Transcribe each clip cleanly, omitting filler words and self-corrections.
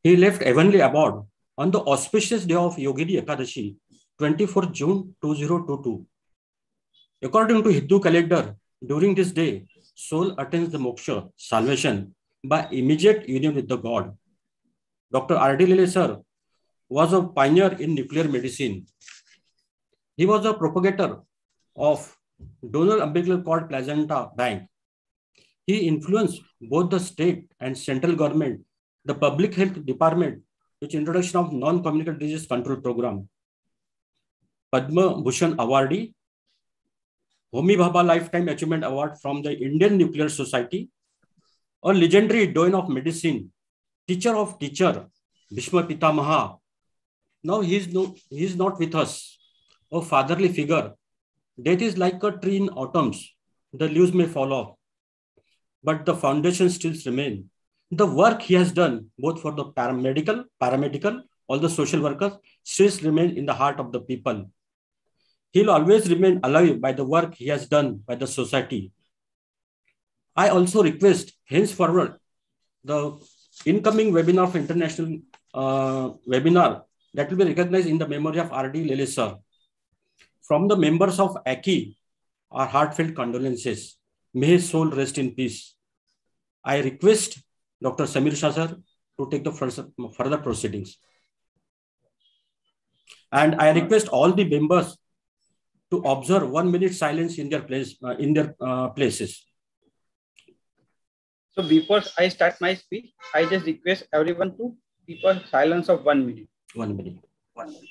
He left heavenly abode on the auspicious day of Yogini Ekadashi, 24th June 2022. According to Hindu calendar, during this day, soul attains the moksha, salvation, by immediate union with the God. Dr. R.D. Lele sir was a pioneer in nuclear medicine. He was a propagator of donor umbilical cord placenta bank. He influenced both the state and central government, the public health department, with introduction of non-communicable disease control program. Padma Bhushan awardee, Homi Bhabha Lifetime Achievement Award from the Indian Nuclear Society, a legendary doyen of medicine, teacher of teacher, Bhishma Pitamaha. Now he is not with us, a fatherly figure. Death is like a tree in autumns. The leaves may fall off, but the foundation still remains. The work he has done, both for the paramedical, all the social workers, still remain in the heart of the people. He'll always remain alive by the work he has done by the society. I also request henceforward the incoming webinar of international webinar that will be recognized in the memory of R.D. Lele sir. From the members of AACCI, our heartfelt condolences. May his soul rest in peace. I request Dr. Samir Shah sir to take the further proceedings. And I request all the members to observe 1 minute silence in their places. So before I start my speech, I just request everyone to keep a silence of 1 minute. 1 minute. 1 minute.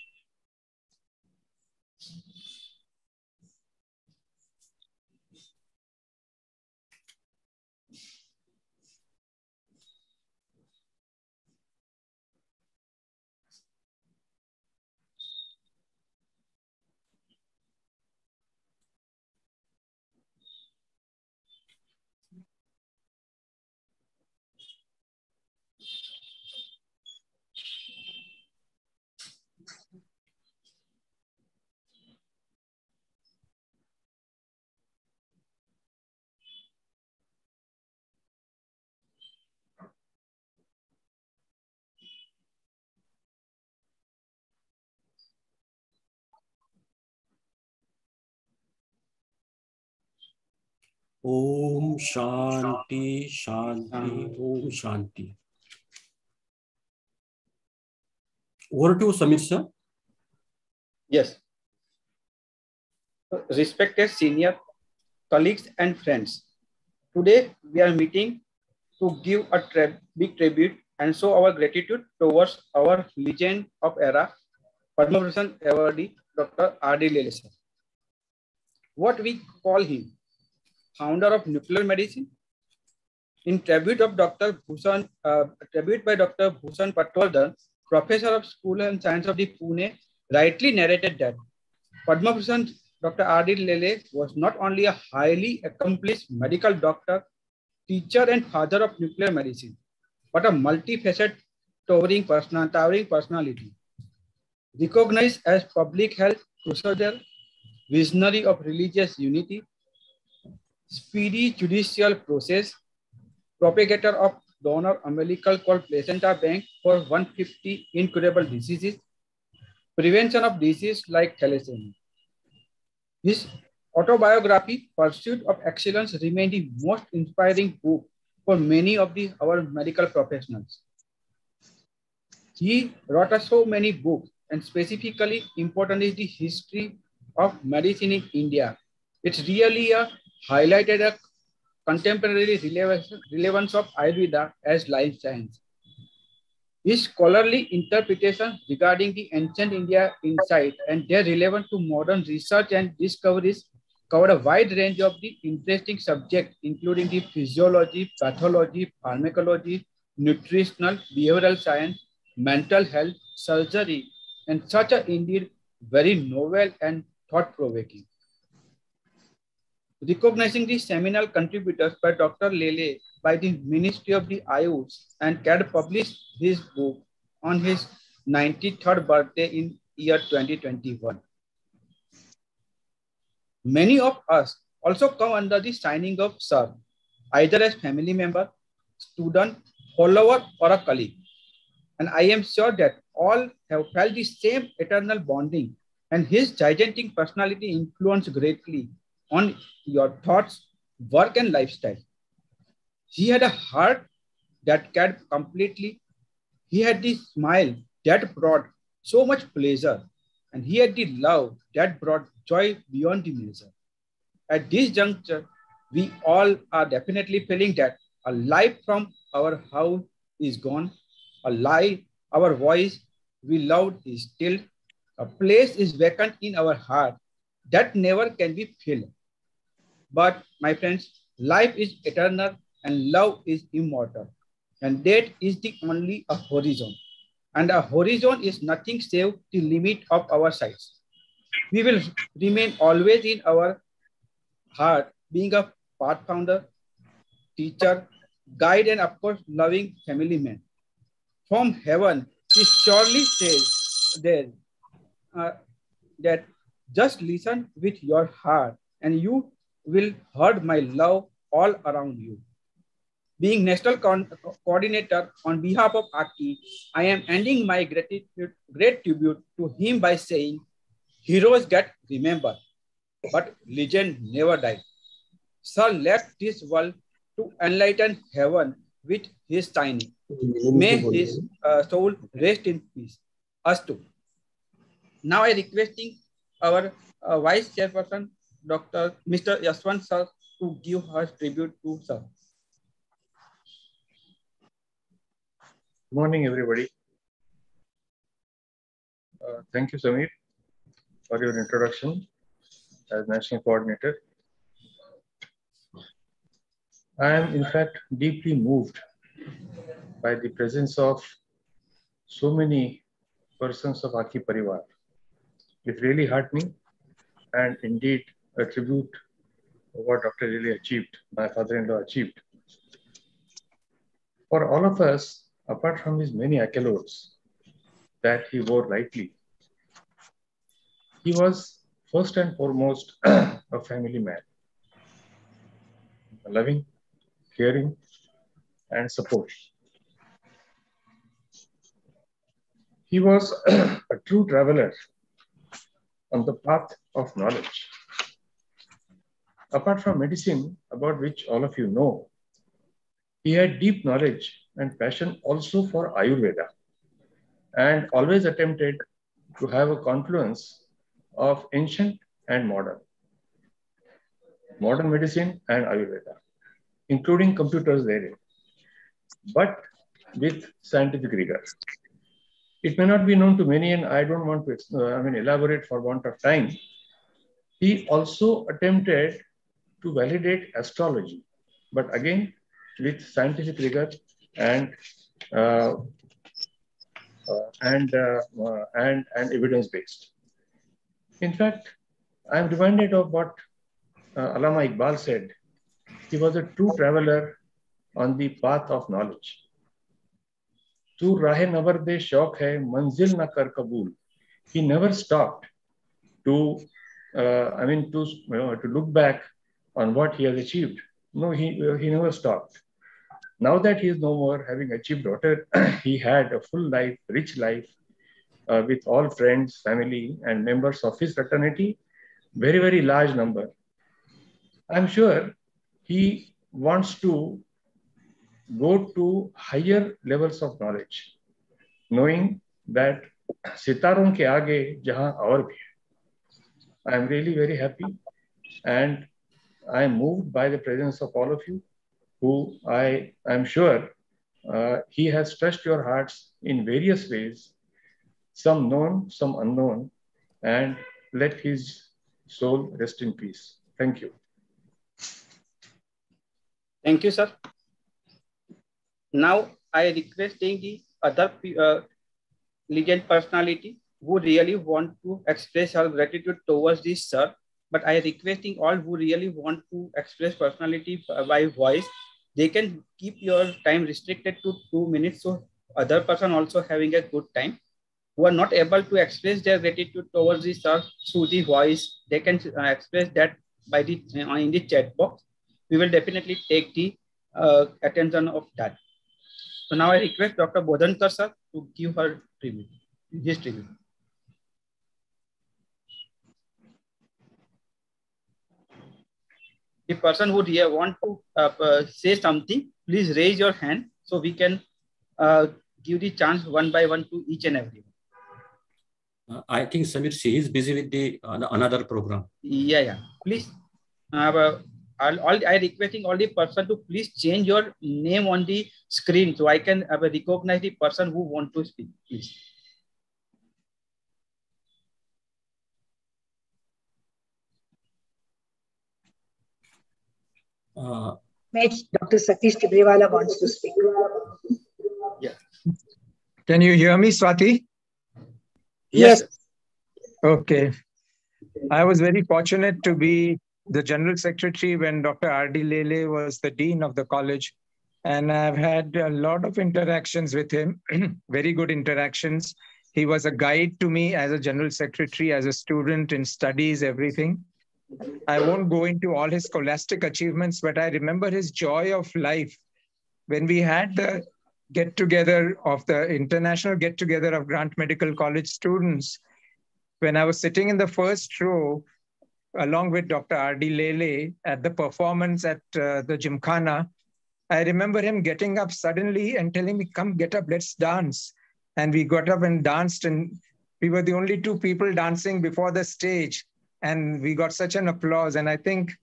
Om Shanti, Shanti, Om Shanti. Over to Samir sir. Yes. Respected senior colleagues and friends, today we are meeting to give a big tribute and show our gratitude towards our legend of era, Padma Bhushan awardee, Dr. R.D. Lele sir. What we call him, founder of nuclear medicine. In tribute of Dr. Bhushan, tribute by Dr. Bhushan Patwardhan, professor of School and Science of the Pune, rightly narrated that Padma Bhushan Dr. R.D. Lele was not only a highly accomplished medical doctor, teacher and father of nuclear medicine, but a multifaceted towering personality. Recognized as public health crusader, visionary of religious unity, speedy judicial process, propagator of donor umbilical cord placenta bank for 150 incurable diseases, prevention of disease like thalassemia. His autobiography, Pursuit of Excellence, remained the most inspiring book for many of our medical professionals. He wrote so many books, and specifically important is the history of medicine in India. It's really highlighted a contemporary relevance of Ayurveda as life science. His scholarly interpretation regarding the ancient India insight and their relevance to modern research and discoveries covered a wide range of the interesting subjects, including the physiology, pathology, pharmacology, nutritional, behavioral science, mental health, surgery, and such a indeed very novel and thought-provoking. Recognizing the seminal contributors by Dr. Lele by the Ministry of the Ayush, and CAD published his book on his 93rd birthday in year 2021. Many of us also come under the signing of Sir, either as family member, student, follower, or a colleague. And I am sure that all have felt the same eternal bonding, and his gigantic personality influenced greatly on your thoughts, work, and lifestyle. He had a heart that cared completely. He had the smile that brought so much pleasure, and he had the love that brought joy beyond the measure. At this juncture, we all are definitely feeling that a life from our house is gone, a life, our voice we loved is still, a place is vacant in our heart that never can be filled. But my friends, life is eternal and love is immortal. And that is the only a horizon. And a horizon is nothing save the limit of our sights. We will remain always in our heart, being a pathfinder, teacher, guide, and of course, loving family man. From heaven, he surely says there uh, that just listen with your heart and you will heard my love all around you. Being National Coordinator on behalf of AACCI, I am ending my great tribute to him by saying, heroes get remembered, but legend never died. Sir left this world to enlighten heaven with his shining. May his soul rest in peace. Us too. Now I requesting our Vice Chairperson, Dr. Mr. Yaswant Sir, to give her tribute to Sir. Good morning, everybody. Thank you, Samir, for your introduction as National Coordinator. I am, in fact, deeply moved by the presence of so many persons of AACCI Parivar. It's really heartening and indeed a tribute to what Dr. really achieved, my father-in-law achieved. For all of us, apart from his many accolades that he wore lightly, he was first and foremost a family man, loving, caring, and support. He was a true traveler on the path of knowledge. Apart from medicine, about which all of you know, he had deep knowledge and passion also for Ayurveda, and always attempted to have a confluence of ancient and modern medicine and Ayurveda, including computers therein, but with scientific rigor. It may not be known to many, and I don't want to elaborate for want of time. He also attempted to validate astrology, but again with scientific rigor and evidence-based. In fact, I am reminded of what Allama Iqbal said. He was a true traveler on the path of knowledge. तू राहे नवर दे शौक है मंजिल न कर कबूल. He never stopped to look back on what he has achieved. No, he never stopped. Now that he is no more, having achieved daughter, he had a full life, rich life, with all friends, family, and members of his fraternity, very, very large number. I'm sure he wants to go to higher levels of knowledge, knowing that सितारों के आगे जहां और भी है. I am really very happy, and I am moved by the presence of all of you, who I am sure he has touched your hearts in various ways, some known, some unknown, and let his soul rest in peace. Thank you. Thank you, sir. Now I requesting the other legend personality who really want to express our gratitude towards this sir. But I requesting all who really want to express personality by voice, they can keep your time restricted to 2 minutes. So other person also having a good time. Who are not able to express their gratitude towards this sir through the voice, they can express that by the in the chat box. We will definitely take the attention of that. So now I request Dr. Bodhankar sir to give her tribute, his tribute. The person who want to say something, please raise your hand so we can give the chance one by one to each and everyone. I think Samir, she is busy with the another program. Yeah. Please. I requesting all the person to please change your name on the screen so I can recognize the person who want to speak. Please. Dr. Satish Tibriwala wants to speak. Yeah. Can you hear me, Swati? Yes. Okay. I was very fortunate to be the General Secretary when Dr. R.D. Lele was the Dean of the college. And I've had a lot of interactions with him, very good interactions. He was a guide to me as a General Secretary, as a student in studies, everything. I won't go into all his scholastic achievements, but I remember his joy of life. When we had the get-together of the international get-together of Grant Medical College students, when I was sitting in the first row, along with Dr. R.D. Lele at the performance at the Gymkhana, I remember him getting up suddenly and telling me, come, get up, let's dance. And we got up and danced, and we were the only two people dancing before the stage. And we got such an applause. And I think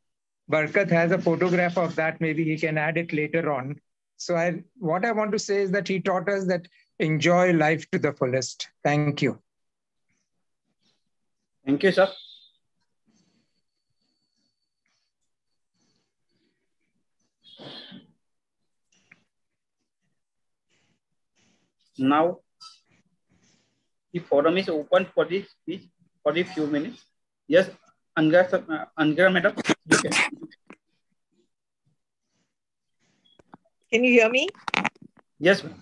Barkat has a photograph of that. Maybe he can add it later on. So what I want to say is that he taught us that enjoy life to the fullest. Thank you. Thank you, sir. Now, the forum is open for the speech for the few minutes. Yes, Angra madam, you can. Can you hear me? Yes, ma'am.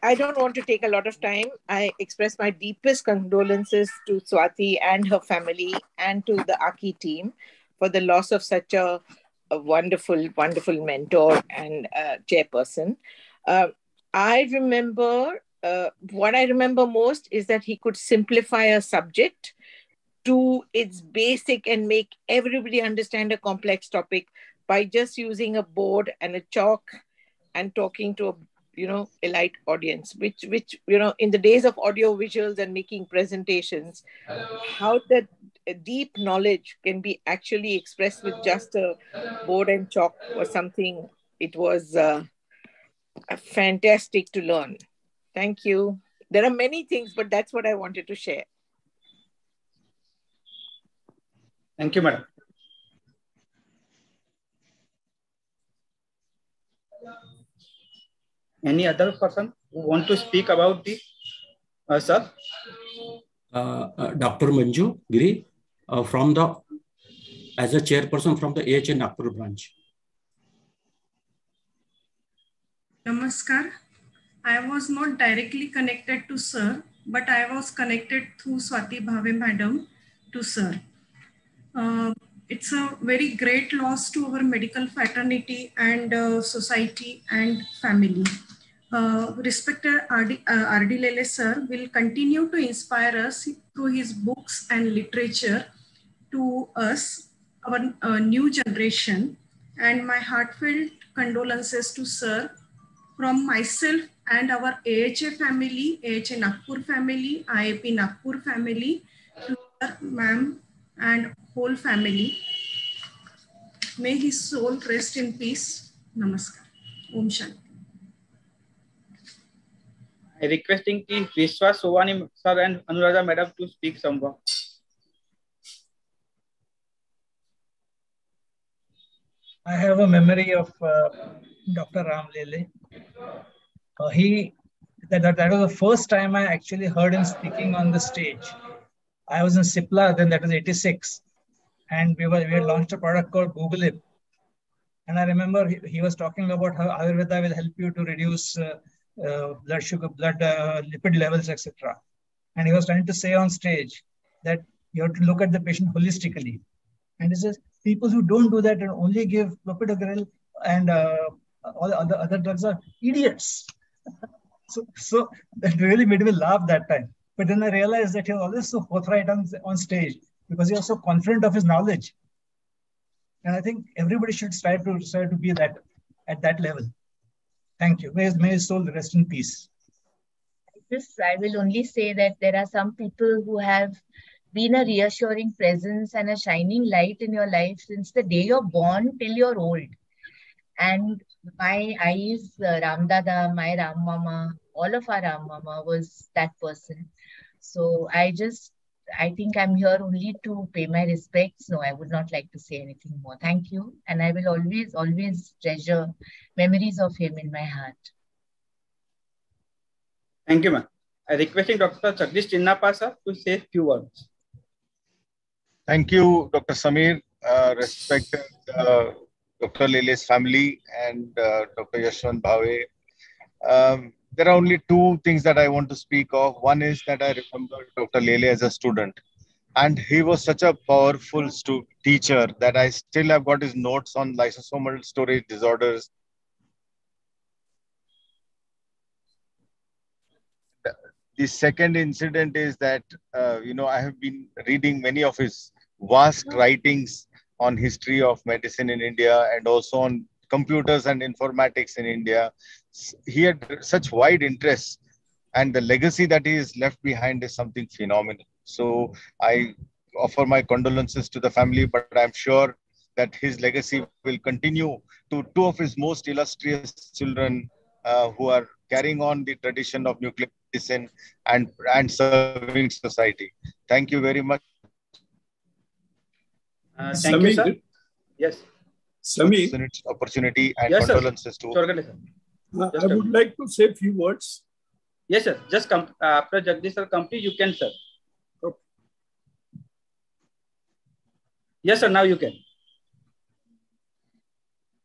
I don't want to take a lot of time. I express my deepest condolences to Swati and her family and to the AACCI team for the loss of such a wonderful, wonderful mentor and chairperson. I remember, what I remember most is that he could simplify a subject to its basic and make everybody understand a complex topic by just using a board and a chalk and talking to a elite audience, which in the days of audio visuals and making presentations, how that deep knowledge can be actually expressed with just a board and chalk or something. It was fantastic to learn. Thank you. There are many things, but that's what I wanted to share. Thank you, madam. Any other person who want to speak about the sir? Dr. Manju Giri, as a chairperson from the AACCI Nagpur branch. Namaskar. I was not directly connected to sir, but I was connected through Swati Bhave madam to sir. It's a very great loss to our medical fraternity and society and family. Respected R.D. Lele sir will continue to inspire us through his books and literature to us, our new generation, and my heartfelt condolences to sir from myself and our AHA family, AHA Nagpur family, IAP Nagpur family, to sir, ma'am, and whole family. May his soul rest in peace. Namaskar. Om Shanti. I requesting the Vishwa Sovani sir and Anuradha madam to speak somewhat. I have a memory of Dr. Ram Lele. That was the first time I actually heard him speaking on the stage. I was in Sipla then, that was 86. And we had launched a product called Google It. And I remember he was talking about how Ayurveda will help you to reduce blood sugar, lipid levels, etc. And he was trying to say on stage that you have to look at the patient holistically. And he says, people who don't do that and only give clopidogrel and all the other drugs are idiots. So that really made me laugh that time. But then I realized that he was always so forthright on stage because he was so confident of his knowledge. And I think everybody should strive to be that at that level. Thank you. May his soul rest in peace. I will only say that there are some people who have been a reassuring presence and a shining light in your life since the day you're born till you're old. And my eyes, Ram Dada, my Ram Mama, all of our Ram Mama was that person. So I think I'm here only to pay my respects. No, I would not like to say anything more. Thank you. And I will always, always treasure memories of him in my heart. Thank you, ma'am. I requesting Dr. Jagdish Chinnappa to say a few words. Thank you, Dr. Samir, respected Dr. Lele's family and Dr. Yashwant Bhave. There are only two things that I want to speak of. One is that I remember Dr. Lele as a student, and he was such a powerful teacher that I still have got his notes on lysosomal storage disorders. The second incident is that, I have been reading many of his vast writings on history of medicine in India and also on computers and informatics in India. He had such wide interests, and the legacy that he has left behind is something phenomenal. So I offer my condolences to the family, but I'm sure that his legacy will continue to two of his most illustrious children who are carrying on the tradition of nuclear medicine and serving society. Thank you very much. Thank you, sir. Yes. Samir. Opportunity and yes, condolences to. I would like to say a few words. Yes, sir. Just after Jagdish sir complete, you can, sir. Okay. Yes, sir. Now you can.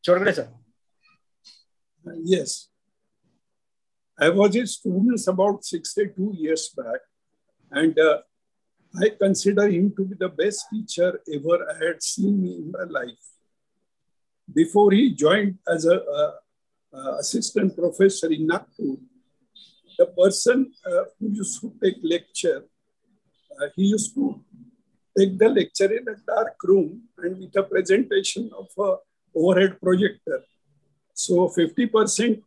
Sir. Yes. I was a student about 62 years back, and I consider him to be the best teacher ever I had seen in my life. Before he joined as an assistant professor in Nagpur, the person who used to take lecture, he used to take the lecture in a dark room and with a presentation of an overhead projector. So 50%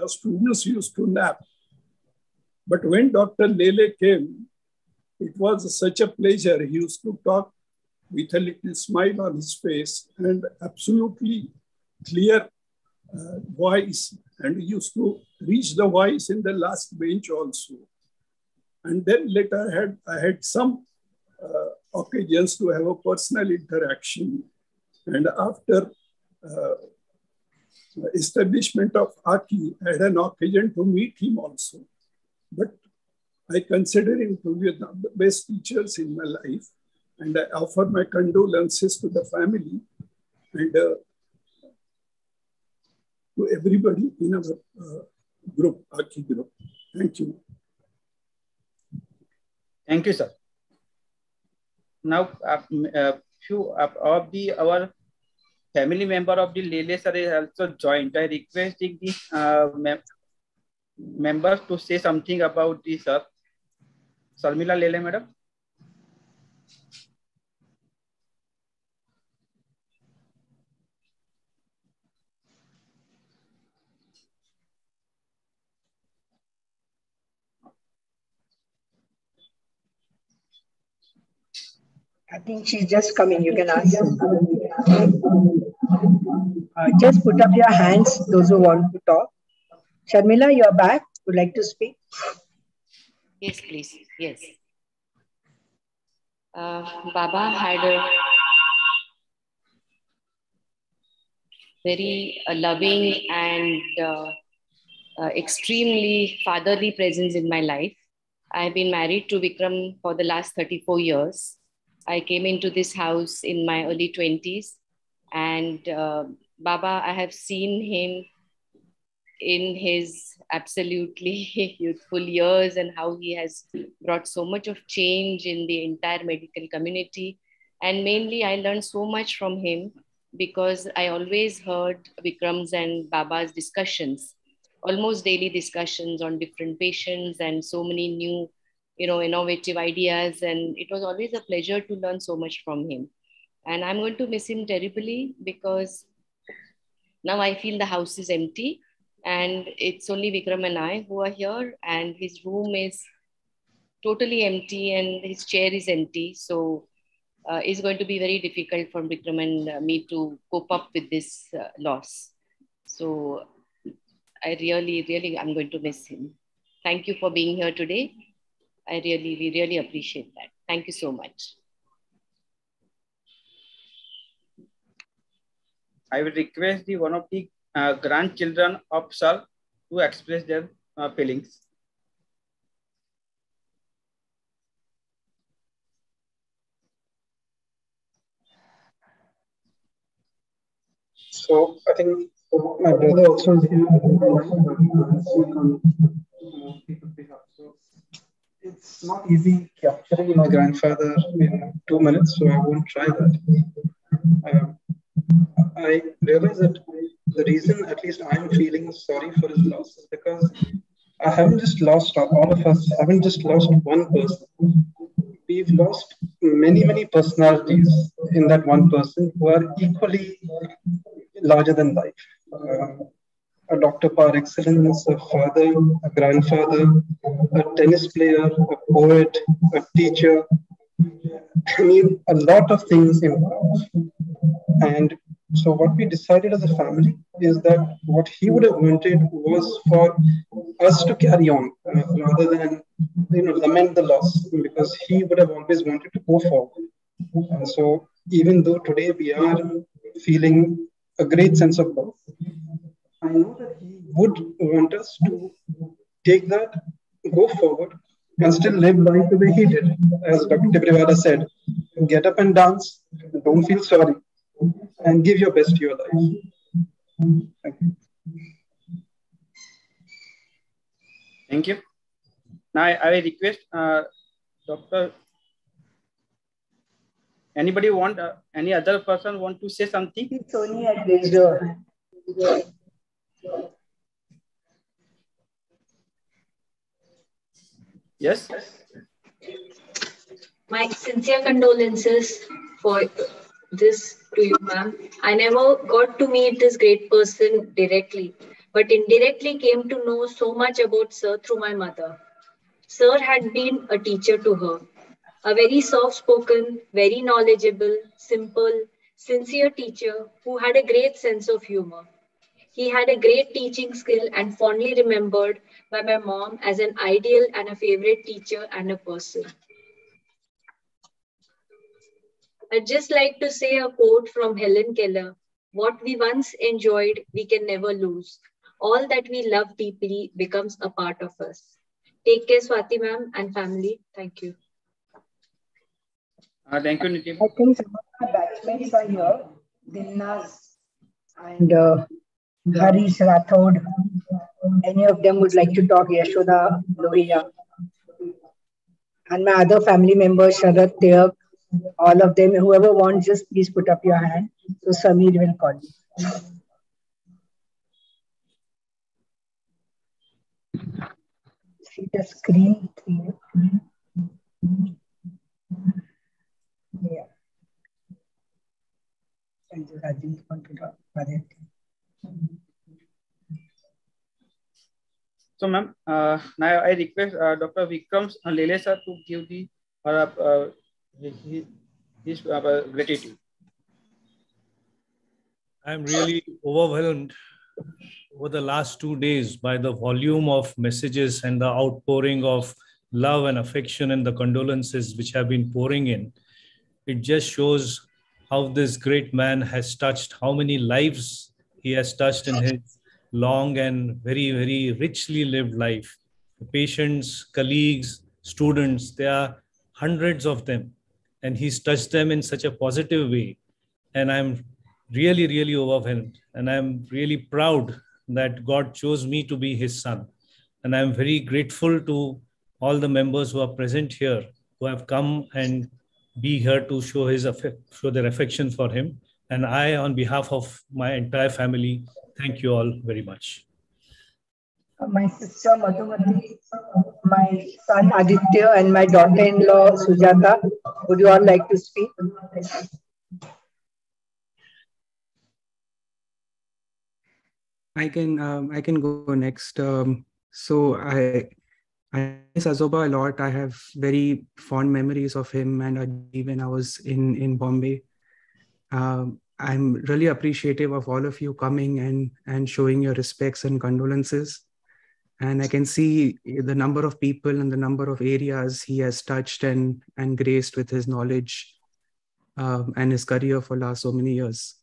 students used to nap. But when Dr. Lele came, it was such a pleasure. He used to talk with a little smile on his face and absolutely clear voice. And he used to reach the voice in the last bench also. And then later I had some occasions to have a personal interaction. And after establishment of AACCI, I had an occasion to meet him also. But I consider him to be the best teachers in my life, and I offer my condolences to the family and to everybody in our group, AACCI group. Thank you. Thank you, sir. Now, few of our family member of the Lele sir is also joined. I request the members to say something about this, sir. Sarmila Lele, madam. I think she's just coming. You can ask. Just put up your hands, those who want to talk. Sharmila, you're back. Would like to speak? Yes, please. Yes. Baba had a very loving and extremely fatherly presence in my life. I've been married to Vikram for the last 34 years. I came into this house in my early 20s, and Baba, I have seen him in his absolutely youthful years and how he has brought so much of change in the entire medical community. And mainly I learned so much from him because I always heard Vikram's and Baba's discussions, almost daily discussions on different patients and so many new, innovative ideas. And it was always a pleasure to learn so much from him. And I'm going to miss him terribly, because now I feel the house is empty and it's only Vikram and I who are here, and his room is totally empty and his chair is empty. So it's going to be very difficult for Vikram and me to cope up with this loss. So I really, I'm going to miss him. Thank you for being here today. We really appreciate that. Thank you so much. I will request one of the grandchildren of Sir to express their feelings. So I think my brother also is here. So it's not easy capturing my grandfather in 2 minutes, so I won't try that. I realize that the reason, at least I'm feeling sorry for his loss, is because I haven't just lost, all of us haven't just lost one person. We've lost many personalities in that one person who are equally larger than life. A doctor par excellence, a father, a grandfather, a tennis player, a poet, a teacher. I mean, a lot of things involved. And so what we decided as a family is that what he would have wanted was for us to carry on rather than lament the loss, because he would have always wanted to go forward. And so even though today we are feeling a great sense of love, I know that he would want us to take that, go forward, and still live life the way he did. As Dr. Tibrewala said, get up and dance, don't feel sorry, and give your best to your life. Thank you. Thank you. Now I request Dr. Anybody want, any other person want to say something? Sony had raised her hand. Yes. My sincere condolences for this to you, ma'am. I never got to meet this great person directly, but indirectly came to know so much about Sir through my mother. Sir had been a teacher to her, a very soft-spoken, very knowledgeable, simple, sincere teacher who had a great sense of humor. He had a great teaching skill and fondly remembered by my mom as an ideal and a favorite teacher and a person. I'd just like to say a quote from Helen Keller: "What we once enjoyed, we can never lose. All that we love deeply becomes a part of us." Take care, Swati ma'am and family. Thank you. Thank you, Nitin. I think some of my batchmates are here. Dilnaz and Harish Rathod. Any of them would like to talk? Yashoda Lohiya. And my other family members, Sharat, Teyak, all of them, whoever wants, just please put up your hand. So Samir will call you. See the screen. Yeah. So, ma'am, now I request Dr. Vikram Lele sir to give the his gratitude. I'm really overwhelmed over the last 2 days by the volume of messages and the outpouring of love and affection and the condolences which have been pouring in. It just shows how this great man has touched, how many lives he has touched in his long and very, very richly lived life. The patients, colleagues, students, there are hundreds of them, and he's touched them in such a positive way. And I'm really, really overwhelmed. And I'm really proud that God chose me to be his son. And I'm very grateful to all the members who are present here, who have come and be here to show their affection for him. And I, on behalf of my entire family, thank you all very much. My sister Madhumati, my son Aditya, and my daughter-in-law Sujata. Would you all like to speak? I can go next. So I miss Azoba a lot. I have very fond memories of him and Aji when I was in Bombay. I'm really appreciative of all of you coming and showing your respects and condolences. And I can see the number of people and the number of areas he has touched and graced with his knowledge and his career for last so many years.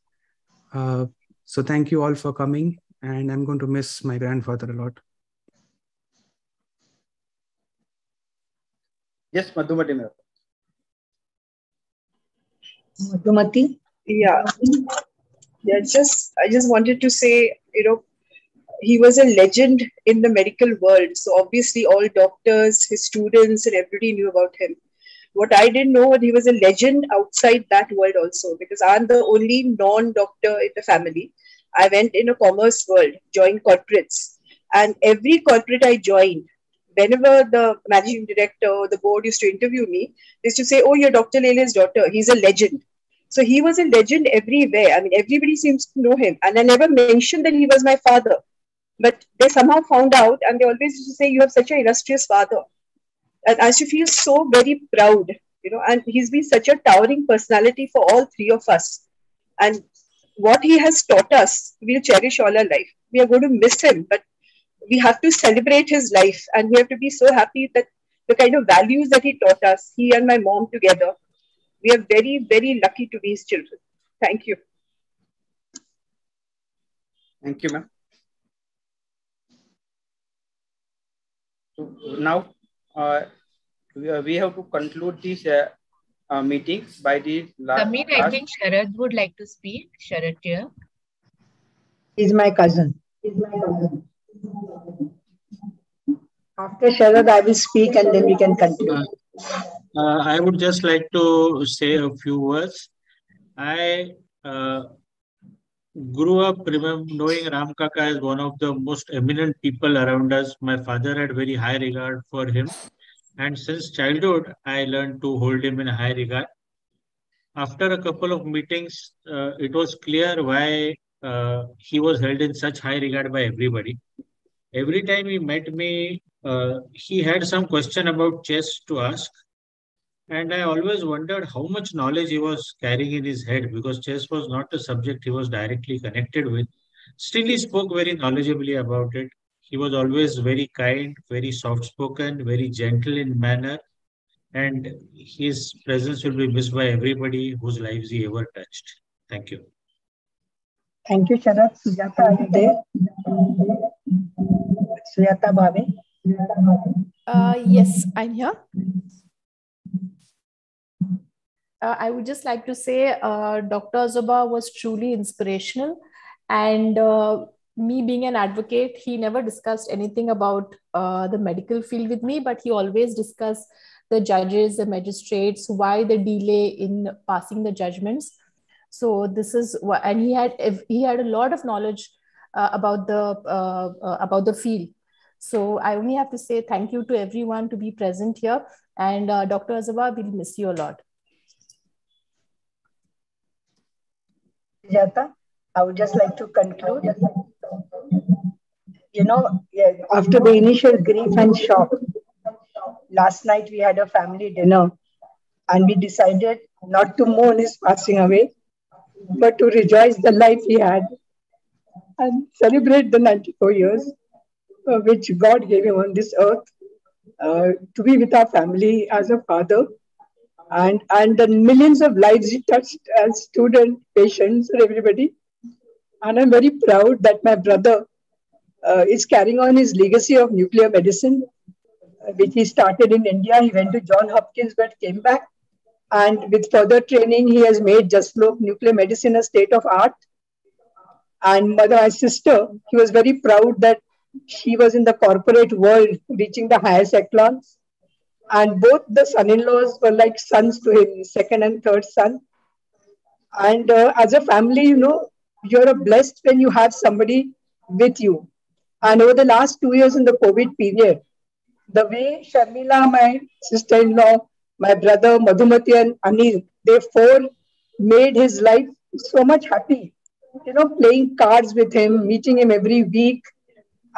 So thank you all for coming, and I'm going to miss my grandfather a lot. Yes, Madhumati. Madhumati? Yeah. I just wanted to say, he was a legend in the medical world. So obviously all doctors, his students and everybody knew about him. What I didn't know was he was a legend outside that world also, because I'm the only non-doctor in the family. I went in a commerce world, joined corporates, and every corporate I joined, whenever the managing director or the board used to interview me, they used to say, "Oh, you're Dr. Lele's daughter. He's a legend." So he was a legend everywhere. I mean, everybody seems to know him. And I never mentioned that he was my father. But they somehow found out, and they always used to say, "You have such an illustrious father." And I used to feel so very proud, and he's been such a towering personality for all three of us. And what he has taught us, we'll cherish all our life. We are going to miss him, but we have to celebrate his life, and we have to be so happy that the kind of values that he taught us, he and my mom together, we are very, very lucky to be his children. Thank you. Thank you, ma'am. So now we have to conclude this meeting by the last. Samir, I think Sharad would like to speak. Sharad here. He's my cousin. After Sharad, I will speak and then we can conclude. I would just like to say a few words. I grew up knowing Ram Kaka as one of the most eminent people around us. My father had very high regard for him. And since childhood, I learned to hold him in high regard. After a couple of meetings, it was clear why he was held in such high regard by everybody. Every time he met me, he had some question about chess to ask. And I always wondered how much knowledge he was carrying in his head, because chess was not a subject he was directly connected with. Still, he spoke very knowledgeably about it. He was always very kind, very soft-spoken, very gentle in manner. And his presence will be missed by everybody whose lives he ever touched. Thank you. Thank you, Sharad. Sujata, are you there? Sujata Bhave? Yes, I'm here. I would just like to say Dr. Azoba was truly inspirational, and me being an advocate, he never discussed anything about the medical field with me, but he always discussed the judges, the magistrates, why the delay in passing the judgments. So this is what, and he had a lot of knowledge about the field. So I only have to say thank you to everyone to be present here, and Dr. Azoba, we'll miss you a lot. Sujata, I would just like to conclude. After the initial grief and shock, last night we had a family dinner and we decided not to mourn his passing away, but to rejoice the life he had and celebrate the 94 years which God gave him on this earth, to be with our family as a father, and the millions of lives he touched as student, patients, and everybody. And I'm very proud that my brother is carrying on his legacy of nuclear medicine, which he started in India. He went to Johns Hopkins but came back. And with further training, he has made Jaslok nuclear medicine a state of art. And my sister, he was very proud that she was in the corporate world, reaching the highest echelons. And both the son-in-laws were like sons to him, second and third son. And as a family, you're blessed when you have somebody with you. And over the last 2 years in the COVID period, the way Sharmila, my sister-in-law, my brother Madhumati and Anil, they four made his life so much happy. Playing cards with him, meeting him every week.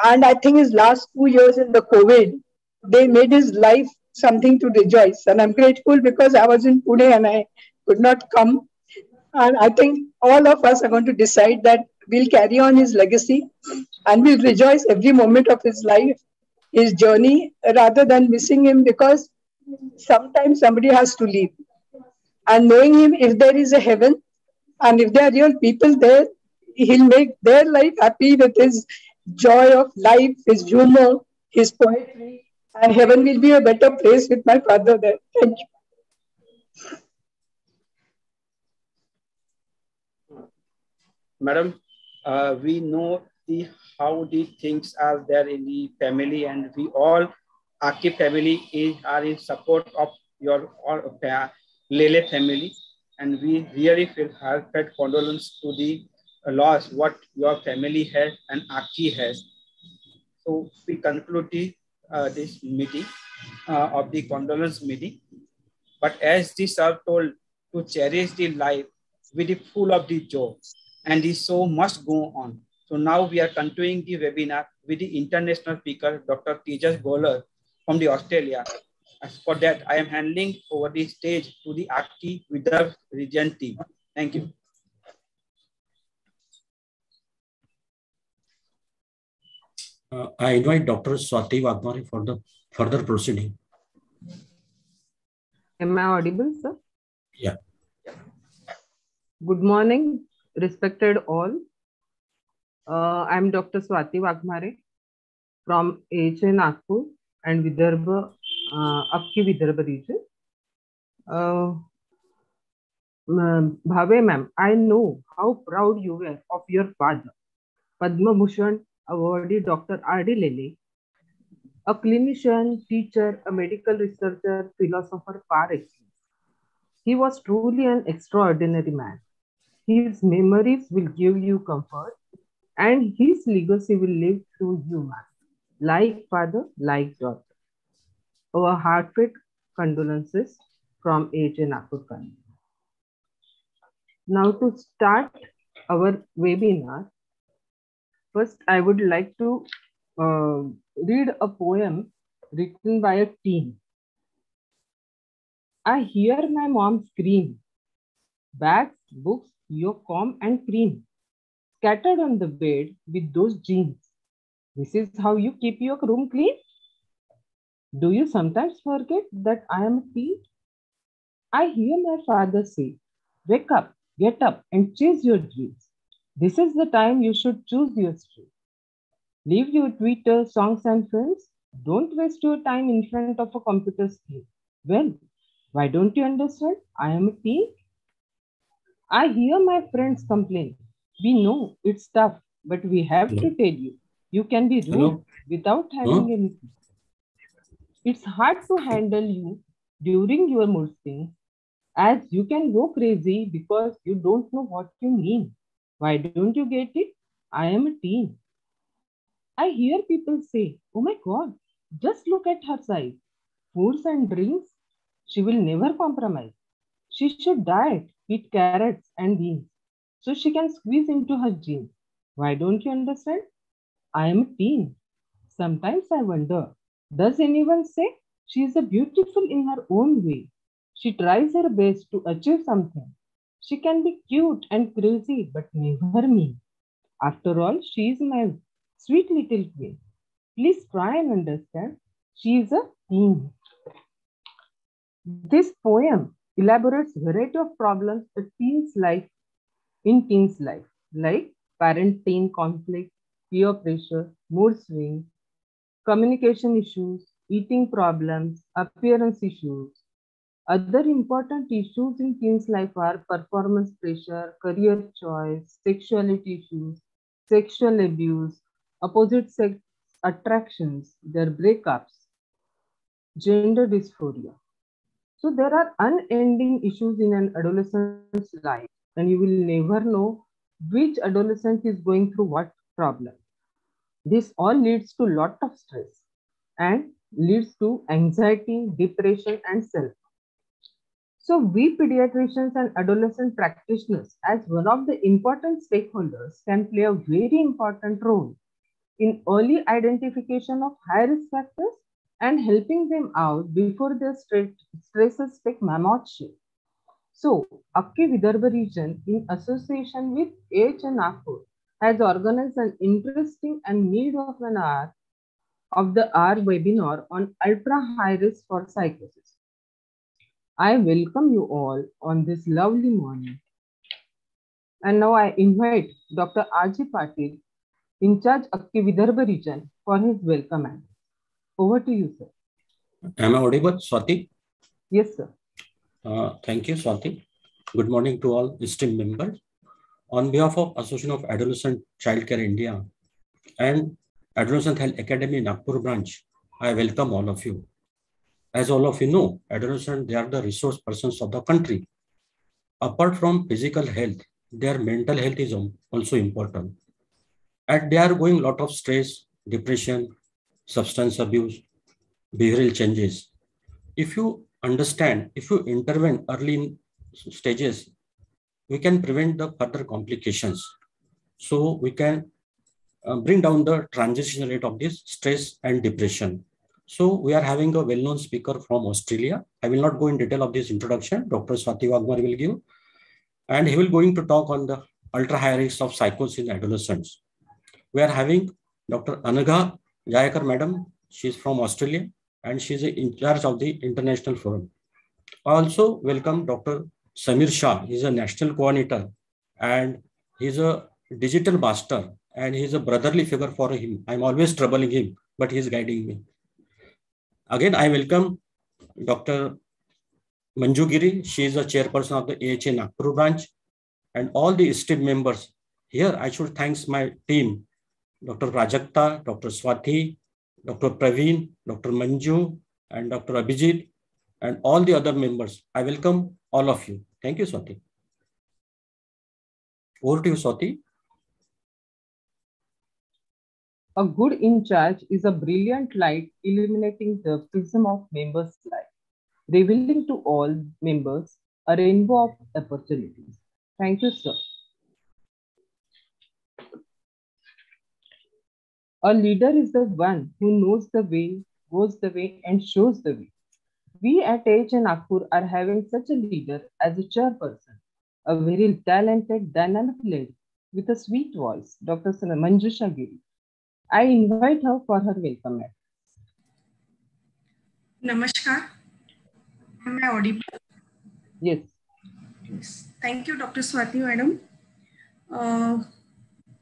And I think his last 2 years in the COVID, they made his life something to rejoice. And I'm grateful because I was in Pune and I could not come. And I think all of us are going to decide that we'll carry on his legacy and we'll rejoice every moment of his life, his journey, rather than missing him, because sometimes somebody has to leave. And knowing him, if there is a heaven and if there are real people there, he'll make their life happy with his joy of life, his humor, his poetry, and heaven will be a better place with my father there. Thank you. Madam, we know how the things are there in the family, and we all, AACCI family, are in support of your Lele family, and we really feel heartfelt condolence to the loss what your family has and AACCI has. So we conclude this meeting of the condolence meeting. But as the sir told, to cherish the life with the full of the joy, and the show must go on. So now we are continuing the webinar with the international speaker, Dr. Tejas Golar from the Australia. As for that, I am handing over the stage to the AACCI Vidarbha region team. Thank you. I invite Dr. Swati Wagmare for the further proceeding. Am I audible, sir? Yeah. Good morning, respected all. I'm Dr. Swati Wagmare from AACCI Nagpur and Vidarbha, AACCI Vidarbha region. Bhave ma'am, I know how proud you were of your father, Padma Bhushan awardee Dr. R.D. Lele, a clinician, teacher, a medical researcher, philosopher par excellence. He was truly an extraordinary man. His memories will give you comfort, and his legacy will live through you, man. Like father, like daughter. Our heartfelt condolences from AACCI Nagpur. Now to start our webinar, first I would like to read a poem written by a teen. I hear my mom scream. Bags, books, your comb and cream scattered on the bed with those jeans. This is how you keep your room clean? Do you sometimes forget that I am a teen? I hear my father say, wake up, get up and chase your dreams. This is the time you should choose your stream. Leave your Twitter, songs and films. Don't waste your time in front of a computer screen. Well, why don't you understand? I am a teen. I hear my friends complain. We know it's tough, but we have to tell you, you can be rude without having anything. It's hard to handle you during your mood swings, as you can go crazy because you don't know what you mean. Why don't you get it? I am a teen. I hear people say, oh my God, just look at her size. Foods and drinks, she will never compromise. She should diet, eat carrots and beans, so she can squeeze into her jeans. Why don't you understand? I am a teen. Sometimes I wonder, does anyone say she is beautiful in her own way? She tries her best to achieve something. She can be cute and crazy, but never mean. After all, she is my sweet little queen. Please try and understand. She is a teen. This poem elaborates variety of problems in teens' life, like parent-teen conflict, peer pressure, mood swings, communication issues, eating problems, appearance issues. Other important issues in teens' life are performance pressure, career choice, sexuality issues, sexual abuse, opposite sex attractions, their breakups, gender dysphoria. So there are unending issues in an adolescent's life. and you will never know which adolescent is going through what problem. This all leads to lot of stress and leads to anxiety, depression, and self. So we pediatricians and adolescent practitioners, as one of the important stakeholders, can play a very important role in early identification of high risk factors and helping them out before their stresses take mammoth shape. So, AACCI Vidarbha region, in association with AACCI Nagpur, has organized an interesting and mid-hour webinar on ultra high risk for psychosis. I welcome you all on this lovely morning. And now I invite Dr. R.J. Patil, in charge AACCI Vidarbha region, for his welcome address. Over to you, sir. Am I audible, Swati? Yes, sir. Thank you, Swati. Good morning to all esteemed members. On behalf of Association of Adolescent Childcare India and Adolescent Health Academy Nagpur branch, I welcome all of you. As all of you know, adolescents, they are the resource persons of the country. Apart from physical health, their mental health is also important. And they are going a lot of stress, depression, substance abuse, behavioral changes. If you understand, if you intervene early in stages, we can prevent the further complications. So we can bring down the transition rate of this stress and depression. So we are having a well-known speaker from Australia. I will not go in detail of this introduction. Dr. Swati Wagmar will give, and he will going to talk on the ultra high risk of psychosis in adolescents. We are having Dr. Anagha Jayakar Madam. She is from Australia and she is in charge of the international forum. I also welcome Dr. Samir Shah. He is a national coordinator and he is a digital master and he is a brotherly figure for him. I'm always troubling him, but he is guiding me. Again, I welcome Dr. Manju Giri. She is a chairperson of the AACCI Nagpur branch and all the esteemed members. Here, I should thank my team, Dr. Prajakta, Dr. Swati, Dr. Praveen, Dr. Manju, and Dr. Abhijit, and all the other members. I welcome all of you. Thank you, Swati. Over to you, Swati. A good in charge is a brilliant light illuminating the prism of members' life, revealing to all members a rainbow of opportunities. Thank you, sir. A leader is the one who knows the way, goes the way, and shows the way. We at AACCI Nagpur are having such a leader as a chairperson, a very talented, dynamic lady with a sweet voice, Dr. Manjusha Giri. I invite her for her welcome address. Namaskar. Am I audible? Yes. Yes. Thank you, Dr. Swati Madam.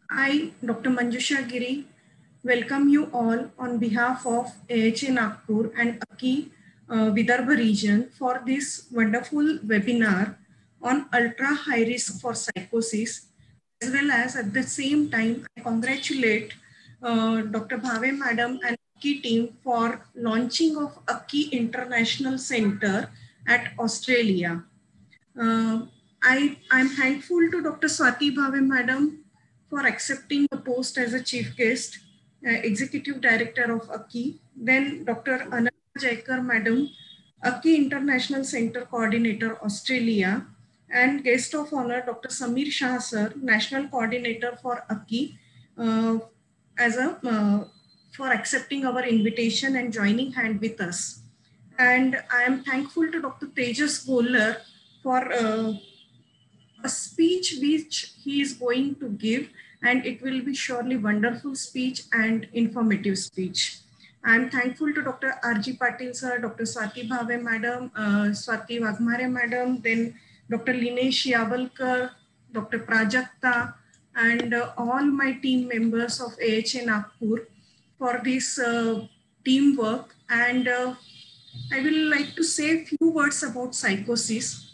I, Dr. Manjusha Giri, welcome you all on behalf of AACCI Nagpur and AACCI Vidarbha region for this wonderful webinar on ultra high risk for psychosis, as well as at the same time, I congratulate Dr. Bhave Madam and AACCI team for launching of AACCI International Center at Australia. I'm thankful to Dr. Swati Bhave Madam for accepting the post as a chief guest, executive director of AACCI. Then Dr. Anagha Jayakar Madam, AACCI International Center Coordinator, Australia, and guest of honor, Dr. Samir Shah Sir, National Coordinator for AACCI, for accepting our invitation and joining hand with us. And I am thankful to Dr. Tejas Golar for a speech which he is going to give, and it will be surely wonderful speech and informative speech. I am thankful to Dr. R.J. Patil sir, Dr. Swati Bhave madam, Swati Wagmare madam, then Dr. Linesh Yavalkar, Dr. Prajakta, and all my team members of AACCI Nagpur for this teamwork. And I will like to say a few words about psychosis.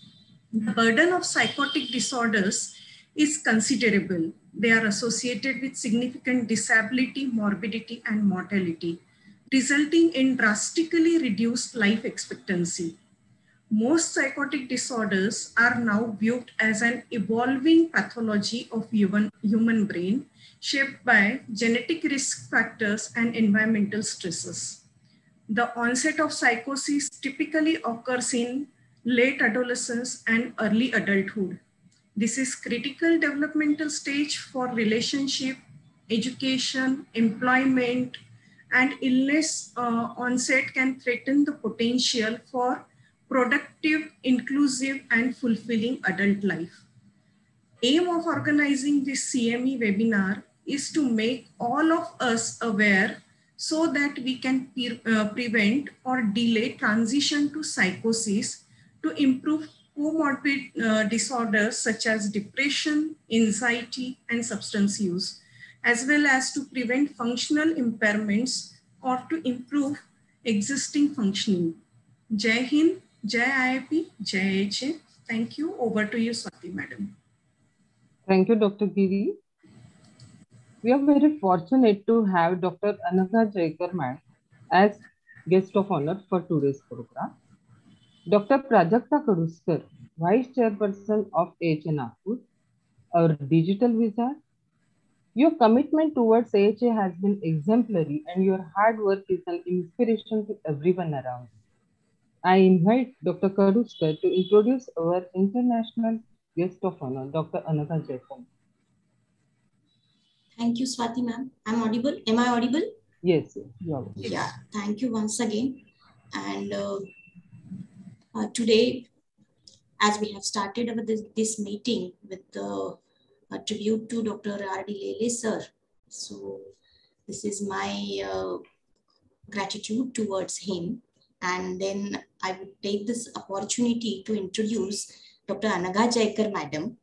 The burden of psychotic disorders is considerable. They are associated with significant disability, morbidity, and mortality, resulting in drastically reduced life expectancy. Most psychotic disorders are now viewed as an evolving pathology of human brain shaped by genetic risk factors and environmental stresses. The onset of psychosis typically occurs in late adolescence and early adulthood. This is critical developmental stage for relationship, education, employment, and illness onset can threaten the potential for productive, inclusive, and fulfilling adult life. Aim of organizing this CME webinar is to make all of us aware so that we can prevent or delay transition to psychosis to improve comorbid disorders such as depression, anxiety, and substance use, as well as to prevent functional impairments or to improve existing functioning. Jai Hind, Jai IIP, Jai AACCI. Thank you. Over to you, Swati Madam. Thank you, Dr. Giri. We are very fortunate to have Dr. Anagha Jaikar ma'am as guest of honor for today's program. Dr. Prajakta Kaduskar, Vice Chairperson of AACCI Nagpur, our digital wizard. Your commitment towards AACCI has been exemplary and your hard work is an inspiration to everyone around. I invite Dr. Kaduskar to introduce our international guest of honor, Dr. Anagha Jaikar. Thank you, Swati ma'am. I'm audible. Am I audible? Yes, you are. Yeah, thank you once again. And today, as we have started this meeting with a tribute to Dr. R.D. Lele sir. So this is my gratitude towards him. And then I would take this opportunity to introduce Dr. Anagha Jaikar madam.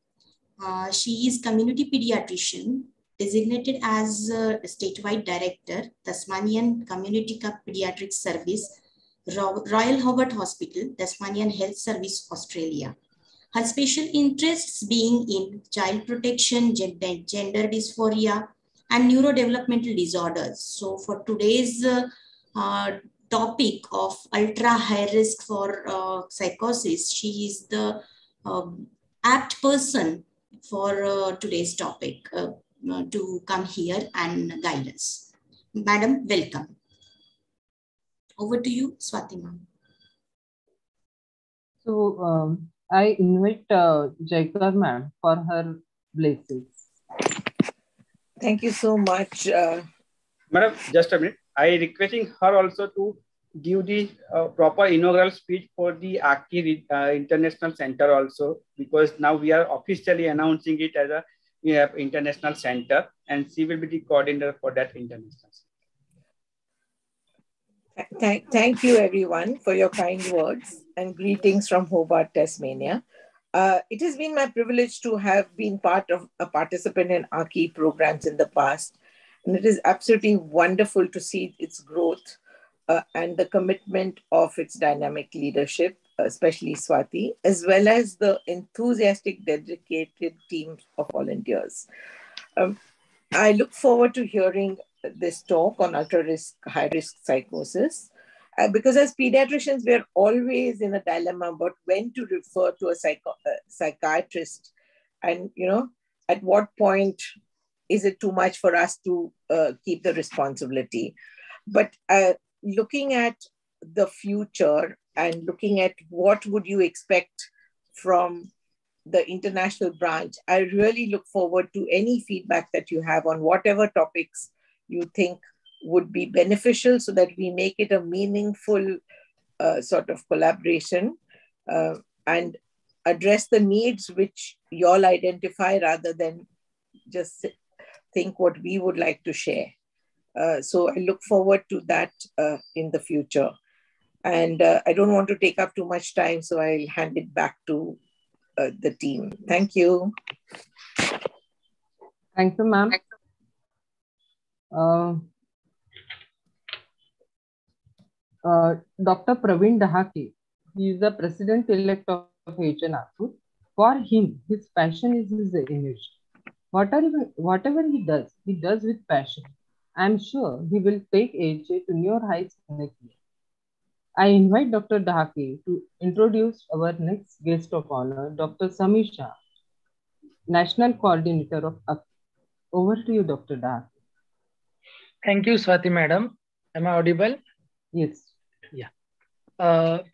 She is community pediatrician, designated as statewide director, Tasmanian Community Pediatric Service, Royal Hobart Hospital, Tasmanian Health Service, Australia. Her special interests being in child protection, gender dysphoria, and neurodevelopmental disorders. So for today's topic of ultra high risk for psychosis, she is the apt person for today's topic to come here and guide us. Madam, welcome. Over to you, Swati ma'am. So I invite Jaikar ma'am for her blessings. Thank you so much. Madam, just a minute. I requesting her also to give the proper inaugural speech for the AACCI International Center also, because now we are officially announcing it as a international center, and she will be the coordinator for that international center. Thank you, everyone, for your kind words and greetings from Hobart, Tasmania. It has been my privilege to have been part of a participant in AACCI programs in the past, and it is absolutely wonderful to see its growth and the commitment of its dynamic leadership, especially Swati, as well as the enthusiastic, dedicated team of volunteers. I look forward to hearing this talk on high-risk psychosis, because as pediatricians, we're always in a dilemma about when to refer to a psychiatrist, and at what point is it too much for us to keep the responsibility. But looking at the future and looking at what would you expect from the international branch, I really look forward to any feedback that you have on whatever topics you think would be beneficial, so that we make it a meaningful sort of collaboration and address the needs which you all identify, rather than just think what we would like to share. So I look forward to that in the future. And I don't want to take up too much time, so I'll hand it back to the team. Thank you. Thank you, ma'am. Dr. Praveen Dahake, he is the president-elect of AACCI Nagpur. For him, his passion is his energy. Whatever he does with passion. I'm sure he will take AACCI to new heights in the year. I invite Dr. Dhake to introduce our next guest of honor, Dr. Samir Shah, National Coordinator of AACCI. Over to you, Dr. Dhake. Thank you, Swati Madam. Am I audible? Yes. Yeah.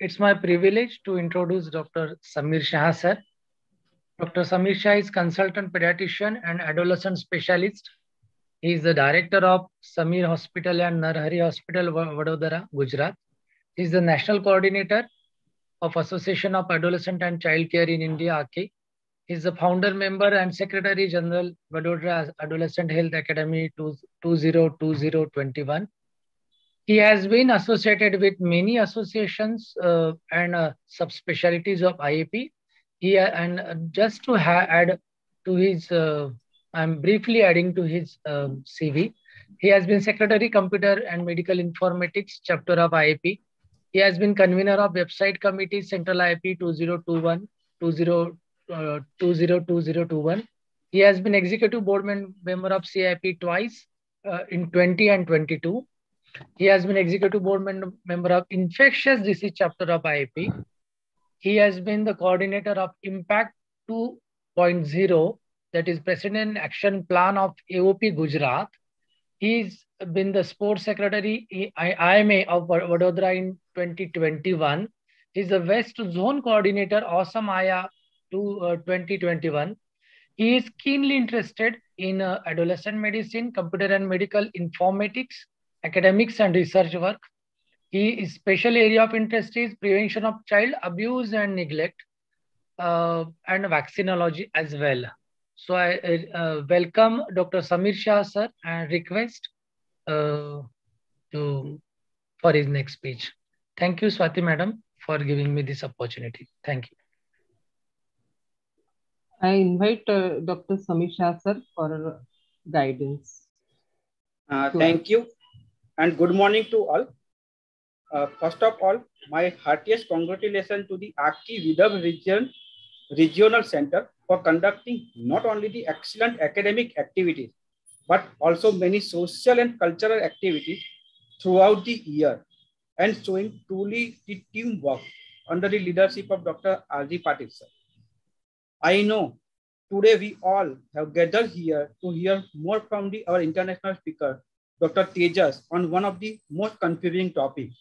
It's my privilege to introduce Dr. Samir Shah, sir. Dr. Samir Shah is consultant pediatrician and adolescent specialist. He is the director of Samir Hospital and Narhari Hospital, Vadodara, Gujarat. He is the national coordinator of Association of Adolescent and Child Care in India, AACCI. He is the founder member and secretary general, Vadodara Adolescent Health Academy 2020-21. He has been associated with many associations and subspecialties of IAP. Just to add to his, I'm briefly adding to his CV. He has been Secretary Computer and Medical Informatics Chapter of IAP. He has been convener of Website Committee Central IAP 2021. He has been Executive Board member of CIP twice in 20 and 22. He has been Executive Board member of Infectious Disease Chapter of IAP. He has been the coordinator of Impact 2.0, that is President Action Plan of AOP Gujarat. He's been the Sports Secretary IMA of Vadodara in 2021. He's the West Zone Coordinator Awesome Aya 2021. He is keenly interested in adolescent medicine, computer and medical informatics, academics and research work. His special area of interest is prevention of child abuse and neglect and vaccinology as well. So I welcome Dr. Samir Shah, sir, and request for his next speech. Thank you, Swati Madam, for giving me this opportunity. Thank you. I invite Dr. Samir Shah, sir, for guidance. Thank you, and good morning to all. First of all, my heartiest congratulations to the AACCI Vidarbha Regional Center for conducting not only the excellent academic activities, but also many social and cultural activities throughout the year and showing truly the teamwork under the leadership of Dr. R.G. Patil, sir. I know today we all have gathered here to hear more from our international speaker, Dr. Tejas, on one of the most confusing topics.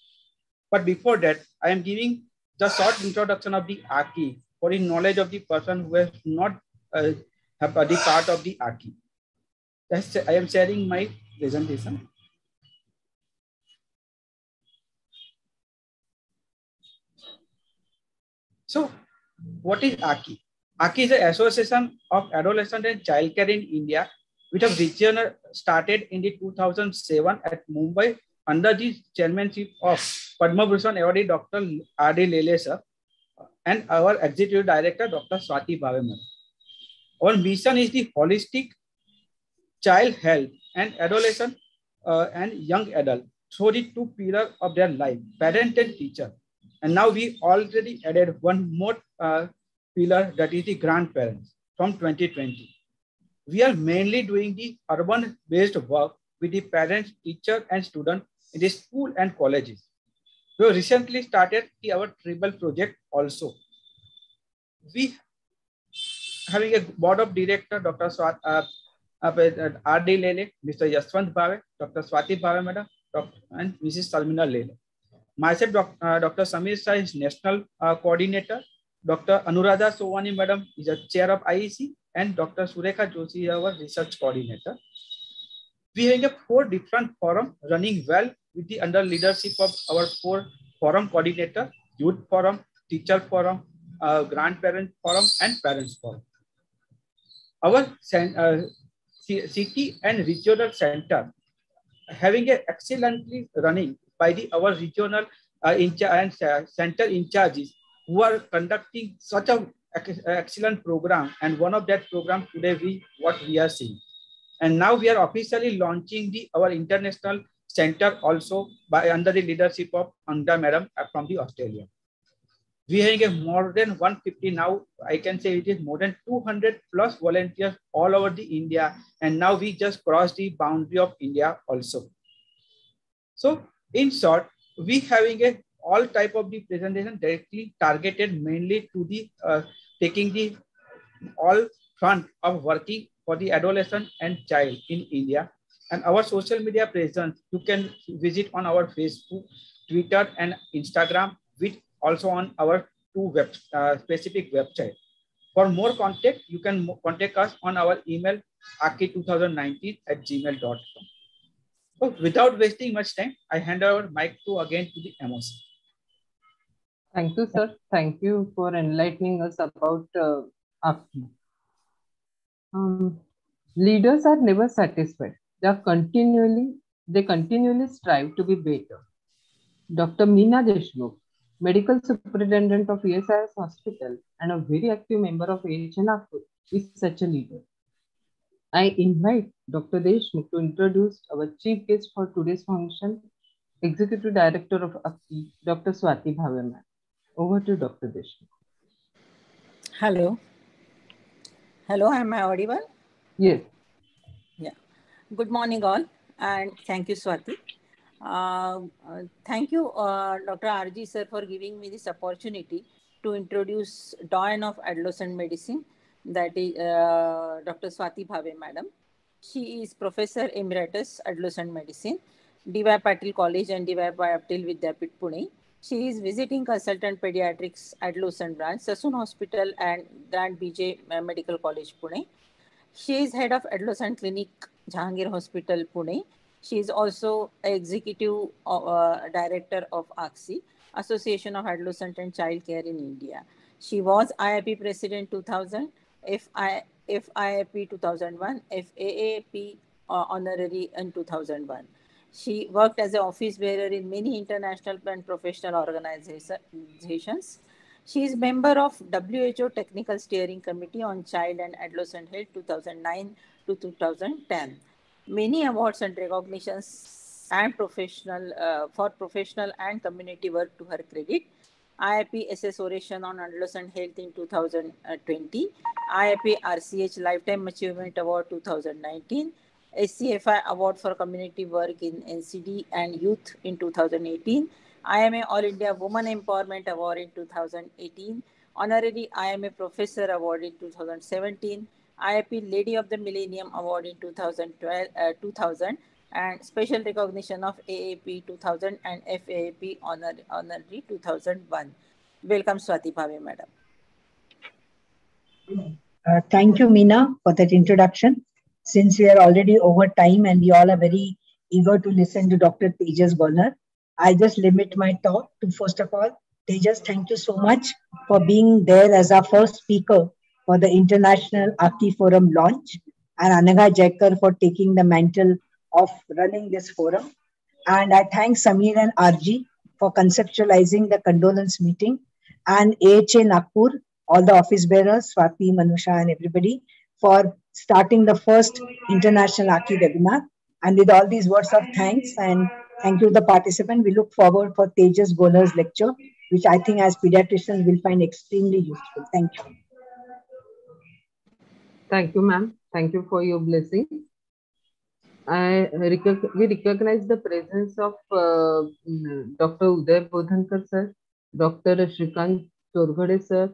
But before that, I am giving the short introduction of the AACCI for the knowledge of the person who has not have the part of the AACCI. I am sharing my presentation. So, what is AACCI? AACCI is an association of adolescent and child care in India, which have regional started in the 2007 at Mumbai under the chairmanship of Padma Bhushan awardee Dr. R.D. Lele sir and our executive director Dr. Swati Bhave. Our mission is the holistic child health and adolescent and young adult through the two pillars of their life, parent and teacher. And now we already added one more pillar, that is the grandparents from 2020. We are mainly doing the urban-based work with the parents, teacher, and students in the school and colleges. We recently started our tribal project also. We having a board of director, Dr. R.D. Lele, Mr. Yashwant Bhave, Dr. Swati Bhave Madam, and Mrs. Salmina Lele. Myself, Dr. Samir Shah is national coordinator. Dr. Anuradha Sovani Madam is a chair of IACCI, and Dr. Surekha Joshi is our research coordinator. We have 4 different forums running well with the under leadership of our 4 forum coordinator: youth forum, teacher forum, grandparent forum, and parents forum. Our city and regional center having a excellently running by our regional and center in charges who are conducting such an excellent program, and one of that program today what we are seeing. And now we are officially launching our international center also under the leadership of Angda Madam from the Australia. We have more than 150 now. I can say it is more than 200 plus volunteers all over the India, and now we just crossed the boundary of India also. So in short, we having all type of the presentation directly targeted mainly to the taking the all front of working for the adolescent and child in India. And our social media presence, you can visit on our Facebook, Twitter, and Instagram, which also on our two specific website. For more contact, you can contact us on our email aki2019@gmail.com. So without wasting much time, I hand over mic again to the MOC. Thank you, sir. Thank you for enlightening us about AACCI. Leaders are never satisfied. They continually strive to be better. Dr. Meena Deshmukh, Medical Superintendent of ESIS Hospital and a very active member of AACCI Nagpur, is such a leader. I invite Dr. Deshmukh to introduce our chief guest for today's function, Executive Director of AACCI, Dr. Swati Bhave ma'am. Over to Dr. Deshmukh. Hello. Hello, am I audible? Yes. Yeah. Good morning all, and thank you, Swati. Thank you, Dr. RG sir, for giving me this opportunity to introduce Doyen of Adolescent Medicine, that is Dr. Swati Bhave madam. She is Professor Emeritus Adolescent Medicine, D.Y. Patil College and D.Y. Patil Vidyapit, Pune. She is visiting consultant pediatrics adolescent branch, Sassoon Hospital and Grand BJ Medical College, Pune. She is head of adolescent clinic, Jahangir Hospital, Pune. She is also executive director of AACCI, Association of Adolescent and Child Care in India. She was IIP President 2000, FIIP 2001, FAAP Honorary in 2001. She worked as an office bearer in many international and professional organizations. She is member of WHO Technical Steering Committee on Child and Adolescent Health 2009 to 2010. Many awards and recognitions and for professional and community work to her credit. IIP SS Oration on Adolescent Health in 2020, IIP RCH Lifetime Achievement Award 2019, SCFI Award for Community Work in NCD and Youth in 2018, IMA All India Women Empowerment Award in 2018, Honorary IMA Professor Award in 2017, IIP Lady of the Millennium Award in 2000, and special recognition of AAP 2000 and FAAP Honorary 2001. Welcome, Swati Bhave madam. Thank you, Meena, for that introduction. Since we are already over time and we all are very eager to listen to Dr. Tejas Golar, I just limit my talk to, first of all, Tejas, thank you so much for being there as our first speaker for the International AACCI Forum launch, and Anaga Jaikar for taking the mantle of running this forum. And I thank Samir and RG for conceptualizing the condolence meeting, and AACCI Nagpur, all the office bearers, Swati, Manusha, and everybody, for starting the first International AACCI webinar. And with all these words of thanks and thank you to the participant, we look forward for Tejas Golar's lecture, which I think as pediatricians will find extremely useful. Thank you. Thank you, ma'am. Thank you for your blessing. We recognize the presence of Dr. Uday Bodhankar sir, Dr. Shrikant Torghade sir,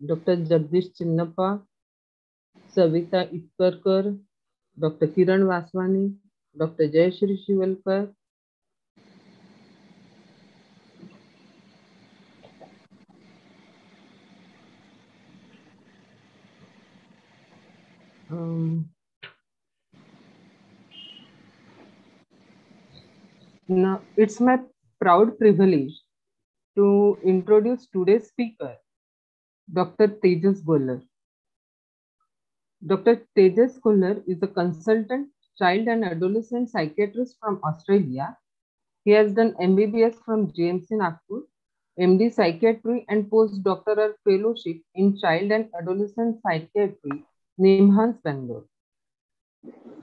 Dr. Jagdish Chinnappa, Savita Itkarkar, Dr. Kiran Vaswani, Dr. Jayashri Shivalkar, now it's my proud privilege to introduce today's speaker, Dr. Tejas Golar. Dr. Tejas Golar is a consultant child and adolescent psychiatrist from Australia. He has done MBBS from JMC Nagpur, MD Psychiatry and postdoctoral fellowship in child and adolescent psychiatry, Nimhans, Bangalore.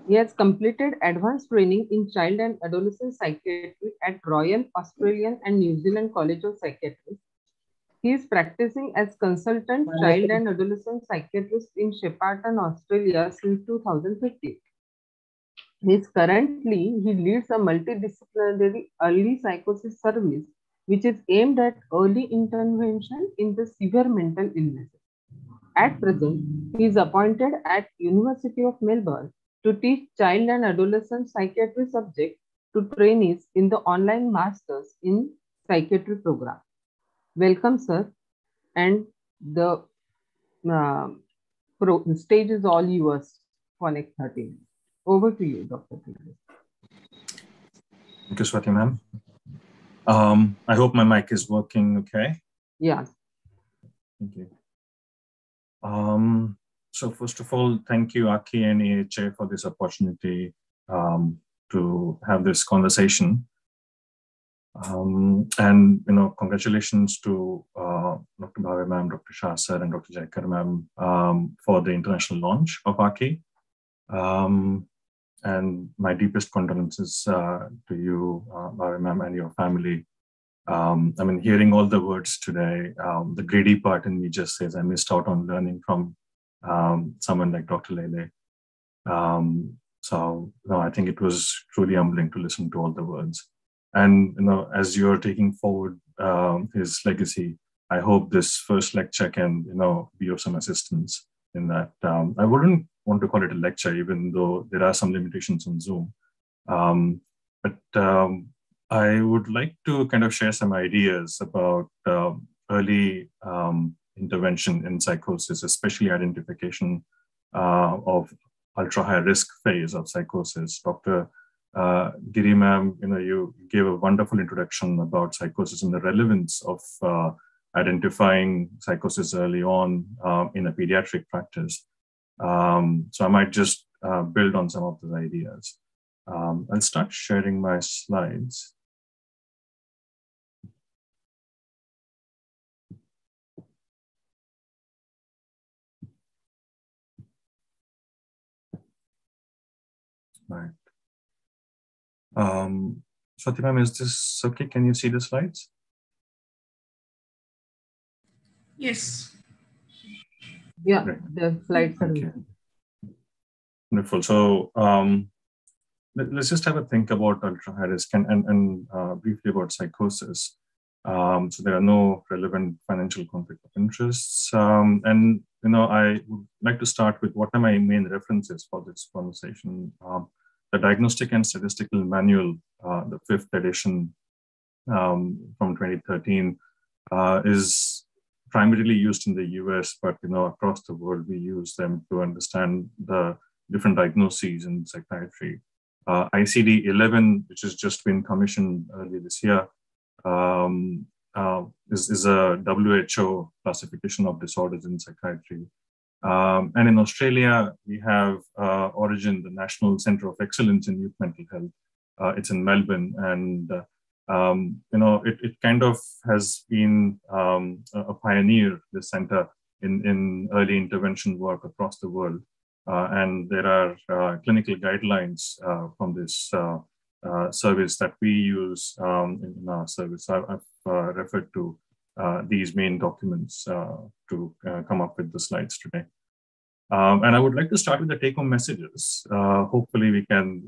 He has completed advanced training in child and adolescent psychiatry at Royal Australian and New Zealand College of Psychiatrists. He is practicing as consultant child and adolescent psychiatrist in Shepparton, Australia since 2015. He leads a multidisciplinary early psychosis service which is aimed at early intervention in the severe mental illnesses. At present, he is appointed at University of Melbourne to teach child and adolescent psychiatry subject to trainees in the online Masters in Psychiatry program. Welcome, sir, and the stage is all yours for next 30 minutes. Over to you, Dr. Thank you, Swati ma'am. I hope my mic is working okay. Yeah. Thank you. So first of all, thank you, AACCI and AACCI, for this opportunity to have this conversation. And congratulations to Dr. Bhave ma'am, Dr. Shah sir, and Dr. Jaikar ma'am for the international launch of AACCI. And my deepest condolences to you, Bhave ma'am, and your family. Hearing all the words today, the greedy part in me just says I missed out on learning from someone like Dr. Lele. I think it was truly humbling to listen to all the words. And as you're taking forward his legacy, I hope this first lecture can be of some assistance in that. I wouldn't want to call it a lecture, even though there are some limitations on Zoom. I would like to kind of share some ideas about early intervention in psychosis, especially identification of ultra-high risk phase of psychosis. Dr. Giri ma'am, you gave a wonderful introduction about psychosis and the relevance of identifying psychosis early on in a pediatric practice. So I might just build on some of those ideas. I'll start sharing my slides. Right. Swati ma'am, is this okay? Can you see the slides? Yes. Yeah, the slides are okay. Wonderful. So let's just have a think about ultra-high risk and briefly about psychosis. So there are no relevant financial conflict of interests. And I would like to start with what are my main references for this conversation. The Diagnostic and Statistical Manual, the 5th edition from 2013, is primarily used in the US, but across the world we use them to understand the different diagnoses in psychiatry. ICD-11, which has just been commissioned earlier this year, is a WHO classification of disorders in psychiatry. And in Australia, we have Origin, the National Centre of Excellence in Youth Mental Health. It's in Melbourne, and it kind of has been a pioneer, this centre, in early intervention work across the world. And there are clinical guidelines from this service that we use in our service. I've referred to these main documents to come up with the slides today. And I would like to start with the take-home messages. Hopefully we can,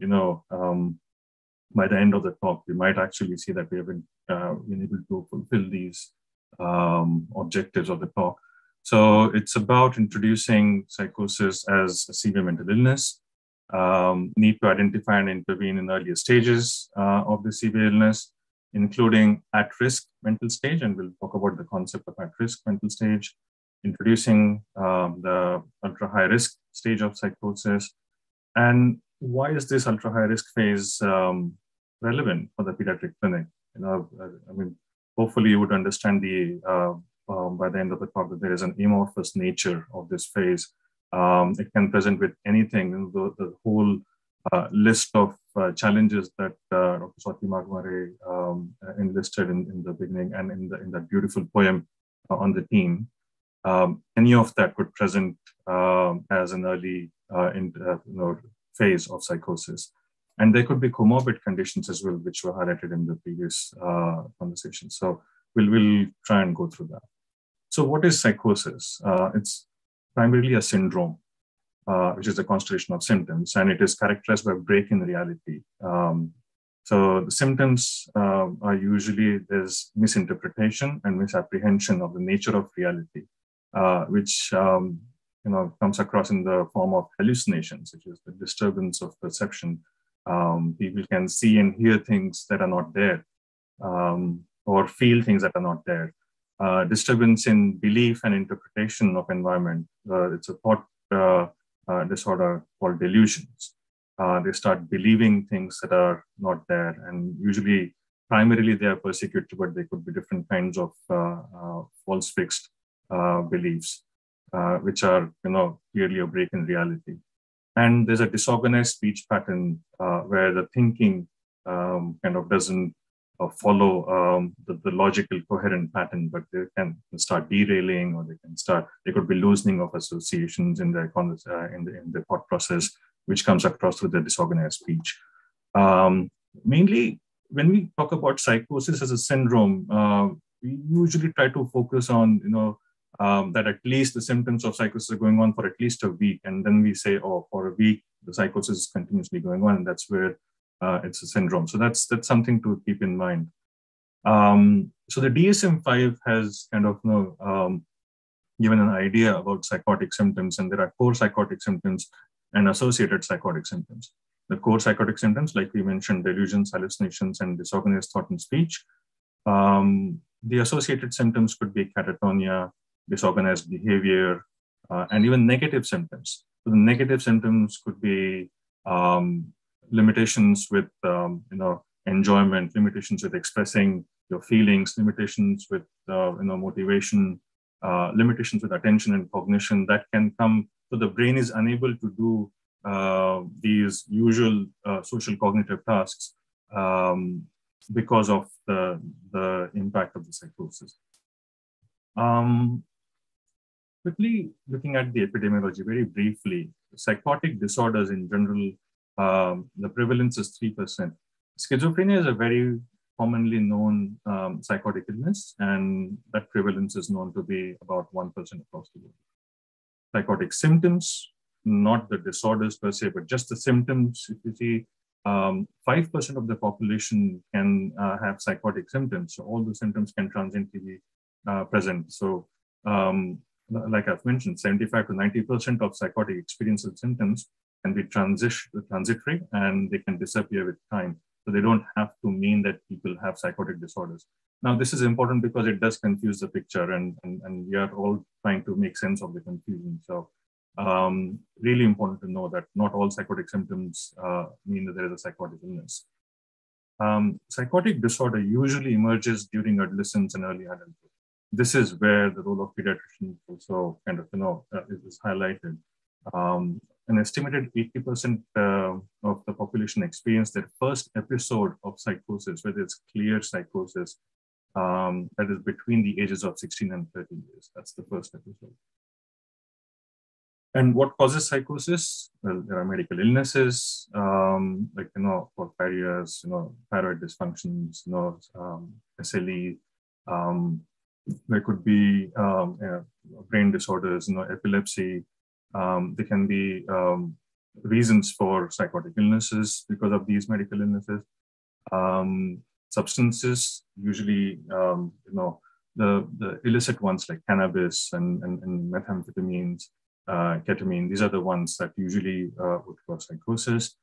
by the end of the talk, we might actually see that we have been able to fulfill these objectives of the talk. So it's about introducing psychosis as a severe mental illness, need to identify and intervene in earlier stages of the severe illness, including at-risk mental stage, and we'll talk about the concept of at-risk mental stage, introducing the ultra-high risk stage of psychosis, and why is this ultra-high risk phase relevant for the pediatric clinic? Hopefully you would understand by the end of the talk that there is an amorphous nature of this phase. It can present with anything. The whole list of challenges that Dr. Swati Magmare enlisted in the beginning and in that beautiful poem on the team, any of that could present as an early phase of psychosis. And there could be comorbid conditions as well, which were highlighted in the previous conversation. So we'll try and go through that. So what is psychosis? It's primarily a syndrome, which is a constellation of symptoms, and it is characterized by a break in reality. So the symptoms are usually there's misinterpretation and misapprehension of the nature of reality, which comes across in the form of hallucinations, which is the disturbance of perception. People can see and hear things that are not there, or feel things that are not there. Disturbance in belief and interpretation of environment. It's a thought disorder called delusions. They start believing things that are not there, and usually, primarily, they are persecuted, but they could be different kinds of false fixed beliefs, which are, clearly a break in reality. And there's a disorganized speech pattern where the thinking kind of doesn't follow the logical coherent pattern, but they can start derailing, or they could be loosening of associations in their in the thought process, which comes across through the disorganized speech. Mainly, when we talk about psychosis as a syndrome, we usually try to focus on, that at least the symptoms of psychosis are going on for at least a week. And then we say, oh, for a week, the psychosis is continuously going on, and that's where it's a syndrome. So that's something to keep in mind. So the DSM-5 has kind of given an idea about psychotic symptoms, and there are core psychotic symptoms and associated psychotic symptoms. The core psychotic symptoms, like we mentioned, delusions, hallucinations, and disorganized thought and speech. The associated symptoms could be catatonia, disorganized behavior, and even negative symptoms. So the negative symptoms could be limitations with enjoyment, limitations with expressing your feelings, limitations with motivation, limitations with attention and cognition that can come. So the brain is unable to do these usual social cognitive tasks because of the impact of the psychosis. Quickly looking at the epidemiology very briefly, psychotic disorders in general, the prevalence is 3%. Schizophrenia is a very commonly known psychotic illness, and that prevalence is known to be about 1% across the world. Psychotic symptoms, not the disorders per se, but just the symptoms. If you see, 5% of the population can have psychotic symptoms. So all the symptoms can transiently be present. So like I've mentioned, 75 to 90% of psychotic experience and symptoms can be transitory, and they can disappear with time. So they don't have to mean that people have psychotic disorders. Now, this is important because it does confuse the picture, and we are all trying to make sense of the confusion. So really important to know that not all psychotic symptoms mean that there is a psychotic illness. Psychotic disorder usually emerges during adolescence and early adulthood. This is where the role of pediatricians also kind of, is highlighted. An estimated 80% of the population experience their first episode of psychosis, whether it's clear psychosis, that is between the ages of 16 and 30 years. That's the first episode. And what causes psychosis? Well, there are medical illnesses, like, porphyrias, thyroid dysfunctions, SLE. There could be brain disorders, epilepsy. There can be reasons for psychotic illnesses because of these medical illnesses. Substances, usually, the illicit ones like cannabis and methamphetamines, ketamine, these are the ones that usually would cause psychosis.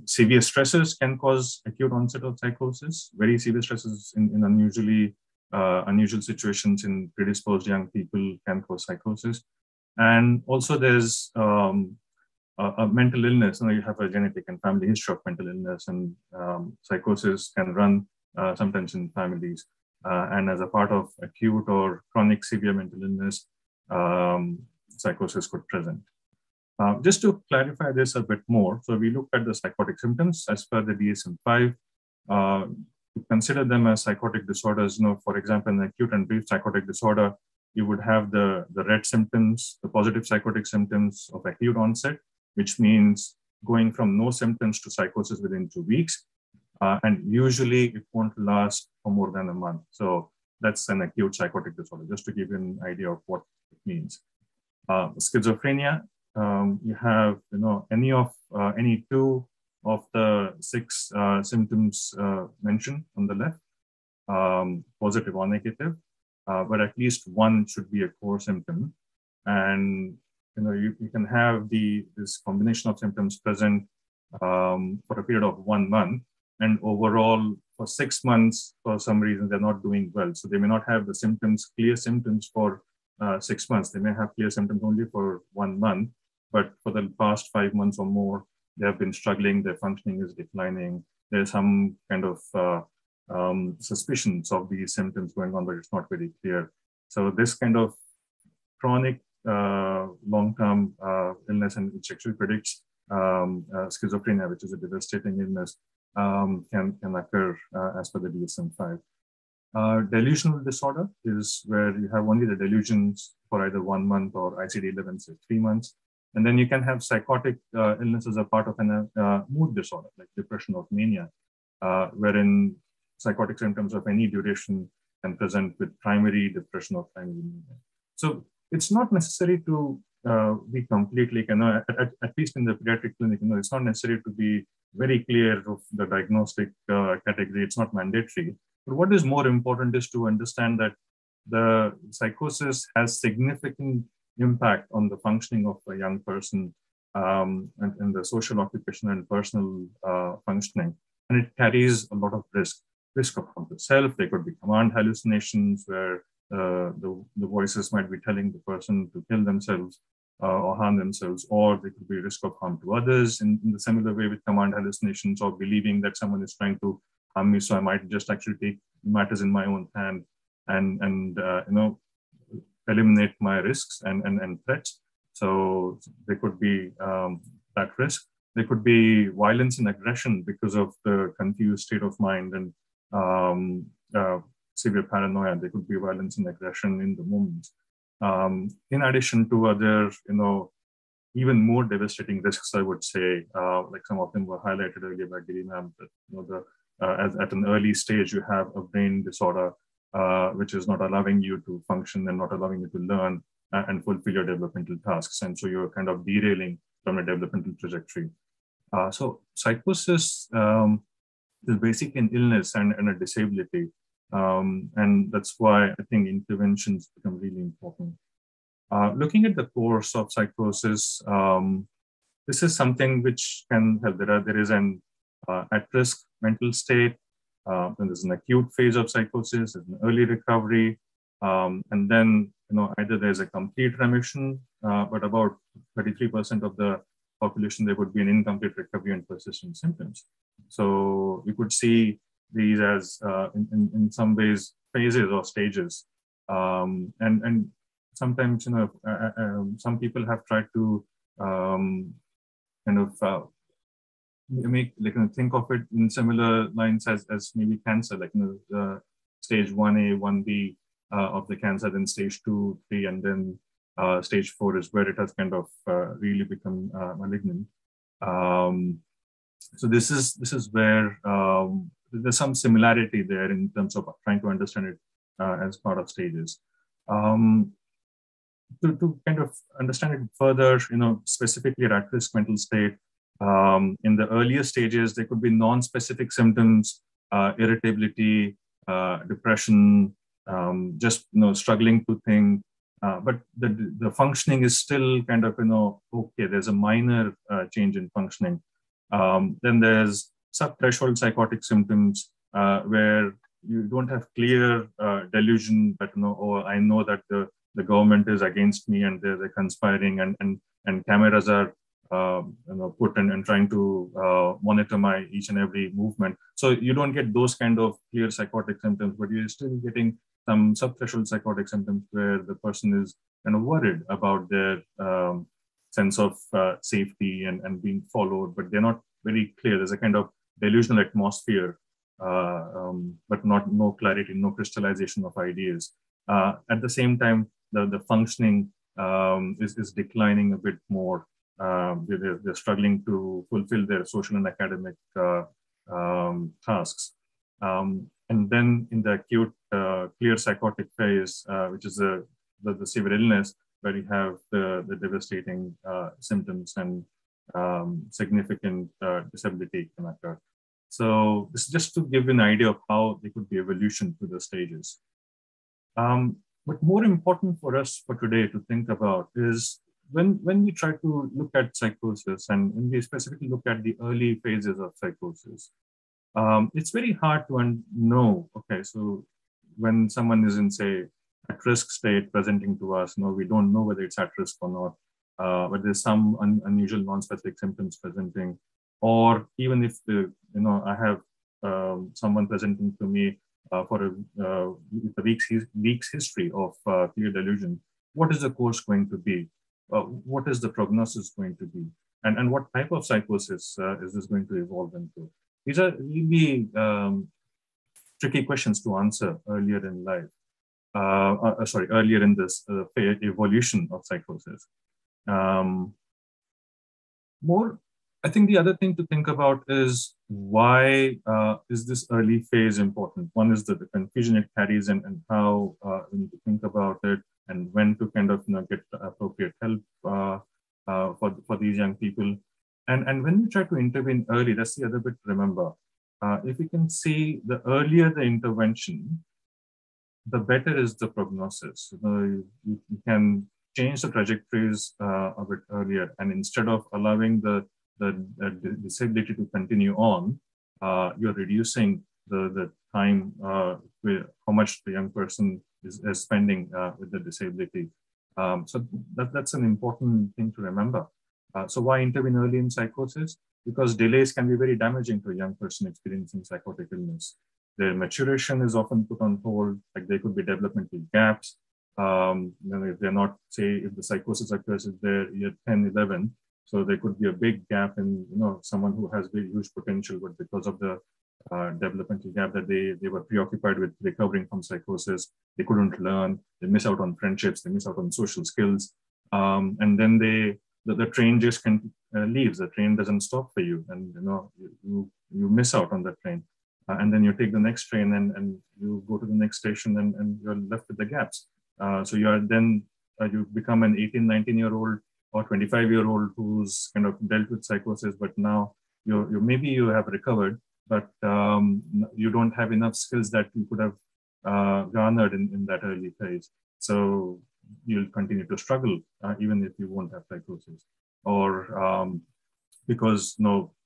Severe stresses can cause acute onset of psychosis. Very severe stresses in unusual situations in predisposed young people can cause psychosis. And also there's a mental illness. You have a genetic and family history of mental illness, and psychosis can run sometimes in families. And as a part of acute or chronic severe mental illness, psychosis could present. Just to clarify this a bit more, so we looked at the psychotic symptoms as per the DSM-5. To consider them as psychotic disorders, for example, an acute and brief psychotic disorder, you would have the red symptoms, the positive psychotic symptoms of acute onset, which means going from no symptoms to psychosis within 2 weeks. And usually it won't last for more than a month. So that's an acute psychotic disorder, just to give you an idea of what it means. Schizophrenia, you have any two of the 6 symptoms mentioned on the left, positive or negative, but at least one should be a core symptom. And you can have this combination of symptoms present for a period of 1 month, and overall for 6 months, for some reason, they're not doing well. So they may not have the symptoms, clear symptoms for 6 months. They may have clear symptoms only for 1 month, but for the past 5 months or more, they have been struggling. Their functioning is declining. There's some kind of suspicions of these symptoms going on, but it's not very clear. So this kind of chronic long-term illness, and which actually predicts schizophrenia, which is a devastating illness, can occur as per the DSM-5. Delusional disorder is where you have only the delusions for either 1 month or ICD-11, say 3 months. And then you can have psychotic illness as a part of a mood disorder, like depression or mania, wherein psychotic symptoms of any duration can present with primary depression or primary mania. So it's not necessary to be completely, at least in the pediatric clinic, it's not necessary to be very clear of the diagnostic category. It's not mandatory. But what is more important is to understand that the psychosis has significant impact on the functioning of a young person and the social, occupational, and personal functioning. And it carries a lot of risk of harm to self. There could be command hallucinations where the voices might be telling the person to kill themselves or harm themselves, or there could be risk of harm to others in the similar way with command hallucinations, or believing that someone is trying to harm me, so I might just actually take matters in my own hand and eliminate my risks and threats. So there could be that risk. There could be violence and aggression because of the confused state of mind and severe paranoia. There could be violence and aggression in the moments. In addition to other, even more devastating risks, I would say, like some of them were highlighted earlier by Giri ma'am, that as at an early stage, you have a brain disorder which is not allowing you to function and not allowing you to learn and fulfill your developmental tasks. And so you're kind of derailing from a developmental trajectory. So psychosis is basically an illness and a disability. And that's why I think interventions become really important. Looking at the course of psychosis, this is something which can help. There is an at-risk mental state, then there's an acute phase of psychosis, there's an early recovery, and then either there's a complete remission, but about 33% of the population, there would be an incomplete recovery and persistent symptoms. So you could see these as in some ways phases or stages, and sometimes some people have tried to think of it in similar lines as maybe cancer, like stage 1A, 1B of the cancer, then stage 2, 3, and then stage 4 is where it has kind of really become malignant. So this is where there's some similarity there in terms of trying to understand it as part of stages. To kind of understand it further, specifically at-risk mental state, in the earlier stages, there could be non-specific symptoms, irritability, depression, just struggling to think, but the functioning is still kind of okay. There's a minor change in functioning. Then there's sub-threshold psychotic symptoms where you don't have clear delusion, but I know that the government is against me and they're conspiring, and cameras are put and trying to monitor my each and every movement. So you don't get those kind of clear psychotic symptoms, but you're still getting some sub-threshold psychotic symptoms where the person is kind of worried about their sense of safety and being followed, but they're not very clear. There's a kind of delusional atmosphere, but no clarity, no crystallization of ideas. At the same time, the functioning is declining a bit more. They're struggling to fulfill their social and academic tasks. And then in the acute clear psychotic phase, which is the severe illness, where you have the devastating symptoms and significant disability can occur. So this is just to give you an idea of how there could be evolution through the stages. But more important for us for today to think about is when we try to look at psychosis, and when we specifically look at the early phases of psychosis, it's very hard to know, okay, so when someone is in, say, at risk state presenting to us, we don't know whether it's at risk or not, but there's some unusual non-specific symptoms presenting, or even if I have someone presenting to me for a week's history of clear delusion, what is the course going to be? What is the prognosis going to be? And what type of psychosis is this going to evolve into? These are really tricky questions to answer earlier in life. Earlier in this evolution of psychosis. I think the other thing to think about is why is this early phase important? One is the confusion it carries and how we need to think about it, and when to kind of get appropriate help for these young people. And when we try to intervene early, that's the other bit to remember. If we can see the earlier the intervention, the better is the prognosis. You can change the trajectories a bit earlier, and instead of allowing the disability to continue on, you're reducing the time with how much the young person is spending with the disability. So that's an important thing to remember. So why intervene early in psychosis? Because delays can be very damaging to a young person experiencing psychotic illness. Their maturation is often put on hold, like there could be developmental gaps. If they're not, say, if the psychosis occurs in their year 10, 11, so there could be a big gap in, someone who has very huge potential, but because of the developmental gap that they were preoccupied with recovering from psychosis, they couldn't learn, they miss out on friendships, they miss out on social skills. And then the train just leaves, the train doesn't stop for you, and you miss out on that train. And then you take the next train and you go to the next station and you're left with the gaps. So you are then, you become an 18, 19-year-old or 25-year-old who's kind of dealt with psychosis, but now maybe you have recovered, but you don't have enough skills that you could have garnered in that early phase. So you'll continue to struggle even if you won't have psychosis. Or because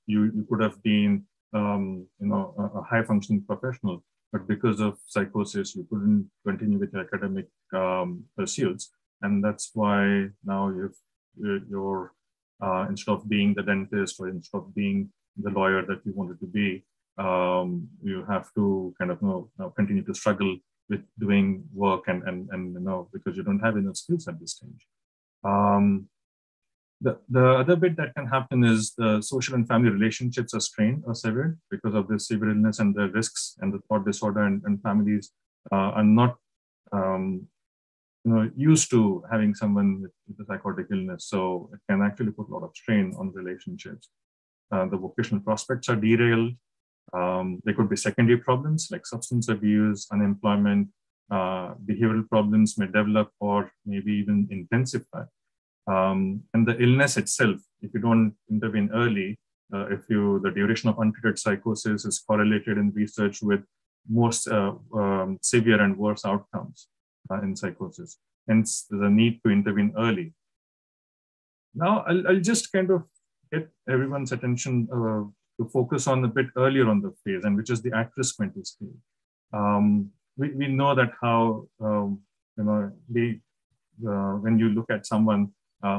you could have been a high-functioning professional, but because of psychosis, you couldn't continue with your academic pursuits, and that's why now you're instead of being the dentist or instead of being the lawyer that you wanted to be, you have to kind of continue to struggle with doing work and because you don't have enough skills at this stage. The other bit that can happen is the social and family relationships are strained or severed because of this severe illness and the risks and the thought disorder, and families are not used to having someone with a psychotic illness. So it can actually put a lot of strain on relationships. The vocational prospects are derailed. There could be secondary problems like substance abuse, unemployment, behavioral problems may develop or maybe even intensify. And the illness itself, if you don't intervene early, the duration of untreated psychosis is correlated in research with more severe and worse outcomes in psychosis. Hence, there's a need to intervene early. Now, I'll just kind of get everyone's attention to focus on a bit earlier on the phase, and which is the at-risk mental state. We know that how, when you look at someone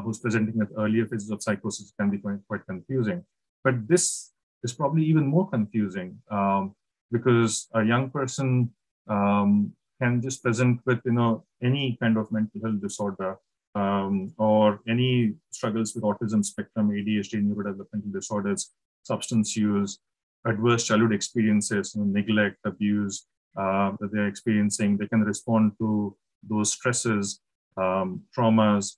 who's presenting with earlier phases of psychosis, can be quite confusing. But this is probably even more confusing because a young person can just present with any kind of mental health disorder or any struggles with autism spectrum, ADHD, neurodevelopmental disorders, substance use, adverse childhood experiences, neglect, abuse that they're experiencing. They can respond to those stresses, traumas.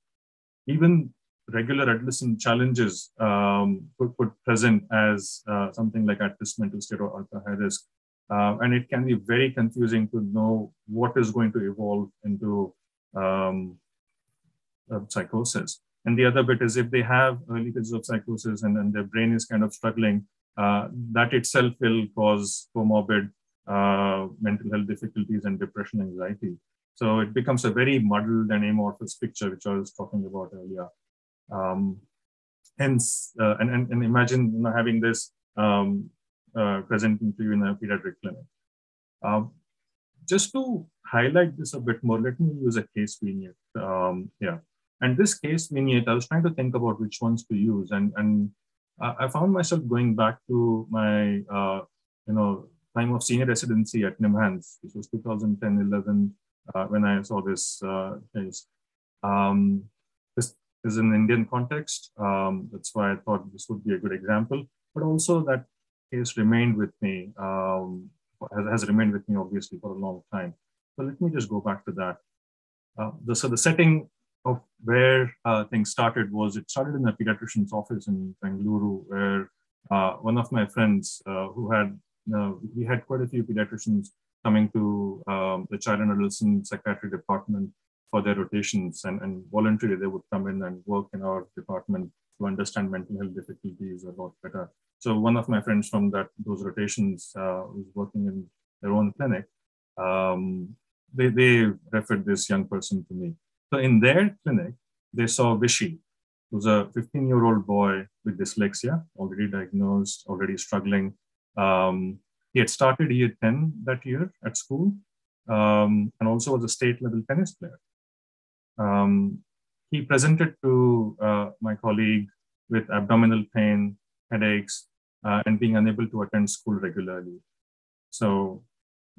Even regular adolescent challenges could present as something like at-risk mental state or ultra-high risk. And it can be very confusing to know what is going to evolve into psychosis. And the other bit is if they have early phases of psychosis and their brain is kind of struggling, that itself will cause comorbid mental health difficulties and depression, anxiety. So it becomes a very muddled and amorphous picture, which I was talking about earlier. Hence, and imagine having this presenting to you in a pediatric clinic. Just to highlight this a bit more, let me use a case vignette. And this case vignette, I was trying to think about which ones to use, and I found myself going back to my time of senior residency at NIMHANS, which was 2010-11, when I saw this case. This is an Indian context. That's why I thought this would be a good example. But also that case remained with me, has remained with me obviously for a long time. So let me just go back to that. So the setting of where things started was, it started in a pediatrician's office in Bengaluru, where one of my friends who had, we had quite a few pediatricians coming to the child and adolescent psychiatry department for their rotations, and voluntarily they would come in and work in our department to understand mental health difficulties a lot better. So one of my friends from those rotations was working in their own clinic. They referred this young person to me. So in their clinic, they saw Vishy, who's a 15-year-old boy with dyslexia, already diagnosed, already struggling. He had started year 10 that year at school, and also was a state-level tennis player. He presented to my colleague with abdominal pain, headaches, and being unable to attend school regularly. So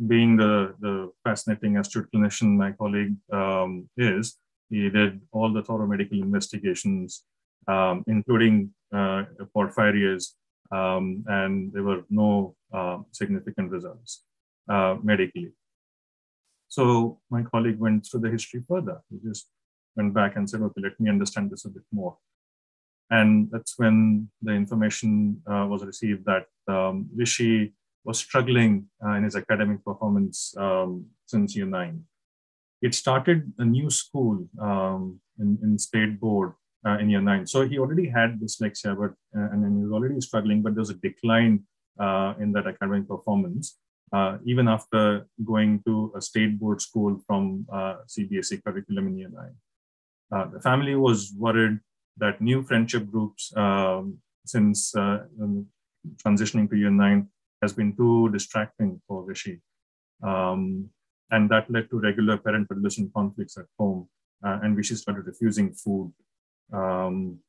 being the fascinating astute clinician my colleague is, he did all the thorough medical investigations, including porphyrias, and there were no significant results medically. So my colleague went through the history further. He just went back and said, okay, let me understand this a bit more. And that's when the information was received that Vishy was struggling in his academic performance since year 9. It started a new school in state board in year 9. So he already had dyslexia, but and then he was already struggling, but there was a decline in that academic performance, even after going to a state board school from CBSE curriculum in year 9. The family was worried that new friendship groups since transitioning to year 9 has been too distracting for Vishy. And that led to regular parent-adolescent conflicts at home. And Vishy started refusing food. And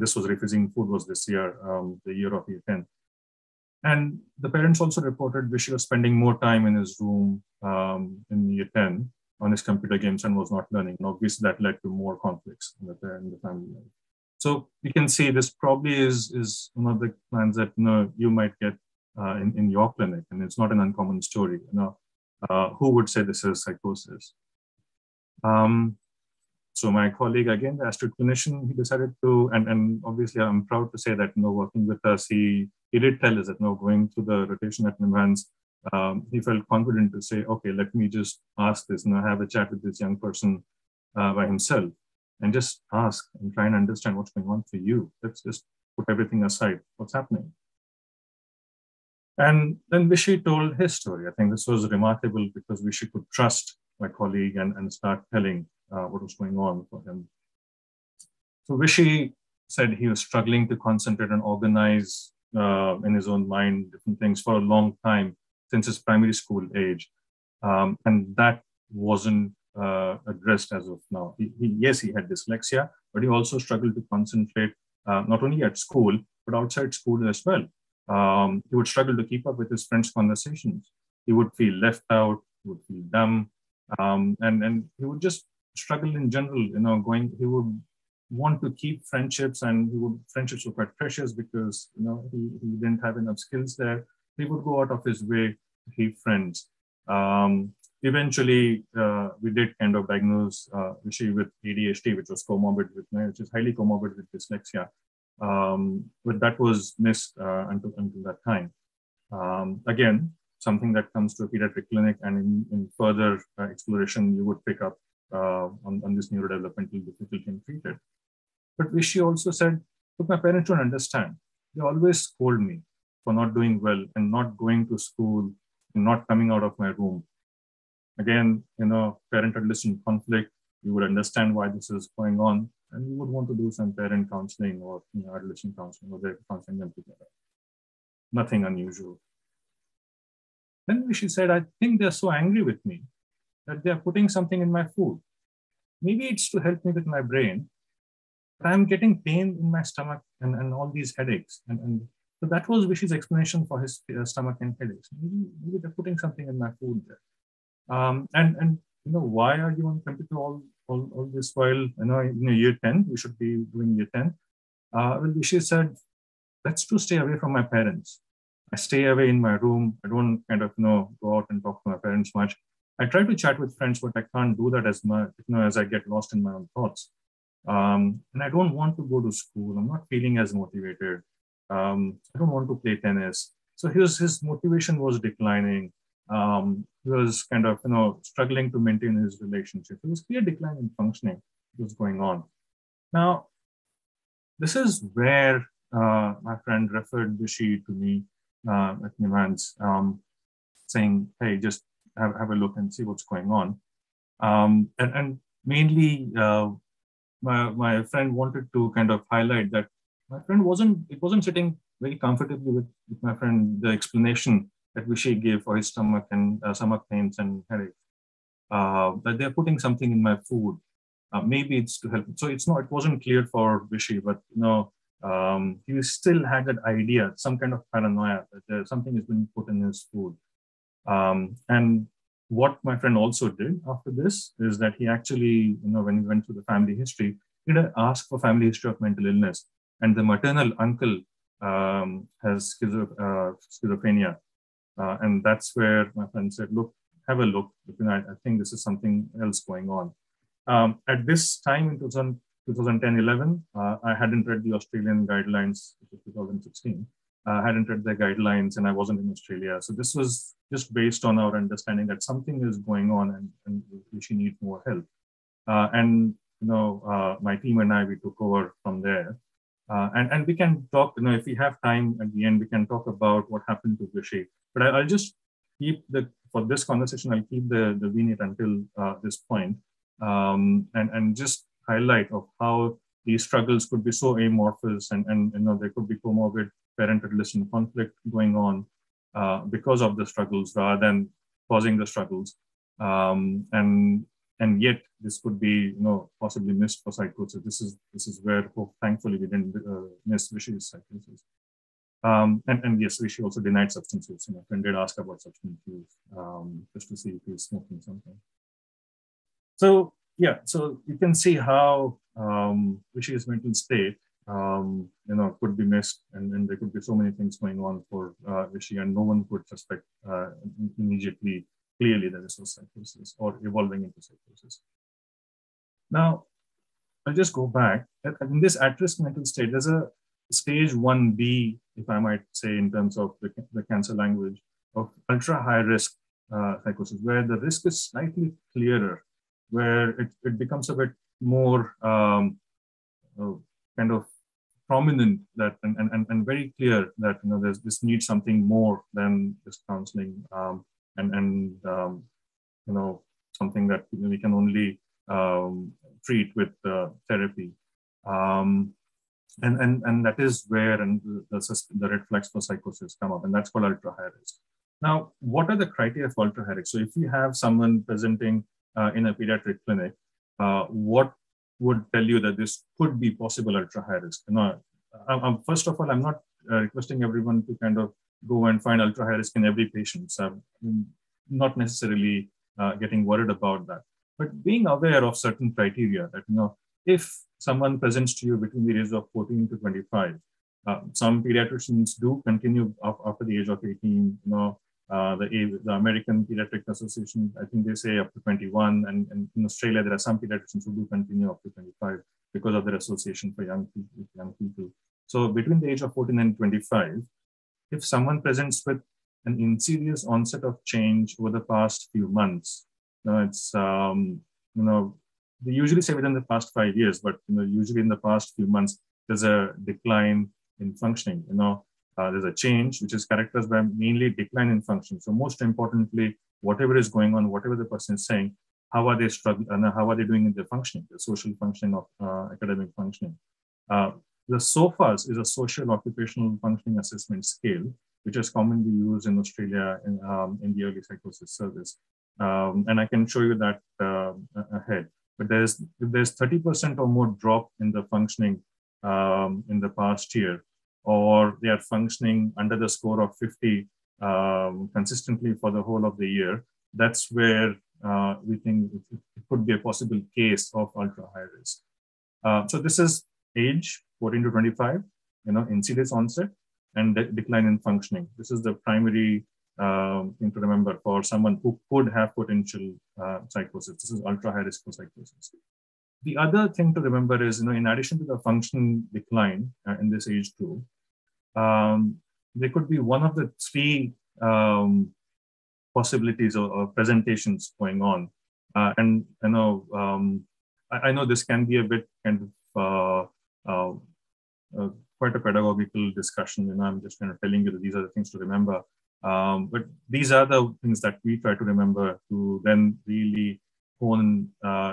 this was refusing food was this year, the year of year 10. And the parents also reported Vishy was spending more time in his room in year 10 on his computer games and was not learning. And obviously that led to more conflicts in the family life. So you can see this probably is one of the plans that you might get in your clinic, and it's not an uncommon story. Who would say this is psychosis? So my colleague, again, the astute clinician, he decided to, and obviously I'm proud to say that, working with us, he did tell us that, going through the rotation at NIMHANS, he felt confident to say, okay, let me just ask this, have a chat with this young person by himself, and just ask and try and understand what's going on for you. Let's just put everything aside, what's happening. And then Vishy told his story. I think this was remarkable because Vishy could trust my colleague and start telling what was going on for him. So Vishy said he was struggling to concentrate and organize in his own mind different things for a long time since his primary school age. And that wasn't addressed as of now. Yes, he had dyslexia, but he also struggled to concentrate not only at school, but outside school as well. He would struggle to keep up with his friends' conversations. He would feel left out, he would feel dumb, and he would just struggle in general, he would want to keep friendships, and friendships were quite precious because, he didn't have enough skills there. He would go out of his way to keep friends. Eventually, we did kind of diagnose Vishy with ADHD, which was which is highly comorbid with dyslexia. But that was missed until that time. Again, something that comes to a pediatric clinic, and in further exploration, you would pick up on this neurodevelopmental difficulty and treat it. But Vishy also said, look, my parents don't understand. They always scold me for not doing well and not going to school and not coming out of my room. Again, parent-adolescent conflict, you would understand why this is going on, and you would want to do some parent counseling or adolescent counseling, or they're counseling them together. Nothing unusual. Then she said, I think they're so angry with me that they're putting something in my food. Maybe it's to help me with my brain, but I'm getting pain in my stomach and all these headaches. And so that was Vishy's explanation for his stomach and headaches. Maybe they're putting something in my food there. And why are you on computer all this while, year 10, we should be doing year 10. Well, Vishy said, let's to stay away from my parents. I stay away in my room. I don't go out and talk to my parents much. I try to chat with friends, but I can't do that as much, as I get lost in my own thoughts. And I don't want to go to school. I'm not feeling as motivated. I don't want to play tennis. So his motivation was declining. He was kind of, struggling to maintain his relationship. There was clear decline in functioning that was going on. Now, this is where my friend referred Vishy to me at Niman's, saying, hey, just have a look and see what's going on. And mainly, my friend wanted to kind of highlight that my friend wasn't sitting very comfortably with my friend, the explanation that Vishy gave for his stomach and stomach pains and headaches. That they're putting something in my food. Maybe it's to help. So it wasn't clear for Vishy, but he still had that idea, some kind of paranoia that something is being put in his food. And what my friend also did after this is that he actually, when he went through the family history, he did ask for family history of mental illness. And the maternal uncle has schizophrenia. And that's where my friend said, look, have a look. I think this is something else going on. At this time in 2010-11, I hadn't read the Australian guidelines, which was 2016. I hadn't read the guidelines and I wasn't in Australia. So this was just based on our understanding that something is going on and she needs more help. My team and I, we took over from there. And we can talk, if we have time at the end, we can talk about what happened to Vishy. But I'll just keep for this conversation, I'll keep the vignette until this point, and just highlight of how these struggles could be so amorphous and there could be comorbid parent-adolescent conflict going on because of the struggles rather than causing the struggles. And yet this could be possibly missed for psychosis. This is where thankfully we didn't miss Vishy's psychosis. And yes, Vishy also denied substance use. My friend did ask about substance use just to see if he's smoking something. So yeah, so you can see how Vishy's mental state could be missed, and there could be so many things going on for Vishy, and no one could suspect immediately clearly that this was psychosis or evolving into psychosis. Now, I'll just go back. In this at-risk mental state, there's a stage 1B, if I might say, in terms of the cancer language, of ultra-high risk psychosis, where the risk is slightly clearer, where it becomes a bit more kind of prominent that and very clear that this needs something more than just counseling something that we can only treat with therapy. And that is where the red flags for psychosis come up, and that's called ultra-high risk. Now, what are the criteria for ultra-high risk? So if you have someone presenting in a pediatric clinic, what would tell you that this could be possible ultra-high risk? First of all, I'm not requesting everyone to kind of go and find ultra-high risk in every patient. So I'm not necessarily getting worried about that. But being aware of certain criteria that, if someone presents to you between the ages of 14 to 25, some pediatricians do continue after the age of 18, the American Pediatric Association, I think they say up to 21, and in Australia, there are some pediatricians who do continue up to 25 because of their association for young people. So between the age of 14 and 25, if someone presents with an insidious onset of change over the past few months, it's they usually say within the past 5 years, but usually in the past few months, there's a decline in functioning. There's a change which is characterized by mainly decline in function. So most importantly, whatever is going on, whatever the person is saying, how are they struggling, how are they doing in their functioning, the social functioning of academic functioning. The SOFAS is a social occupational functioning assessment scale, which is commonly used in Australia in the early psychosis service. And I can show you that ahead. But if there's 30% or more drop in the functioning in the past year, or they are functioning under the score of 50 consistently for the whole of the year, that's where we think it could be a possible case of ultra high risk. So this is age 14 to 25, insidious onset and decline in functioning. This is the primary thing to remember for someone who could have potential psychosis. This is ultra high risk for psychosis. The other thing to remember is, in addition to the function decline in this age group, there could be one of the three possibilities or presentations going on. And I know this can be a bit kind of quite a pedagogical discussion. I'm just kind of telling you that these are the things to remember. But these are the things that we try to remember to then really hone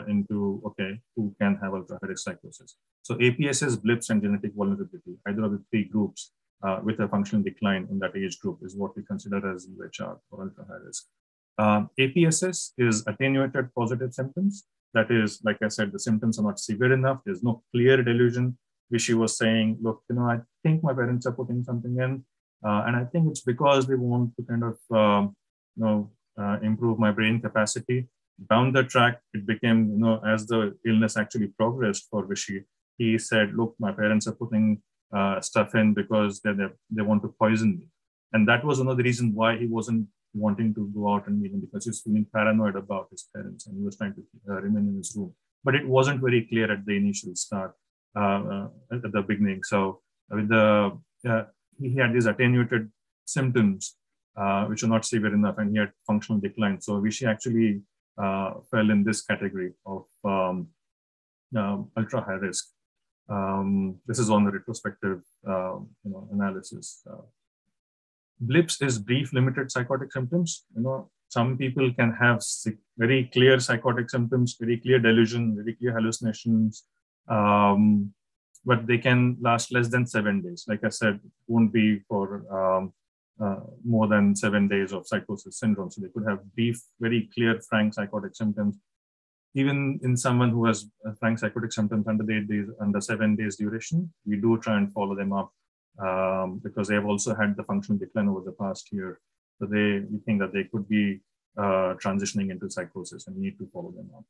into, okay, who can have ultra-high risk psychosis. So APSS, blips, and genetic vulnerability, either of the three groups with a functional decline in that age group is what we consider as UHR or ultra-high risk. APSS is attenuated positive symptoms. That is, like I said, the symptoms are not severe enough. There's no clear delusion. Vishy was saying, look, I think my parents are putting something in, and I think it's because they want to kind of, improve my brain capacity. Down the track, it became, as the illness actually progressed for Vishy, he said, look, my parents are putting stuff in because they want to poison me. And that was one of the reasons why he wasn't wanting to go out and meet him, because he was feeling paranoid about his parents and he was trying to remain in his room. But it wasn't very clear at the initial start, at the beginning. So with he had these attenuated symptoms, which are not severe enough, and he had functional decline. So Vishy actually fell in this category of ultra high risk. This is on the retrospective analysis. Blips is brief limited psychotic symptoms. Some people can have very clear psychotic symptoms, very clear delusion, very clear hallucinations, but they can last less than 7 days. Like I said, it won't be for more than 7 days of psychosis syndrome. So they could have brief, very clear, frank psychotic symptoms. Even in someone who has frank psychotic symptoms under 7 days duration, we do try and follow them up because they have also had the functional decline over the past year. So we think that they could be transitioning into psychosis and need to follow them up.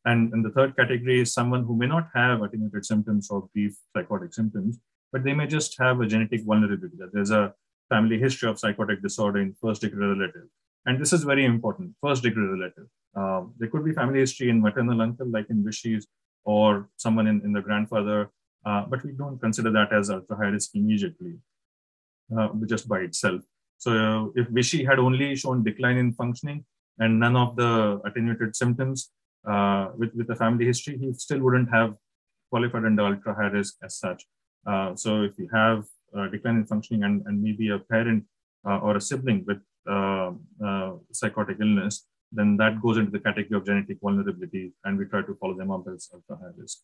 And the third category is someone who may not have attenuated symptoms or brief psychotic symptoms, but they may just have a genetic vulnerability, that there's a family history of psychotic disorder in first-degree relative. And this is very important, first-degree relative. There could be family history in maternal uncle, like in Vishy's, or someone in the grandfather, but we don't consider that as ultra-high risk immediately, just by itself. So if Vishy had only shown decline in functioning and none of the attenuated symptoms with the family history, he still wouldn't have qualified under ultra-high risk as such. So if you have decline in functioning and maybe a parent or a sibling with psychotic illness, then that goes into the category of genetic vulnerability, and we try to follow them up as ultra-high risk.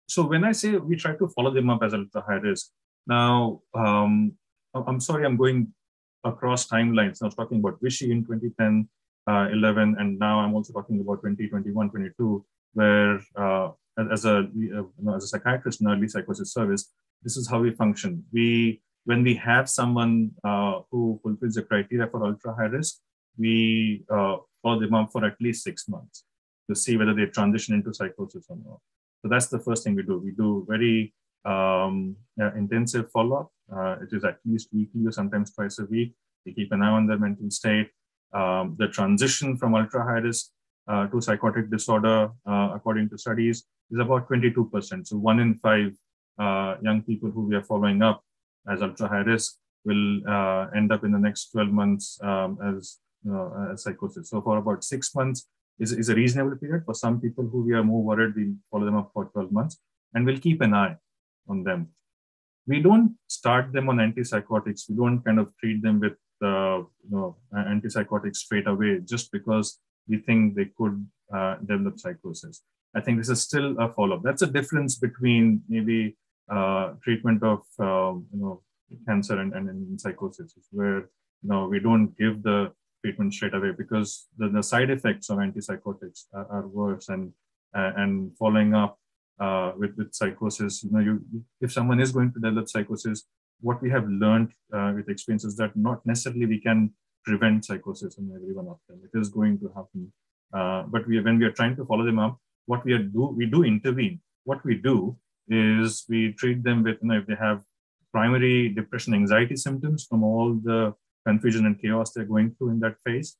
So when I say we try to follow them up as ultra-high risk, now, I'm sorry, I'm going across timelines. I was talking about Vishy in 2010, 11, and now I'm also talking about 2021, 22, where as a psychiatrist in early psychosis service, this is how we function. When we have someone who fulfills the criteria for ultra-high risk, we follow them up for at least 6 months to see whether they transition into psychosis or not. So that's the first thing we do. We do very intensive follow-up. It is at least weekly or sometimes twice a week. We keep an eye on their mental state. The transition from ultra-high risk to psychotic disorder, according to studies, is about 22%. So 1 in 5 young people who we are following up as ultra-high risk will end up in the next 12 months as psychosis. So for about 6 months, is a reasonable period. For some people who we are more worried, we follow them up for 12 months and we'll keep an eye on them. We don't start them on antipsychotics. We don't kind of treat them with antipsychotics straight away just because we think they could develop psychosis. I think this is still a follow-up. That's a difference between maybe treatment of cancer and psychosis, where we don't give the treatment straight away because the side effects of antipsychotics are worse, and following up with psychosis, if someone is going to develop psychosis, what we have learned with experience is that not necessarily we can prevent psychosis in every one of them. It is going to happen. But when we are trying to follow them up, what we do intervene. What we do is we treat them with, if they have primary depression, anxiety symptoms from all the confusion and chaos they're going through in that phase,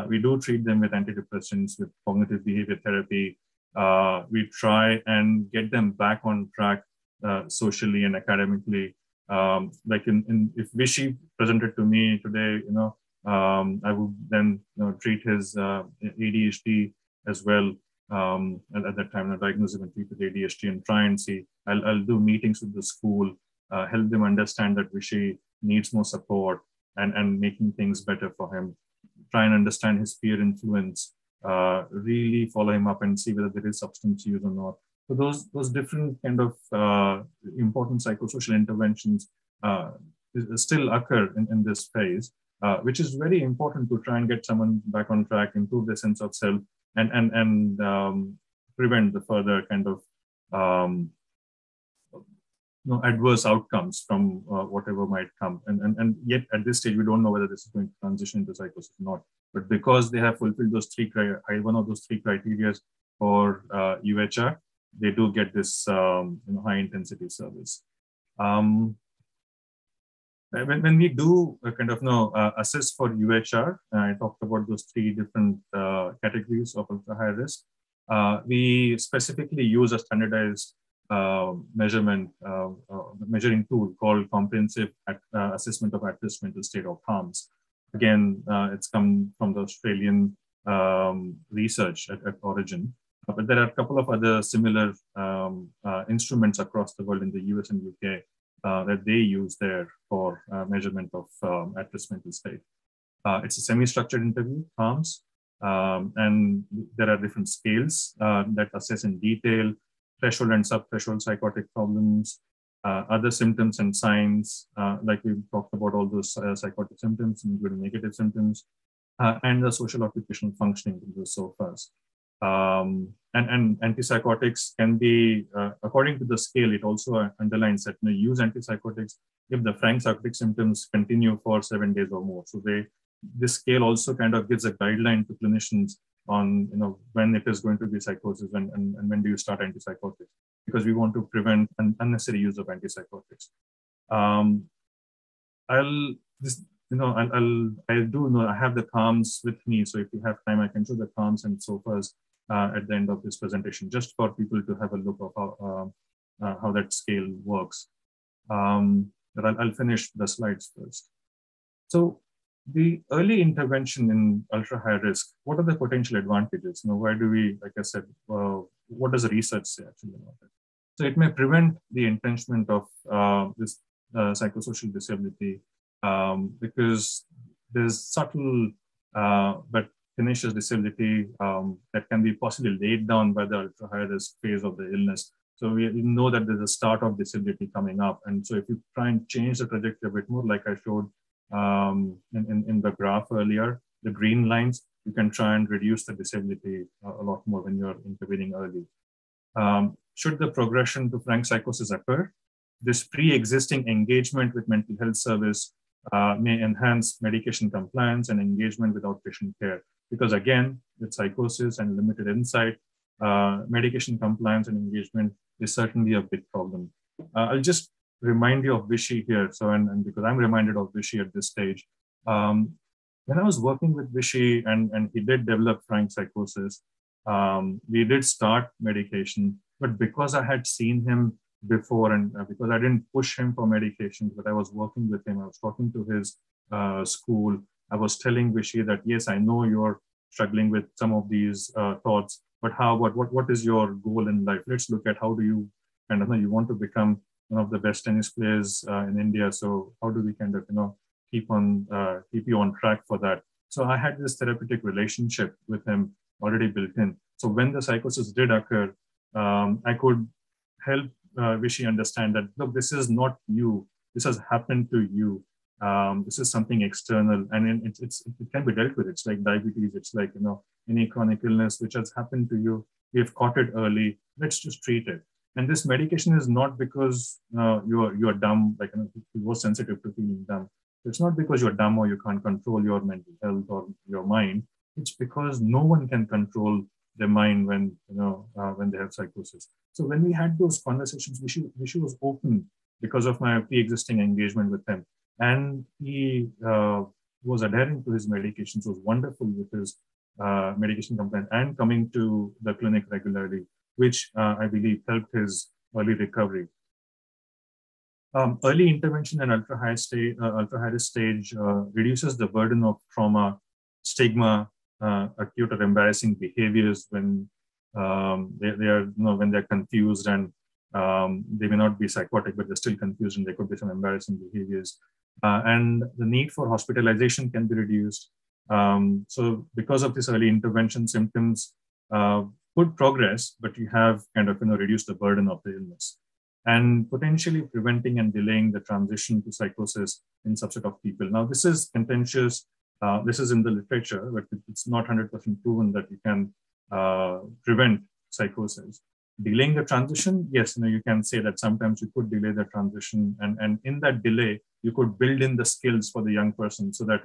we do treat them with antidepressants, with cognitive behavior therapy. We try and get them back on track socially and academically. Like if Vishy presented to me today, I would then treat his ADHD as well. At that time, I diagnose him and treat with ADHD and try and see. I'll do meetings with the school, help them understand that Vishy needs more support and making things better for him. Try and understand his peer influence. Really follow him up and see whether there is substance use or not. So those different kind of important psychosocial interventions still occur in this phase, which is very important to try and get someone back on track, improve their sense of self, and prevent the further kind of adverse outcomes from whatever might come. And yet at this stage, we don't know whether this is going to transition into psychosis or not. But because they have fulfilled those one of those three criteria for UHR, they do get this high intensity service. When we do kind of assess for UHR, I talked about those three different categories of ultra high risk. We specifically use a standardized measuring tool called Comprehensive Assessment of At-Risk Mental State, or CAMS. Again, it's come from the Australian research at origin, but there are a couple of other similar instruments across the world in the US and UK that they use there for measurement of at-risk mental state. It's a semi-structured interview, CAMS, and there are different scales that assess in detail threshold and sub-threshold psychotic problems, other symptoms and signs, like we talked about all those psychotic symptoms, including negative symptoms, and the social occupational functioning, those SOFAs. And antipsychotics can be, according to the scale, it also underlines that use antipsychotics if the frank psychotic symptoms continue for 7 days or more. So this scale also kind of gives a guideline to clinicians on when it is going to be psychosis and when do you start antipsychotics, because we want to prevent unnecessary use of antipsychotics. I have the CAMS with me, so if you have time, I can show the CAMS and SOFAs at the end of this presentation, just for people to have a look of how that scale works. But I'll finish the slides first. So the early intervention in ultra high risk, what are the potential advantages? Why do we, like I said, what does the research say actually about it? So it may prevent the entrenchment of this psychosocial disability because there's subtle but tenacious disability that can be possibly laid down by the ultra high risk phase of the illness. So we know that there's a start of disability coming up. And so if you try and change the trajectory a bit more, like I showed in the graph earlier, the green lines, you can try and reduce the disability a lot more when you're intervening early. Should the progression to frank psychosis occur, this pre-existing engagement with mental health service may enhance medication compliance and engagement with outpatient care. Because again, with psychosis and limited insight, medication compliance and engagement is certainly a big problem. I'll just remind you of Vishy here. So, and because I'm reminded of Vishy at this stage, when I was working with Vishy and he did develop frank psychosis, we did start medication, but because I had seen him before and because I didn't push him for medications, but I was working with him, I was talking to his school, I was telling Vishy that, yes, I know you're struggling with some of these thoughts, but what is your goal in life? Let's look at how do you kind of, you want to become one of the best tennis players in India. So how do we kind of, keep you on track for that? So I had this therapeutic relationship with him already built in. So when the psychosis did occur, I could help Vishy understand that, look, this is not you. This has happened to you. This is something external, and it can be dealt with. It's like diabetes. It's like, any chronic illness which has happened to you. We've caught it early. Let's just treat it. And this medication is not because you're dumb, like you're sensitive to feeling dumb. It's not because you're dumb or you can't control your mental health or your mind. It's because no one can control their mind when they have psychosis. So when we had those conversations, Vishu was open because of my pre-existing engagement with him, and he was adhering to his medications. Was wonderful with his medication compliance and coming to the clinic regularly, which I believe helped his early recovery. Early intervention in ultra-high risk stage reduces the burden of trauma, stigma, acute or embarrassing behaviors when they are when they're confused, and they may not be psychotic, but they're still confused, and there could be some embarrassing behaviors. And the need for hospitalization can be reduced. So because of this early intervention, symptoms could progress, but you have kind of reduced the burden of the illness, and potentially preventing and delaying the transition to psychosis in subset of people. Now, this is contentious. This is in the literature, but it's not 100% proven that you can prevent psychosis. Delaying the transition, yes, you can say that sometimes you could delay the transition, and in that delay, you could build in the skills for the young person so that,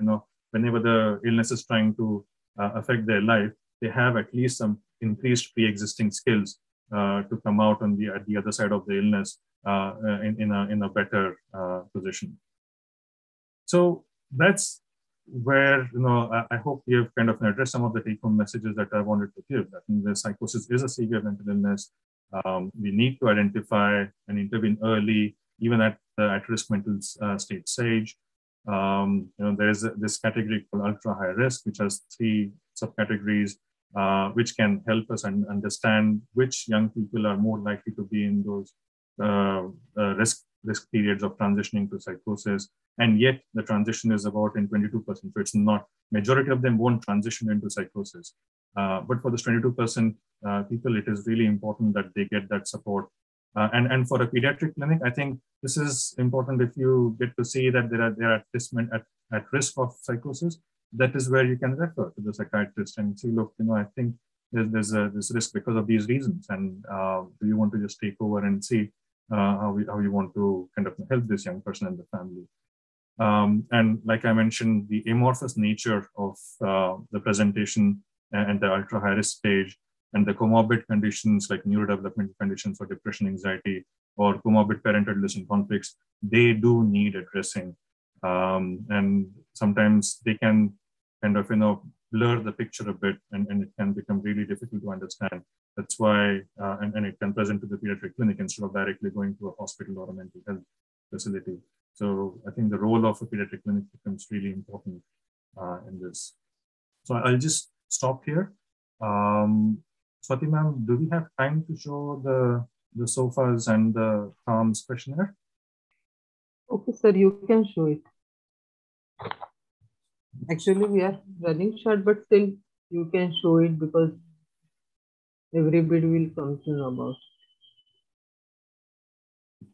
whenever the illness is trying to affect their life, they have at least some increased pre-existing skills to come out on at the other side of the illness in a better position. So that's where, I hope we have kind of addressed some of the take-home messages that I wanted to give. That the psychosis is a severe mental illness. We need to identify and intervene early, even at the at-risk mental state stage. There is this category called ultra-high risk, which has 3 subcategories, which can help us understand which young people are more likely to be in those risk periods of transitioning to psychosis. And yet the transition is about in 22%. So it's not, majority of them won't transition into psychosis. But for this 22% people, it is really important that they get that support. And for a pediatric clinic, I think this is important. If you get to see that they're at risk of psychosis, that is where you can refer to the psychiatrist and say, look, I think there's this risk because of these reasons. And do you want to just take over and see how you want to kind of help this young person and the family? And like I mentioned, the amorphous nature of the presentation and the ultra-high risk stage and the comorbid conditions like neurodevelopmental conditions or depression, anxiety, or comorbid parent-adolescent conflicts, they do need addressing. And sometimes they can kind of, blur the picture a bit, and it can become really difficult to understand. That's why, and it can present to the pediatric clinic instead of directly going to a hospital or a mental health facility. So I think the role of a pediatric clinic becomes really important in this. So I'll just stop here. Swati ma'am, do we have time to show the sofas and the Tom's questionnaire? Okay, sir, you can show it. Actually, we are running short, but still you can show it because everybody will come to know about it.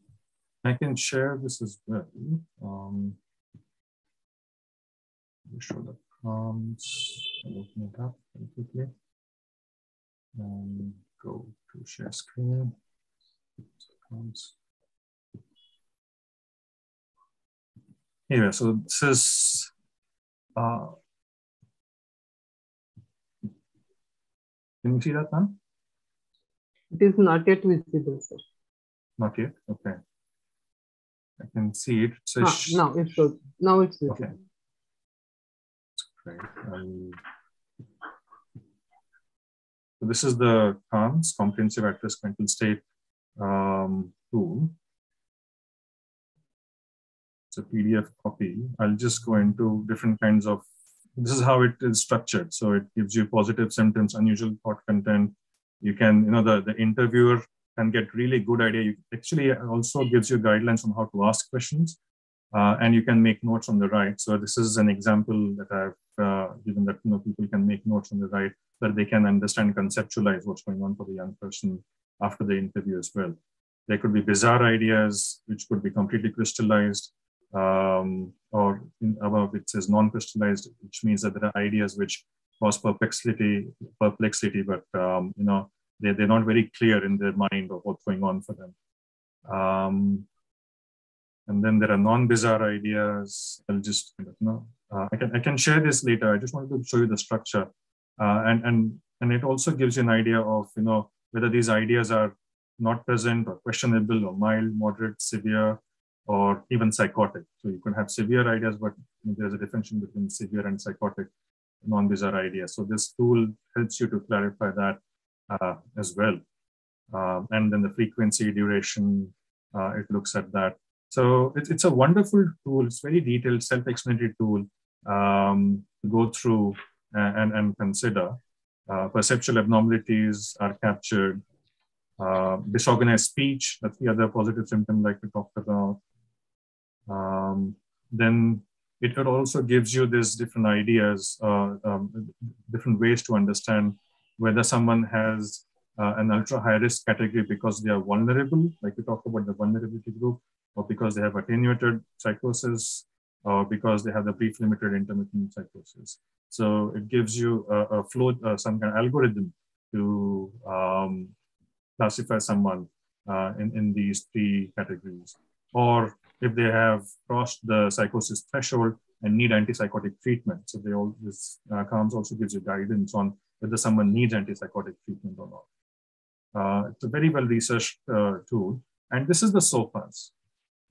I can share this as well. Show the prompts. I'll open it up very quickly. And go to share screen. Here, so this is can you see that now? It is not yet visible, sir. Not yet. Okay. I can see it. So now it's good. Now it's visible. Okay. Great. So this is the CAMS, Comprehensive At-Risk Mental State tool. It's a PDF copy. I'll just go into different kinds of this is how it is structured. So it gives you positive symptoms, unusual thought content. You can, the interviewer can get really good idea. It actually also gives you guidelines on how to ask questions, and you can make notes on the right. So this is an example that I've given, that people can make notes on the right, so that they can understand, conceptualize what's going on for the young person after the interview as well. There could be bizarre ideas which could be completely crystallized, or above it says non-crystallized, which means that there are ideas which cause perplexity, but they're not very clear in their mind of what's going on for them. And then there are non-bizarre ideas. I'll just I can share this later. I just wanted to show you the structure, and it also gives you an idea of whether these ideas are not present or questionable or mild, moderate, severe, or even psychotic. So you can have severe ideas, but there's a differentiation between severe and psychotic non-bizarre ideas. So this tool helps you to clarify that as well. And then the frequency, duration, it looks at that. So it's a wonderful tool. It's very detailed, self-explanatory tool to go through and consider. Perceptual abnormalities are captured. Disorganized speech, that's the other positive symptom like we talked about. Then it also gives you these different ideas, different ways to understand whether someone has an ultra high risk category because they are vulnerable, like we talked about the vulnerability group, or because they have attenuated psychosis, or because they have the brief limited intermittent psychosis. So it gives you a flow, some kind of algorithm to classify someone in these three categories. Or if they have crossed the psychosis threshold and need antipsychotic treatment. So this CALMS also gives you guidance on whether someone needs antipsychotic treatment or not. It's a very well-researched tool. And this is the SOFAS,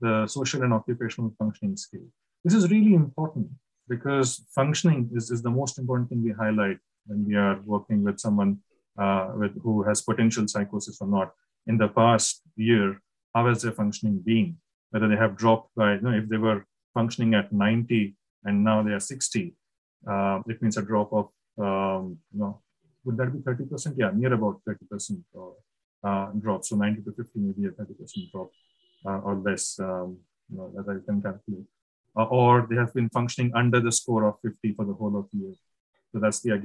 the Social and Occupational Functioning Scale. This is really important because functioning is the most important thing we highlight when we are working with someone who has potential psychosis or not. In the past year, how has their functioning been? Whether they have dropped by, if they were functioning at 90 and now they are 60, it means a drop of, would that be 30%? Yeah, near about 30% drop. So 90 to 50, maybe a 30% drop or less, that I can calculate. Or they have been functioning under the score of 50 for the whole of the year. So that's the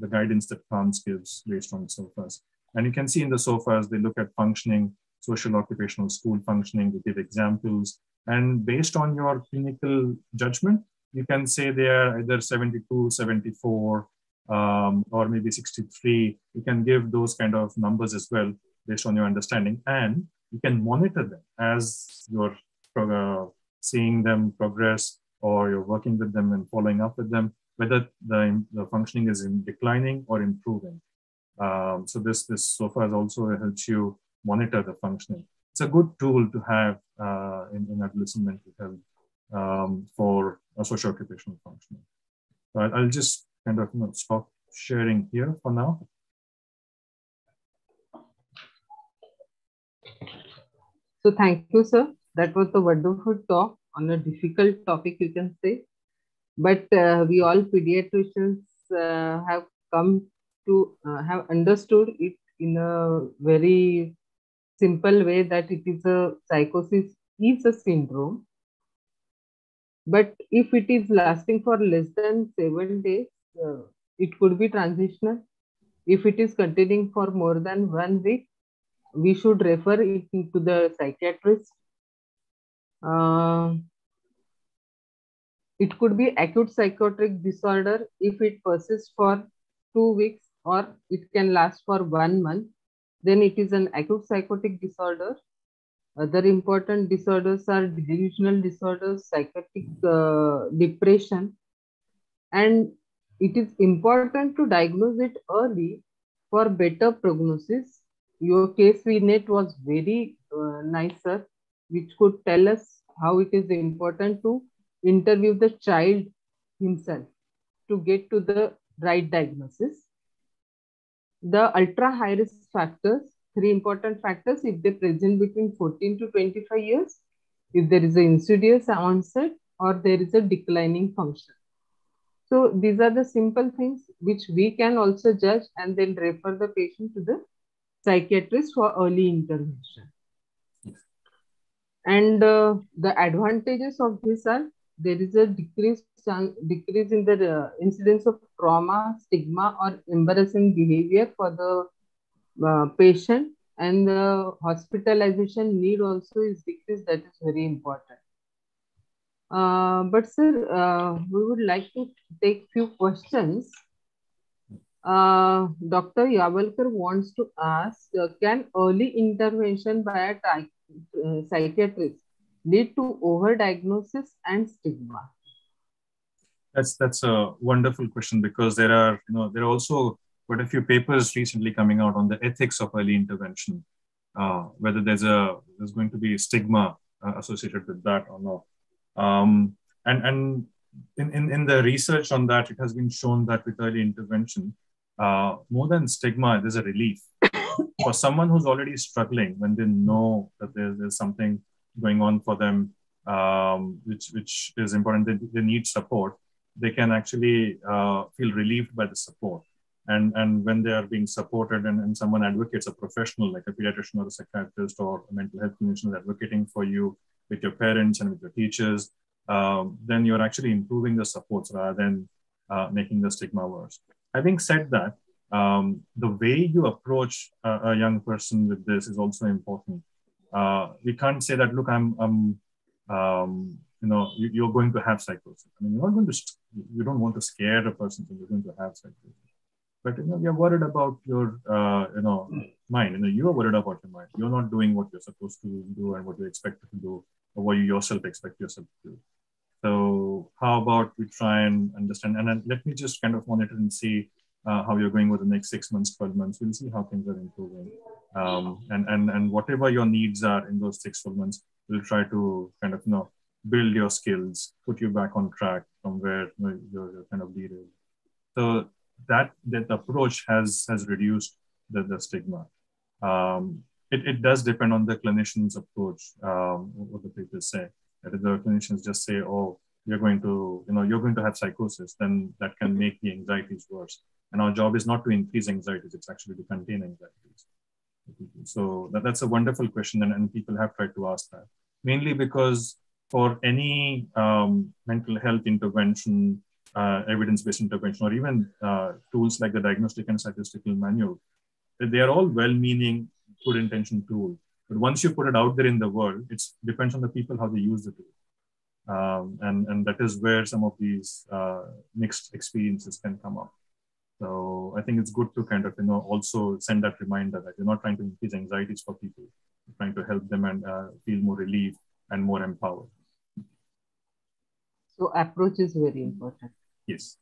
guidance that CALMS gives based on SOFAS. And you can see in the SOFAS, they look at functioning, social, occupational, school functioning, they give examples. And based on your clinical judgment, you can say they are either 72, 74, or maybe 63. You can give those kind of numbers as well based on your understanding. And you can monitor them as you're seeing them progress, or you're working with them and following up with them, whether the functioning is declining or improving. So this SOFAS also helps you monitor the functioning. It's a good tool to have in adolescent mental health for socio-occupational functioning. So I'll just kind of stop sharing here for now. So thank you, sir. That was a wonderful talk on a difficult topic, you can say. But we all pediatricians have come to have understood it in a very simple way, that it is a psychosis is a syndrome. But if it is lasting for less than 7 days, it could be transitional. If it is continuing for more than 1 week, we should refer it to the psychiatrist. It could be acute psychotic disorder if it persists for 2 weeks, or it can last for 1 month. Then it is an acute psychotic disorder. Other important disorders are delusional disorders, psychotic depression. And it is important to diagnose it early for better prognosis. Your case VNet was very nice, sir, which could tell us how it is important to interview the child himself to get to the right diagnosis. The ultra high risk factors, 3 important factors, if they present between 14 to 25 years, if there is an insidious onset, or there is a declining function. So these are the simple things which we can also judge and then refer the patient to the psychiatrist for early intervention. And the advantages of this are there is a decrease in the incidence of trauma, stigma, or embarrassing behavior for the patient, and the hospitalization need also is decreased. That is very important. But sir, we would like to take few questions. Dr. Yavalkar wants to ask, can early intervention by a psychiatrist lead to overdiagnosis and stigma? That's a wonderful question, because there are also quite a few papers recently coming out on the ethics of early intervention, whether there's going to be stigma associated with that or not. And in the research on that, it has been shown that with early intervention, more than stigma, there's a relief. For someone who's already struggling, when they know that there's something going on for them, which is important, they need support, they can actually feel relieved by the support. And when they are being supported and someone advocates, a professional like a pediatrician or a psychiatrist or a mental health clinician advocating for you with your parents and with your teachers, then you're actually improving the supports rather than making the stigma worse. Having said that, the way you approach a young person with this is also important. We can't say that, look, you're going to have psychosis. I mean, you don't want to scare a person that you're going to have psychosis. But you're worried about your mind. You're worried about your mind. You're not doing what you're supposed to do and what you're expected to do, or what you yourself expect yourself to do. So how about we try and understand, and then let me just kind of monitor and see how you're going over the next 6 months, 12 months. We'll see how things are improving. And whatever your needs are in those 6-12 months, we'll try to kind of, build your skills, put you back on track from where you're kind of derailed. So that approach has reduced the stigma. It does depend on the clinician's approach, what the papers say. That if the clinicians just say, oh, you're going to have psychosis, then that can make the anxieties worse. And our job is not to increase anxieties, it's actually to contain anxieties. So that's a wonderful question, and people have tried to ask that. Mainly because for any mental health intervention, evidence-based intervention, or even tools like the Diagnostic and Statistical Manual, they are all well-meaning, good-intentioned tools. But once you put it out there in the world, it depends on the people how they use the tool. And that is where some of these mixed experiences can come up. So I think it's good to kind of, also send that reminder that you're not trying to increase anxieties for people. You're trying to help them and feel more relieved and more empowered. So approach is very important. Yes.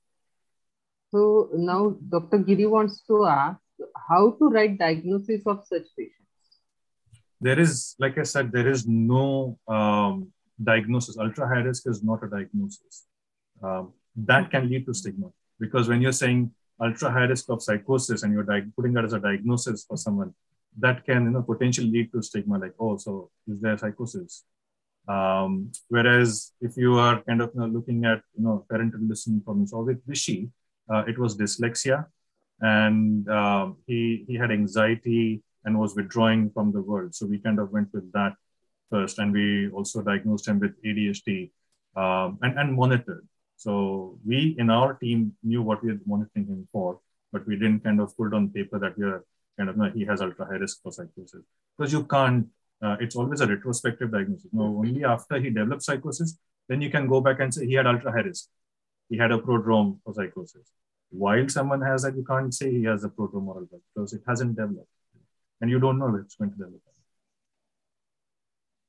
So now Dr. Giri wants to ask how to write diagnosis of such patients. There is, like I said, there is no diagnosis. Ultra high risk is not a diagnosis. That can lead to stigma, because when you're saying ultra high risk of psychosis and you're putting that as a diagnosis for someone, that can potentially lead to stigma, like, oh, so is there psychosis? Whereas if you are kind of looking at parental listening problems, or with Rishi, it was dyslexia, and he had anxiety and was withdrawing from the world. So we kind of went with that first, and we also diagnosed him with ADHD and monitored. So we in our team knew what we were monitoring him for, but we didn't kind of put on paper that we are kind of he has ultra high risk for psychosis, because you can't. It's always a retrospective diagnosis. Only after he developed psychosis, then you can go back and say he had ultra high risk. He had a prodrome for psychosis. While someone has that, you can't say he has a prodrome or alpha, because it hasn't developed. And you don't know if it's going to develop.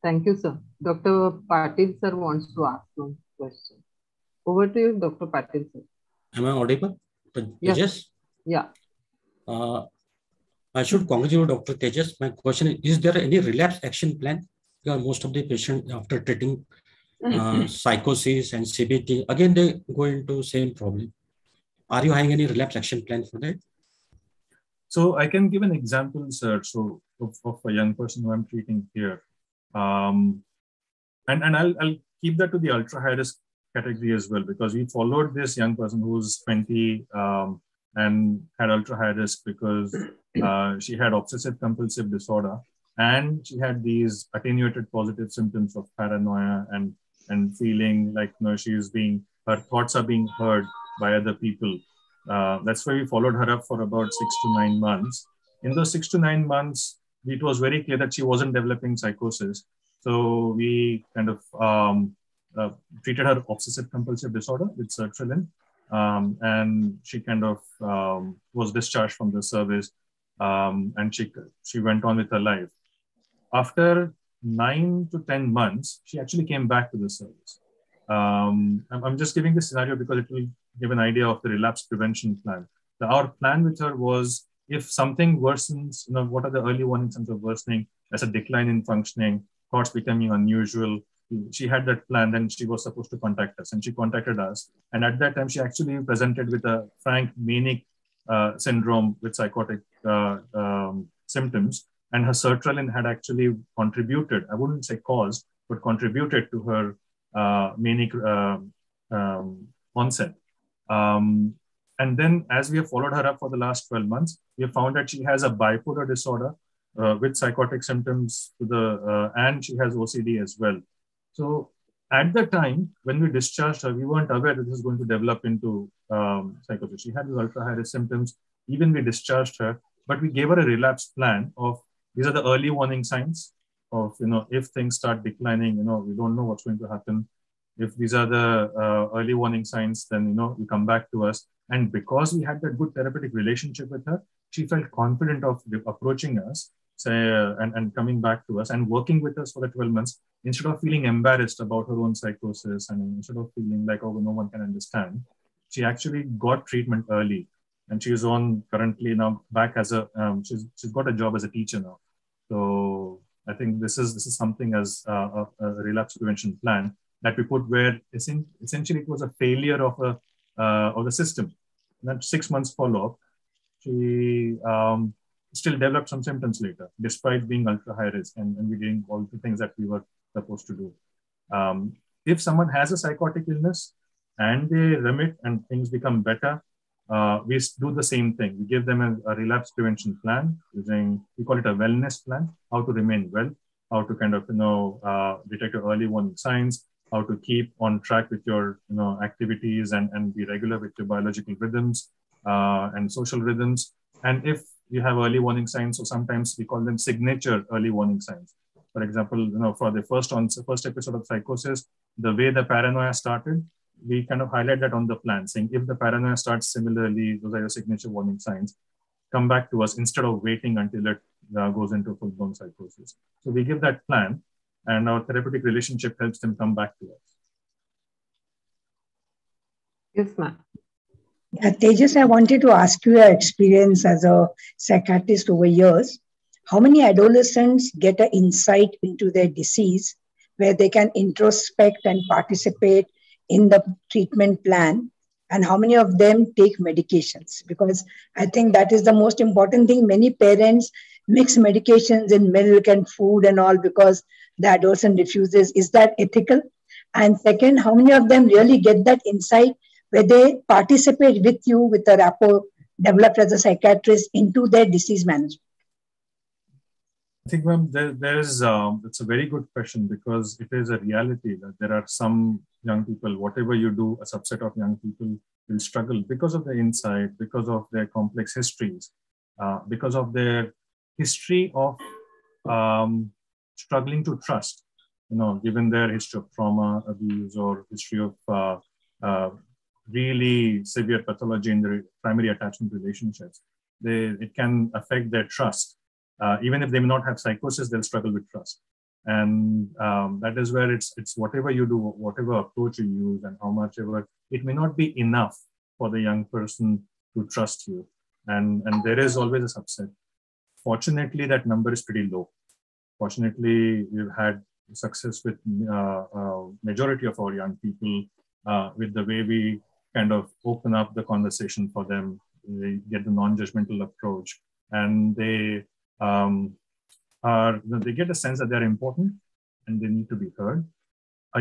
Thank you, sir. Dr. Patil, sir, wants to ask one question. Over to you, Dr. Patil, sir. Am I audible? Yes. Yeah. I should congratulate Dr. Tejas. My question is there any relapse action plan? Because most of the patients after treating psychosis and CBT, again, they go into same problem. Are you having any relapse action plan for that? So I can give an example, sir, of a young person who I'm treating here. And I'll keep that to the ultra high risk category as well, because we followed this young person who's 20 and had ultra high risk because she had obsessive compulsive disorder, and she had these attenuated positive symptoms of paranoia and feeling like, you know, her thoughts are being heard by other people. That's why we followed her up for about 6 to 9 months. In those 6 to 9 months, it was very clear that she wasn't developing psychosis. So we kind of treated her obsessive compulsive disorder with sertraline, and she kind of was discharged from the service, and she went on with her life. After 9 to 10 months, she actually came back to the service. I'm just giving this scenario because it will give an idea of the relapse prevention plan. Our plan with her was, if something worsens, you know, what are the early warning signs of worsening? As a decline in functioning, thoughts becoming unusual. She had that plan, then she was supposed to contact us, and she contacted us. And at that time, she actually presented with a frank manic syndrome with psychotic symptoms. And her sertraline had actually contributed, I wouldn't say caused, but contributed to her manic onset. And then as we have followed her up for the last 12 months, we have found that she has a bipolar disorder with psychotic symptoms and she has OCD as well. So at the time when we discharged her, we weren't aware that this is going to develop into psychosis. She had these ultra high risk symptoms. Even we discharged her, but we gave her a relapse plan of, these are the early warning signs of, you know, if things start declining, you know, we don't know what's going to happen. If these are the early warning signs, then, you know, you come back to us. And because we had that good therapeutic relationship with her, she felt confident of approaching us, and coming back to us and working with us for the 12 months, instead of feeling embarrassed about her own psychosis and instead of feeling like, oh, no one can understand. She actually got treatment early, and she is on currently now back as a, she's got a job as a teacher now. So I think this is something as a relapse prevention plan that we put, where essentially it was a failure of the system. And that 6 months follow-up, she still developed some symptoms later, despite being ultra high risk and we doing all the things that we were supposed to do. If someone has a psychotic illness and they remit and things become better, we do the same thing. We give them a relapse prevention plan using, we call it a wellness plan, how to remain well, how to kind of, you know, detect your early warning signs, how to keep on track with your, you know, activities and be regular with your biological rhythms and social rhythms. And if you have early warning signs, so sometimes we call them signature early warning signs. For example, you know, for the first episode of psychosis, the way the paranoia started, we kind of highlight that on the plan, saying if the paranoia starts similarly, those are your signature warning signs, come back to us instead of waiting until it goes into full-blown psychosis. So we give that plan, and our therapeutic relationship helps them come back to us. Yes, ma'am. Tejas, I wanted to ask you your experience as a psychiatrist over years. How many adolescents get an insight into their disease where they can introspect and participate in the treatment plan? And how many of them take medications? Because I think that is the most important thing. Many parents mix medications in milk and food and all because the adolescent refuses. Is that ethical? And second, how many of them really get that insight where they participate with you with a rapport developed as a psychiatrist into their disease management? I think, ma'am, it's a very good question, because it is a reality that there are some young people, whatever you do, a subset of young people will struggle because of their insight, because of their complex histories, because of their history of struggling to trust, you know, given their history of trauma, abuse, or history of really severe pathology in their primary attachment relationships. It can affect their trust. Even if they may not have psychosis, they'll struggle with trust. And that is where it's whatever you do, whatever approach you use, and how much ever, it may not be enough for the young person to trust you. And there is always a subset. Fortunately, that number is pretty low. Fortunately, we've had success with majority of our young people with the way we kind of open up the conversation for them. They get the non-judgmental approach, and they get a sense that they're important and they need to be heard. A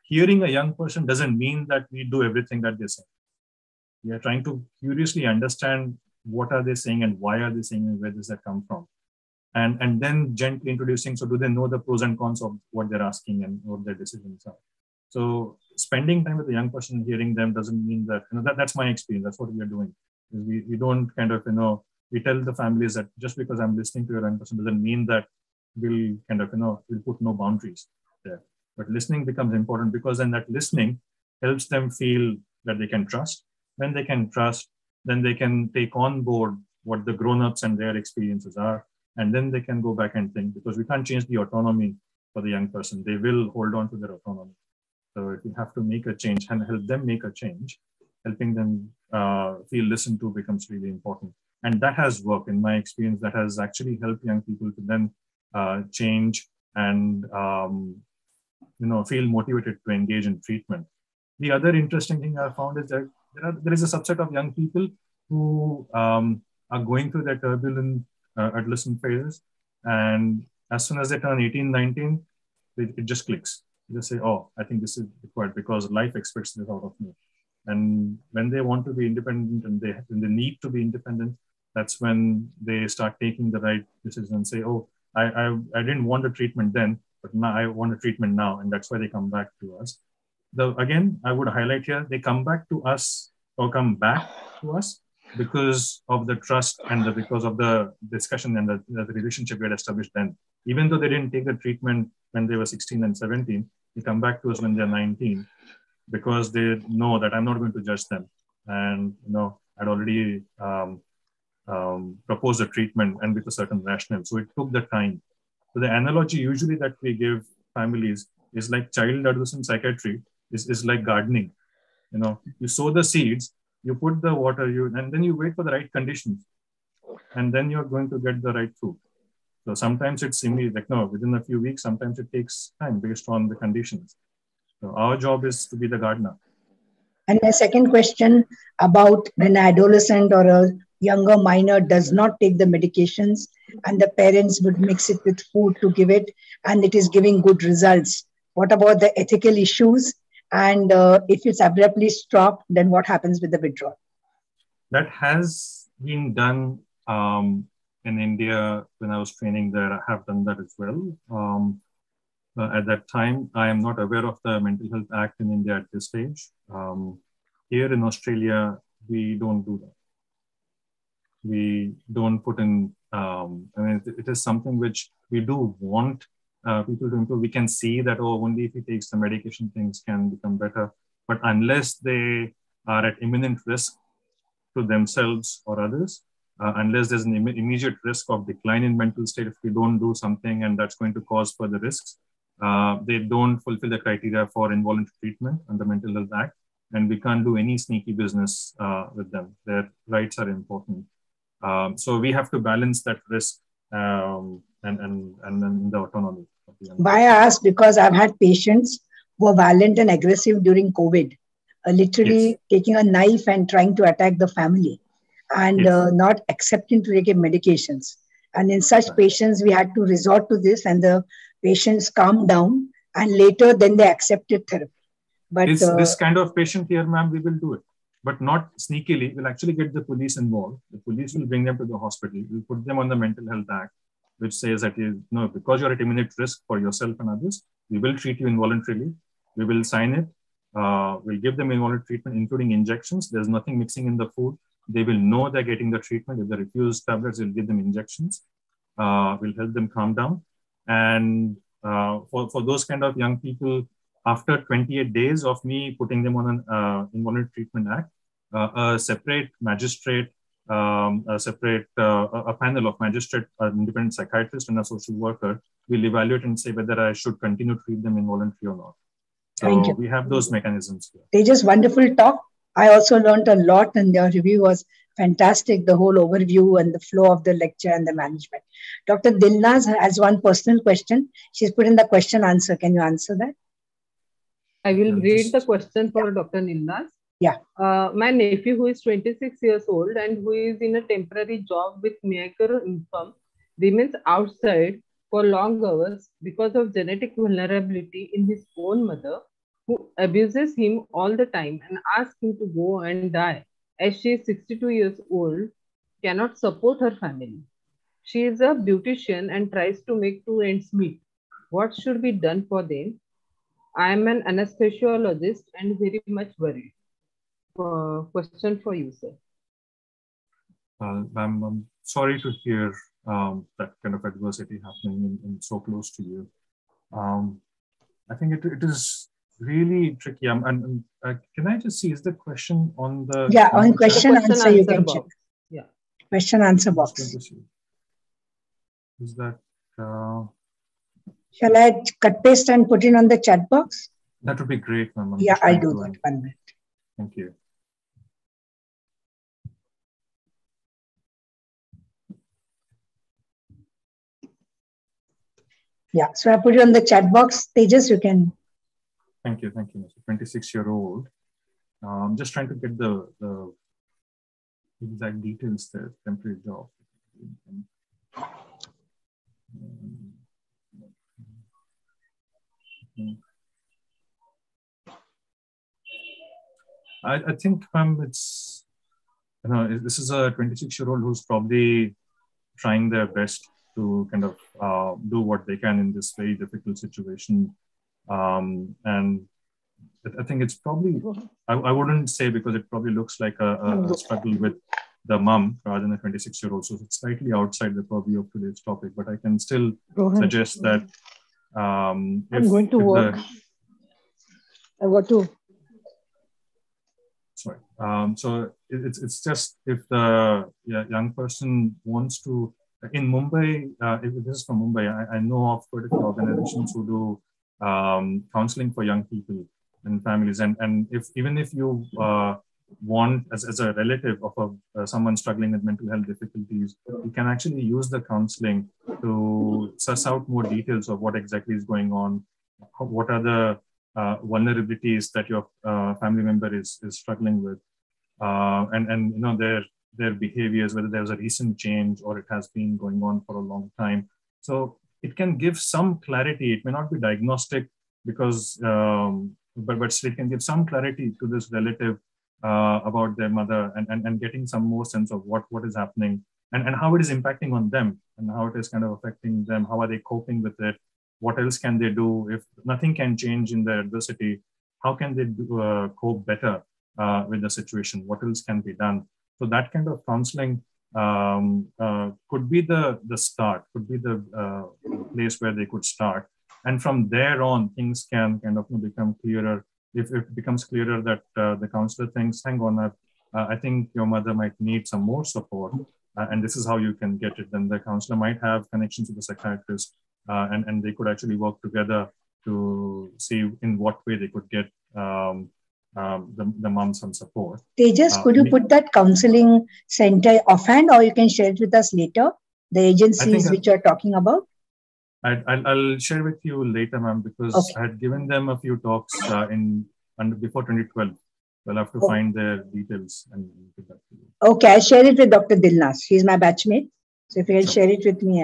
hearing a young person doesn't mean that we do everything that they say. We are trying to curiously understand what are they saying and why are they saying and where does that come from. And then gently introducing, so do they know the pros and cons of what they're asking and what their decisions are. So spending time with a young person, hearing them doesn't mean that, that's my experience. That's what we are doing. We don't kind of, we tell the families that just because I'm listening to a young person doesn't mean that we'll kind of, we'll put no boundaries there. But listening becomes important because then that listening helps them feel that they can trust. When they can trust, then they can take on board what the grown-ups and their experiences are. And then they can go back and think, because we can't change the autonomy for the young person. They will hold on to their autonomy. So if you have to make a change and help them make a change, helping them feel listened to becomes really important. And that has worked. In my experience, that has actually helped young people to then change and feel motivated to engage in treatment. The other interesting thing I found is that there is a subset of young people who are going through their turbulent adolescent phases. And as soon as they turn 18, 19, it just clicks. They say, oh, I think this is required because life expects this out of me. And when they want to be independent and they need to be independent, that's when they start taking the right decision and say, oh, I didn't want a treatment then, but now I want a treatment now. And that's why they come back to us. Again, I would highlight here, they come back to us because of the trust and because of the discussion and the relationship we had established then. Even though they didn't take the treatment when they were 16 and 17, they come back to us when they're 19 because they know that I'm not going to judge them. And, I'd already proposed a treatment and with a certain rationale. So it took the time. So the analogy usually that we give families is like child adolescent psychiatry is like gardening. You sow the seeds, you put the water, and then you wait for the right conditions. And then you're going to get the right fruit. So sometimes it's immediate, within a few weeks, sometimes it takes time based on the conditions. So our job is to be the gardener. And my second question about when an adolescent or a younger minor does not take the medications and the parents would mix it with food to give it and it is giving good results. What about the ethical issues? And if it's abruptly stopped, then what happens with the withdrawal? That has been done in India when I was training there. I have done that as well. At that time, I am not aware of the Mental Health Act in India at this stage. Here in Australia, we don't do that. We don't put in, it is something which we do want people to improve. We can see that, only if he takes the medication, things can become better. But unless they are at imminent risk to themselves or others, unless there's an immediate risk of decline in mental state, if we don't do something and that's going to cause further risks, they don't fulfill the criteria for involuntary treatment under Mental Health Act. And we can't do any sneaky business with them. Their rights are important. So we have to balance that risk and the autonomy. Why I ask? Because I've had patients who are violent and aggressive during COVID, literally taking a knife and trying to attack the family and not accepting to take medications. And in such patients, we had to resort to this and the patients calmed down and later then they accepted therapy. But this kind of patient here, ma'am, we will do it. But not sneakily. We'll actually get the police involved. The police will bring them to the hospital. We'll put them on the Mental Health Act, which says that, because you're at imminent risk for yourself and others, we will treat you involuntarily. We will sign it. We'll give them involuntary treatment, including injections. There's nothing mixing in the food. They will know they're getting the treatment. If they refuse tablets, we'll give them injections. We'll help them calm down. And for those kind of young people, after 28 days of me putting them on an involuntary treatment act, a separate magistrate, a panel of magistrate, an independent psychiatrist and a social worker will evaluate and say whether I should continue to treat them involuntary or not. So we have those mechanisms here. They just wonderful talk. I also learned a lot and their review was fantastic, the whole overview and the flow of the lecture and the management. Dr. Dilnaz has one personal question. She's put in the question answer. Can you answer that? I will read the question for Dr. Dilnaz. Yeah. My nephew, who is 26 years old and who is in a temporary job with meager income, remains outside for long hours because of genetic vulnerability in his own mother, who abuses him all the time and asks him to go and die, as she is 62 years old, cannot support her family. She is a beautician and tries to make two ends meet. What should be done for them? I am an anesthesiologist and very much worried. Question for you, sir. I'm sorry to hear that kind of adversity happening in so close to you. I think it is really tricky. And can I just see, is the question on the... Yeah, on question answer you can check. Yeah. Question answer box. Is that... Shall I cut paste and put it on the chat box? That would be great, ma'am. Yeah, I'll do that. 1 minute. Thank you. Yeah, so I put it on the chat box. Tejas, you can. Thank you, Mr. 26-year-old. I'm just trying to get the exact details there. Temporary job. I think, it's, this is a 26-year-old who's probably trying their best to kind of do what they can in this very difficult situation. And I think it's probably, I wouldn't say, because it probably looks like a struggle with the mom rather than a 26-year-old. So it's slightly outside the purview of today's topic, but I can still suggest that I'm going to work. I've got to. Sorry. So it's just if the young person wants to, in Mumbai, if this is from Mumbai, I know of quite a few organizations who do counseling for young people and families. And even if you want, as a relative of someone struggling with mental health difficulties, you can actually use the counseling to suss out more details of what exactly is going on, what are the vulnerabilities that your family member is struggling with, and their behaviors, whether there's a recent change or it has been going on for a long time. So it can give some clarity. It may not be diagnostic because, but still it can give some clarity to this relative about their mother and getting some more sense of what is happening and how it is impacting on them and how it is kind of affecting them. How are they coping with it? What else can they do? If nothing can change in their adversity, how can they cope better with the situation? What else can be done? So that kind of counseling could be the start, could be the place where they could start. And from there on, things can kind of become clearer. If it becomes clearer that the counselor thinks, hang on, I think your mother might need some more support, and this is how you can get it, then the counselor might have connections with the psychiatrist, and they could actually work together to see in what way they could get the mom some support. Tejas, could you put that counseling center offhand, or you can share it with us later, the agencies which you're talking about? I'll share with you later, ma'am, because I had given them a few talks before 2012. I'll have to find their details and give that to you. Okay, I'll share it with Dr. Dilnas. She's my batchmate. So if you can share it with me,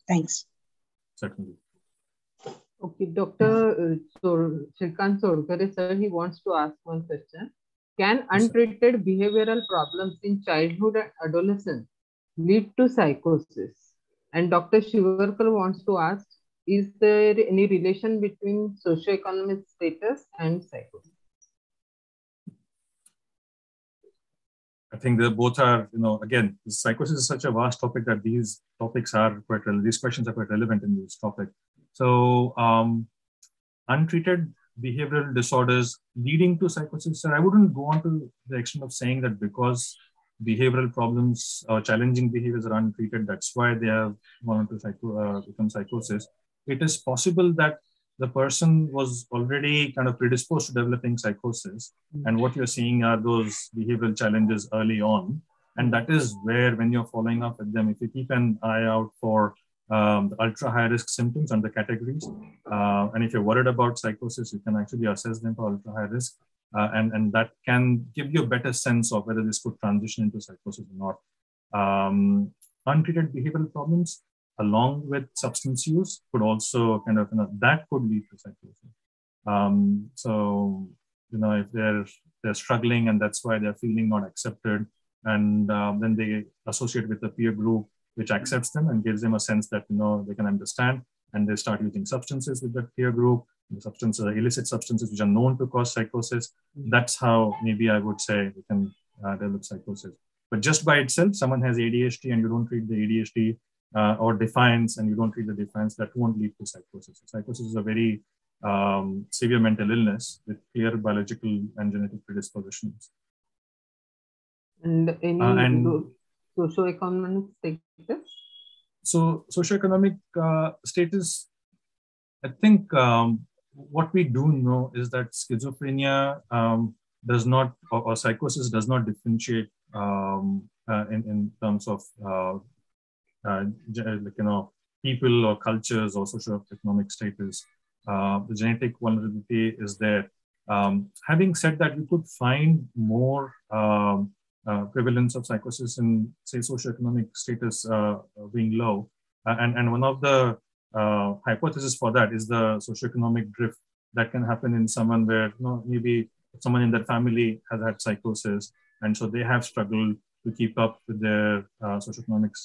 thanks. Certainly. Okay, Dr. Shrikant Sorkare, sir, he wants to ask one question. Can untreated behavioral problems in childhood and adolescence lead to psychosis? And Dr. Shivarkar wants to ask, is there any relation between socioeconomic status and psychosis? I think they both are, again, psychosis is such a vast topic that these topics are quite relevant. These questions are quite relevant in this topic. So, untreated behavioral disorders leading to psychosis, sir, I wouldn't go on to the extent of saying that because behavioral problems or challenging behaviors are untreated, that's why they have gone on to become psychosis. It is possible that the person was already kind of predisposed to developing psychosis, and what you're seeing are those behavioral challenges early on. And that is where, when you're following up with them, if you keep an eye out for the ultra high risk symptoms and the categories, and if you're worried about psychosis, you can actually assess them for ultra high risk, and that can give you a better sense of whether this could transition into psychosis or not. Untreated behavioral problems along with substance use could also kind of, that could lead to psychosis. So, if they're struggling and that's why they're feeling not accepted, and then they associate with a peer group which accepts them and gives them a sense that, they can understand, and they start using substances with that peer group, the substances, illicit substances which are known to cause psychosis. That's how maybe I would say we can develop psychosis. But just by itself, someone has ADHD and you don't treat the ADHD, or defiance and you don't treat the defiance, that won't lead to psychosis. Psychosis is a very severe mental illness with clear biological and genetic predispositions. And any socioeconomic status? So socioeconomic status, I think what we do know is that schizophrenia does not, or psychosis does not differentiate in terms of people or cultures or socioeconomic status. The genetic vulnerability is there. Having said that, we could find more prevalence of psychosis in, say, socioeconomic status being low. And one of the hypotheses for that is the socioeconomic drift that can happen in someone where maybe someone in their family has had psychosis, and so they have struggled to keep up with their socioeconomic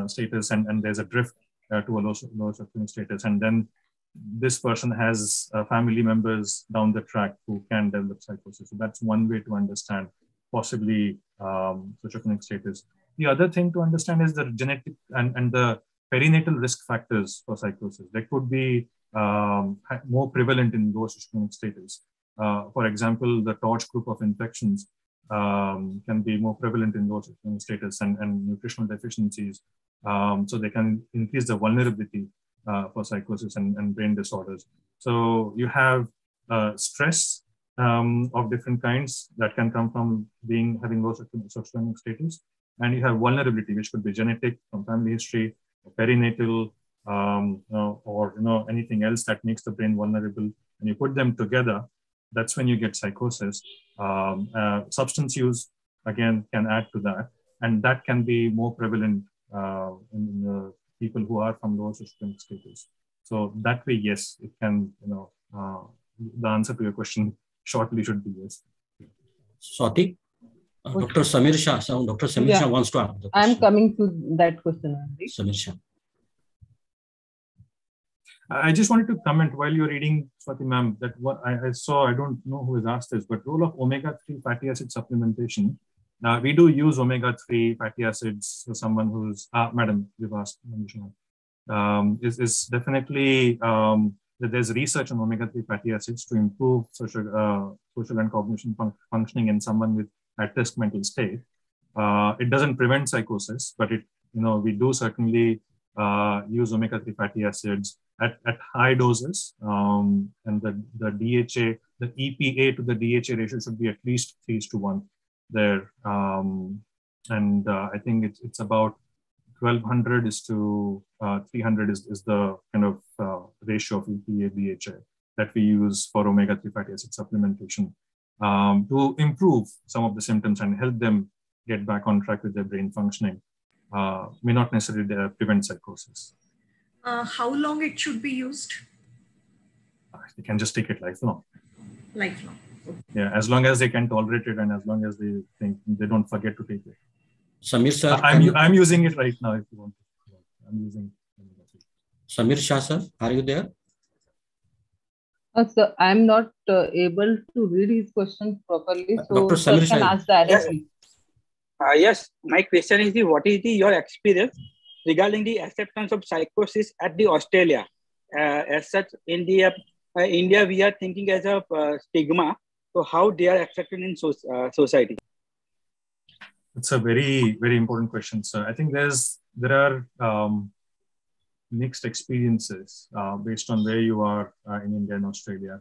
status, and there's a drift to a low socioeconomic status, and then this person has family members down the track who can develop psychosis. So that's one way to understand possibly socioeconomic status. The other thing to understand is the genetic and the perinatal risk factors for psychosis. They could be more prevalent in low socioeconomic status. For example, the torch group of infections can be more prevalent in low socioeconomic status, and nutritional deficiencies. So they can increase the vulnerability for psychosis and brain disorders. So you have stress of different kinds that can come from having low socioeconomic status, and you have vulnerability, which could be genetic from family history, or perinatal, or anything else that makes the brain vulnerable. And you put them together, that's when you get psychosis. Substance use again can add to that, and that can be more prevalent in the people who are from low socioeconomic status. So that way, yes, it can. The answer to your question shortly should be yes. Swati, Dr. Samir Shah. Dr. Samir Shah wants to answer the question. I'm coming to that question only. Samir Shah. I just wanted to comment while you're reading, Swati ma'am, that what I saw, I don't know who has asked this, but role of omega-3 fatty acid supplementation. We do use omega-3 fatty acids for someone who's, madam, you've asked, is definitely, there's research on omega-3 fatty acids to improve social and cognition functioning in someone with at-risk mental state. It doesn't prevent psychosis, but we do certainly use omega-3 fatty acids at high doses, and the DHA, the EPA to the DHA ratio should be at least 3:1 there. And I think it's about 1200 is to 300 is the kind of ratio of EPA DHA that we use for omega-3 fatty acid supplementation to improve some of the symptoms and help them get back on track with their brain functioning. May not necessarily prevent psychosis. How long it should be used? They can just take it lifelong. Lifelong. Okay. Yeah, as long as they can tolerate it and as long as they think they don't forget to take it. Samir sir, I'm using it right now if you want. I'm using it. Samir Shah sir, are you there? Sir, I'm not able to read his question properly, so Dr. Samir can Shah. ask directly. Yes, my question is what is your experience regarding the acceptance of psychosis at the Australia? As such, in the India, we are thinking as a stigma. So how they are accepted in society? It's a very, very important question, sir. I think there are mixed experiences based on where you are in India and Australia.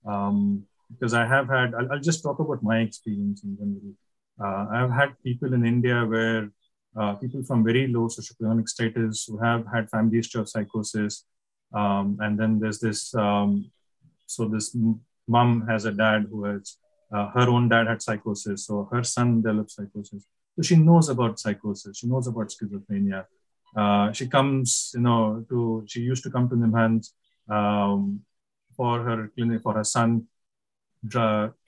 Because I have had, I'll just talk about my experience in general. I've had people in India where people from very low socioeconomic status who have had family history of psychosis. And then there's this, so this mom has a dad who has, her own dad had psychosis. So her son developed psychosis. So she knows about psychosis. She knows about schizophrenia. She comes, she used to come to Nimhans for her son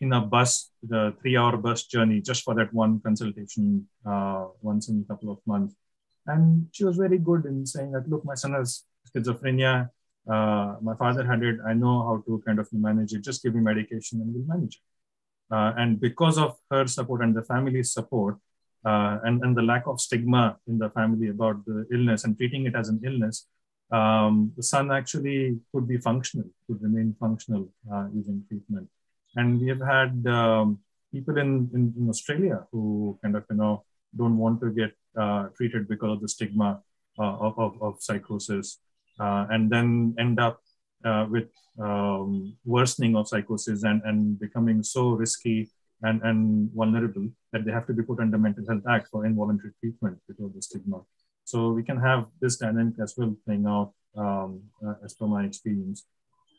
in a bus, the 3-hour bus journey, just for that one consultation once in a couple of months. And she was very good in saying that, look, my son has schizophrenia. My father had it. I know how to kind of manage it. Just give me medication and we'll manage it. And because of her support and the family's support, and the lack of stigma in the family about the illness and treating it as an illness, the son actually could be functional, could remain functional using treatment. And we have had people in Australia who kind of, don't want to get treated because of the stigma of psychosis, and then end up with worsening of psychosis and becoming so risky and vulnerable that they have to be put under Mental Health Act for involuntary treatment because of the stigma. So we can have this dynamic as well playing out as per my experience.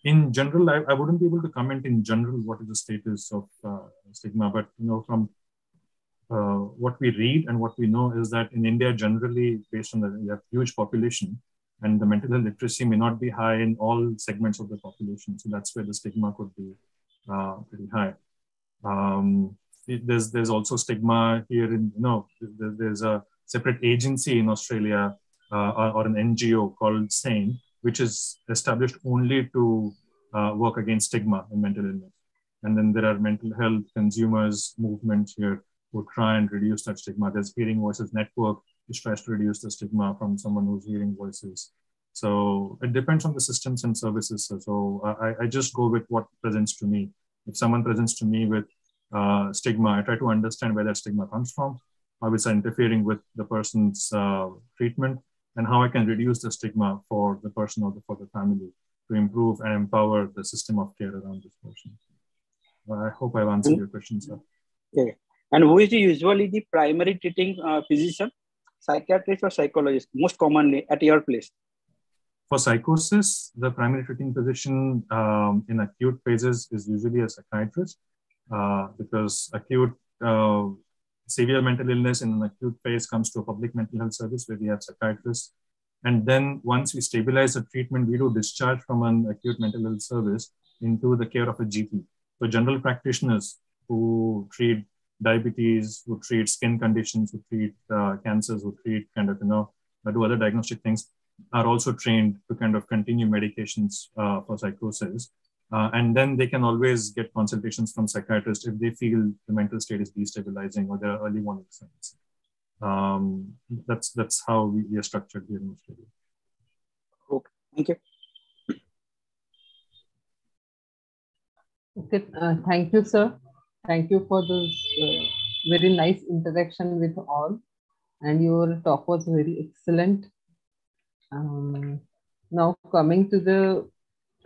In general, I wouldn't be able to comment in general what is the status of stigma, but from what we read and what we know is that in India generally, based on we have huge population, and the mental health literacy may not be high in all segments of the population. So that's where the stigma could be pretty high. There's also stigma here in, there's a separate agency in Australia or an NGO called SANE, which is established only to work against stigma in mental illness. And then there are mental health consumers movements here who try and reduce that stigma. There's Hearing Voices Network, which tries to reduce the stigma from someone who's hearing voices. So it depends on the systems and services. So I just go with what presents to me. If someone presents to me with stigma, I try to understand where that stigma comes from, how it's interfering with the person's treatment, and how I can reduce the stigma for the person or for the family to improve and empower the system of care around this person. I hope I've answered your question, sir. Okay. And who is usually the primary treating physician, psychiatrist or psychologist, most commonly at your place? For psychosis, the primary treating physician in acute phases is usually a psychiatrist, because acute severe mental illness in an acute phase comes to a public mental health service where we have psychiatrists. And then once we stabilize the treatment, we do discharge from an acute mental health service into the care of a GP. So general practitioners who treat diabetes, who treat skin conditions, who treat cancers, who treat do other diagnostic things, are also trained to kind of continue medications for psychosis. And then they can always get consultations from psychiatrists if they feel the mental state is destabilizing or there are early warning signs. That's how we are structured here in Australia. Okay, thank you. Okay, thank you, sir. Thank you for this very nice interaction with all. And your talk was very excellent. Now coming to the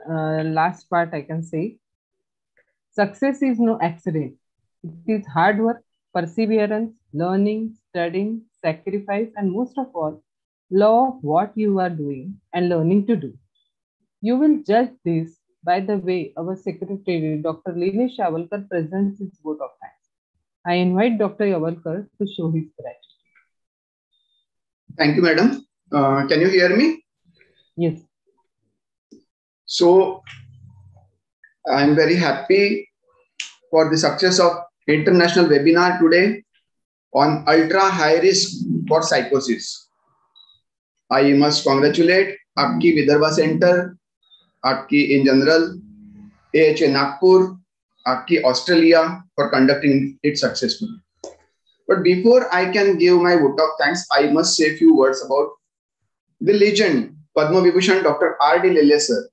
last part, I can say, success is no accident. It is hard work, perseverance, learning, studying, sacrifice, and most of all, love of what you are doing and learning to do. You will judge this by the way our secretary, Dr. Linesh Yavalkar, presents his vote of thanks. I invite Dr. Yavalkar to show his gratitude. Thank you, madam. Can you hear me? Yes. So, I am very happy for the success of international webinar today on ultra high risk for psychosis. I must congratulate AACCI Vidarbha Center, AACCI in general, AACCI Nagpur, AACCI Australia for conducting it successfully. But before I can give my vote of thanks, I must say a few words about the legend Padma Vibhushan Dr. R.D. Lele sir,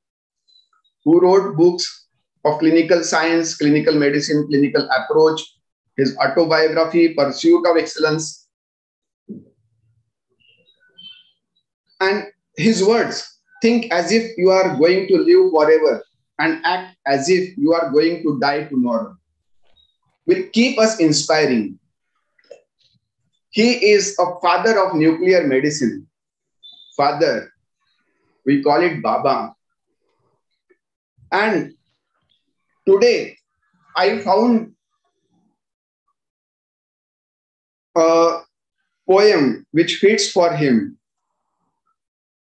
who wrote books of clinical science, clinical medicine, clinical approach, his autobiography, Pursuit of Excellence, and his words, think as if you are going to live forever and act as if you are going to die tomorrow, will keep us inspiring. He is a father of nuclear medicine. Father, we call it Baba. And today, I found a poem which fits for him.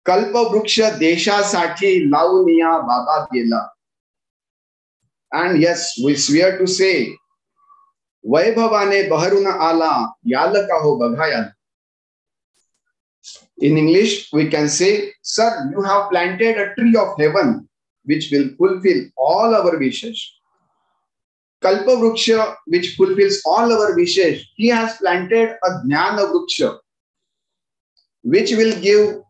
Kalpa Vruksha Desha Sati Launiya Baba Gela. And yes, we swear to say, Vaibhavane Baharuna Ala Yalakaho Baghayan. In English, we can say, sir, you have planted a tree of heaven which will fulfill all our wishes. Kalpa Vruksha, which fulfills all our wishes, he has planted a Jnana Vruksha, which will give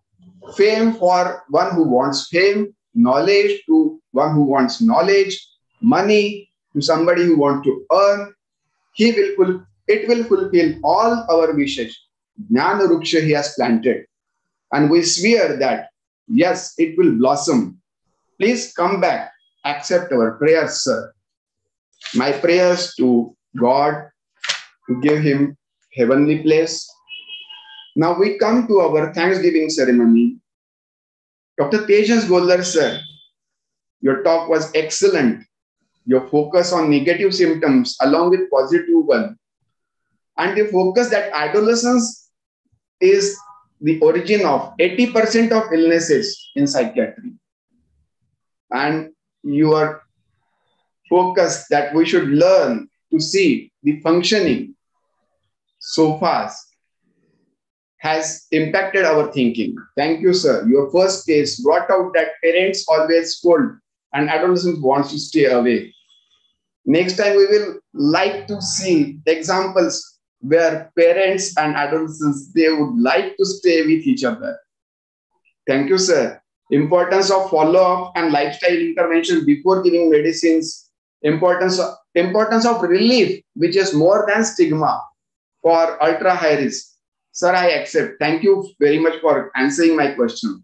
fame for one who wants fame, knowledge to one who wants knowledge, money to somebody who wants to earn. It will fulfill all our wishes. Jnana Vruksha he has planted. And we swear that, yes, it will blossom. Please come back, accept our prayers, sir. My prayers to God to give him heavenly place. Now we come to our Thanksgiving ceremony. Dr. Tejas Goldar, sir, your talk was excellent. Your focus on negative symptoms along with positive one. And the focus that adolescence is the origin of 80% of illnesses in psychiatry. And your focus that we should learn to see the functioning so fast has impacted our thinking. Thank you, sir. Your first case brought out that parents always scold and adolescents want to stay away. Next time we will like to see examples where parents and adolescents, they would like to stay with each other. Thank you, sir. Importance of follow-up and lifestyle intervention before giving medicines. Importance of relief, which is more than stigma for ultra high risk. Sir, I accept. Thank you very much for answering my question.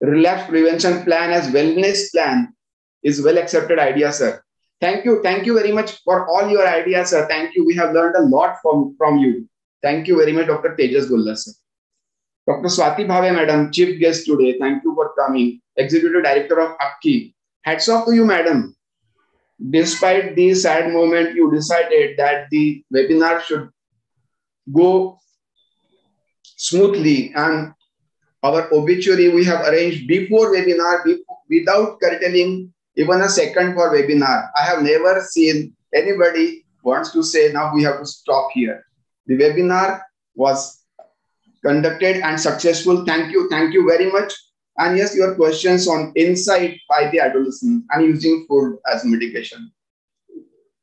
Relapse prevention plan as wellness plan is well accepted idea, sir. Thank you. Thank you very much for all your ideas, sir. Thank you. We have learned a lot from you. Thank you very much, Dr. Tejas Goldar, sir. Dr. Swati Bhave, madam, chief guest today. Thank you for coming. Executive Director of AACCI. Hats off to you, madam. Despite the sad moment, you decided that the webinar should go smoothly, and our obituary we have arranged before webinar without curtailing even a second for webinar. I have never seen anybody wants to say now we have to stop here. The webinar was conducted and successful. Thank you very much. And yes, your questions on insight by the adolescent and using food as medication.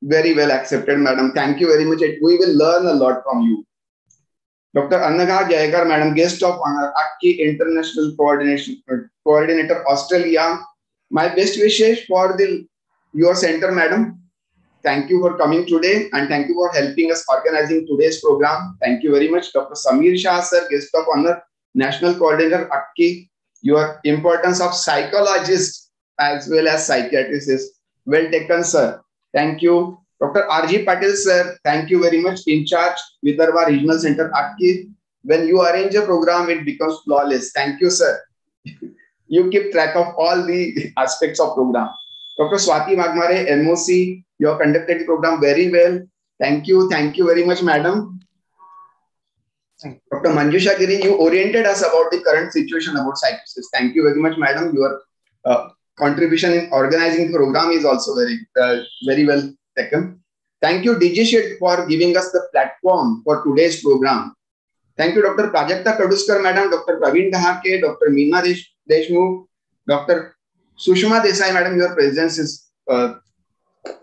Very well accepted, madam. Thank you very much. We will learn a lot from you. Dr. Annaga Jayagar, madam, guest of honor, AACCI International Coordinator, Australia. My best wishes for your center, madam. Thank you for coming today and thank you for helping us organizing today's program. Thank you very much. Dr. Samir Shah, sir, guest of honor, National Coordinator, AACCI. Your importance of psychologist as well as psychiatrist is well taken, sir. Thank you. Dr. R.G. Patil, sir, thank you very much. In charge, Vidarbha Regional Center, AACCI. When you arrange a program, it becomes flawless. Thank you, sir. You keep track of all the aspects of program. Dr. Swati Magmare, MOC, you have conducted the program very well. Thank you. Thank you very much, madam. Dr. Manjusha Giri, you oriented us about the current situation about psychosis. Thank you very much, madam. Your contribution in organizing the program is also very well taken. Thank you, DJ Shed, for giving us the platform for today's program. Thank you, Dr. Prajakta Kaduskar, madam, Dr. Praveen Dahake, Dr. Meena Deshmukh, Dr. Sushma Desai, madam, your presence is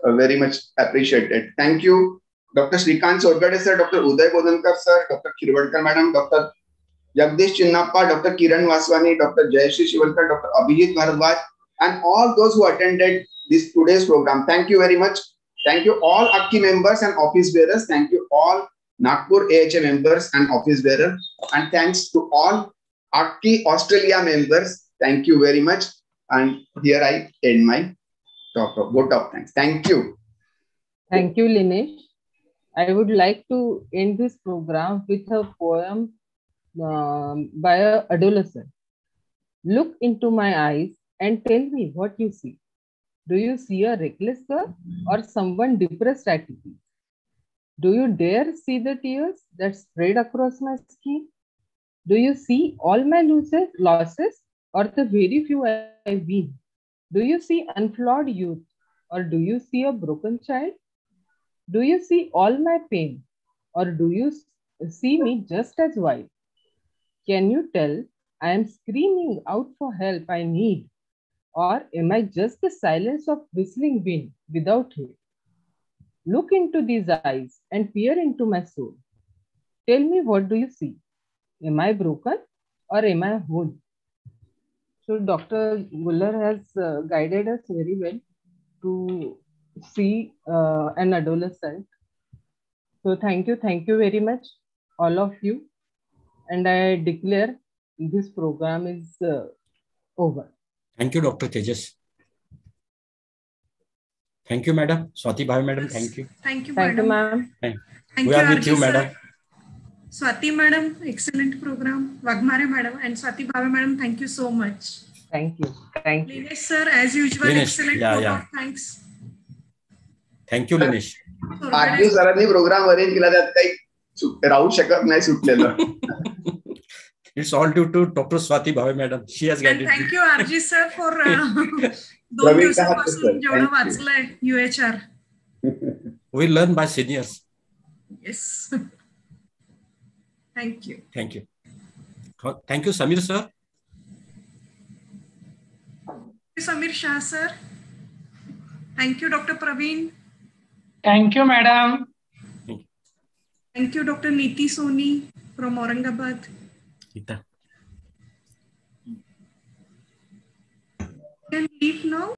very much appreciated. Thank you. Dr. Srikant Sorgade, sir, Dr. Uday Bodankar, sir, Dr. Khirwadkar, madam, Dr. Jagdish Chinnappa, Dr. Kiran Vaswani, Dr. Jayashree Shivalkar, Dr. Abhijit Bharadwaj, and all those who attended today's program. Thank you very much. Thank you all AACCI members and office bearers. Thank you all Nagpur AHA members and office bearers. And thanks to all AACCI Australia members. Thank you very much. And here I end my talk. Vote of thanks. Thank you. Thank you, Linesh. I would like to end this program with a poem by an adolescent. Look into my eyes and tell me what you see. Do you see a reckless girl or someone depressed at you? Do you dare see the tears that spread across my skin? Do you see all my losses or the very few I win? Do you see unflawed youth or do you see a broken child? Do you see all my pain, or do you see me just as wild? Can you tell I am screaming out for help I need, or am I just the silence of whistling wind without hate? Look into these eyes and peer into my soul. Tell me, what do you see? Am I broken or am I whole? So Dr. Guller has guided us very well to see an adolescent. So thank you very much, all of you. And I declare this program is over. Thank you, Dr. Tejas. Thank you, Madam. Swati Bhavi, Madam, thank you. Thank you, Thank you, Madam. ma'am. We are with you, Madam. Swati Madam, excellent program. Wagmare Madam and Swati Bhavi Madam, thank you so much. Thank you. Thank you. Linesh Sir, as usual, Linesh, excellent vote of thanks. Thank you, Linesh. RG सरांनी program arrange केला, त्यात काही राहू शकत नाही सुटलेलं. It's all due to Dr. Swati Bhavi, Madam. She has guided. And thank you, RG Sir, for 2 दिवसापासून जेवढं वाचलंय UHR. We learn by seniors. Yes. Thank you. Thank you. Thank you, Samir Sir. Samir Shah Sir. Thank you, Dr. Praveen. Thank you, Madam. Thank you, Dr. Neeti Soni from Aurangabad. Ita. Can leave now.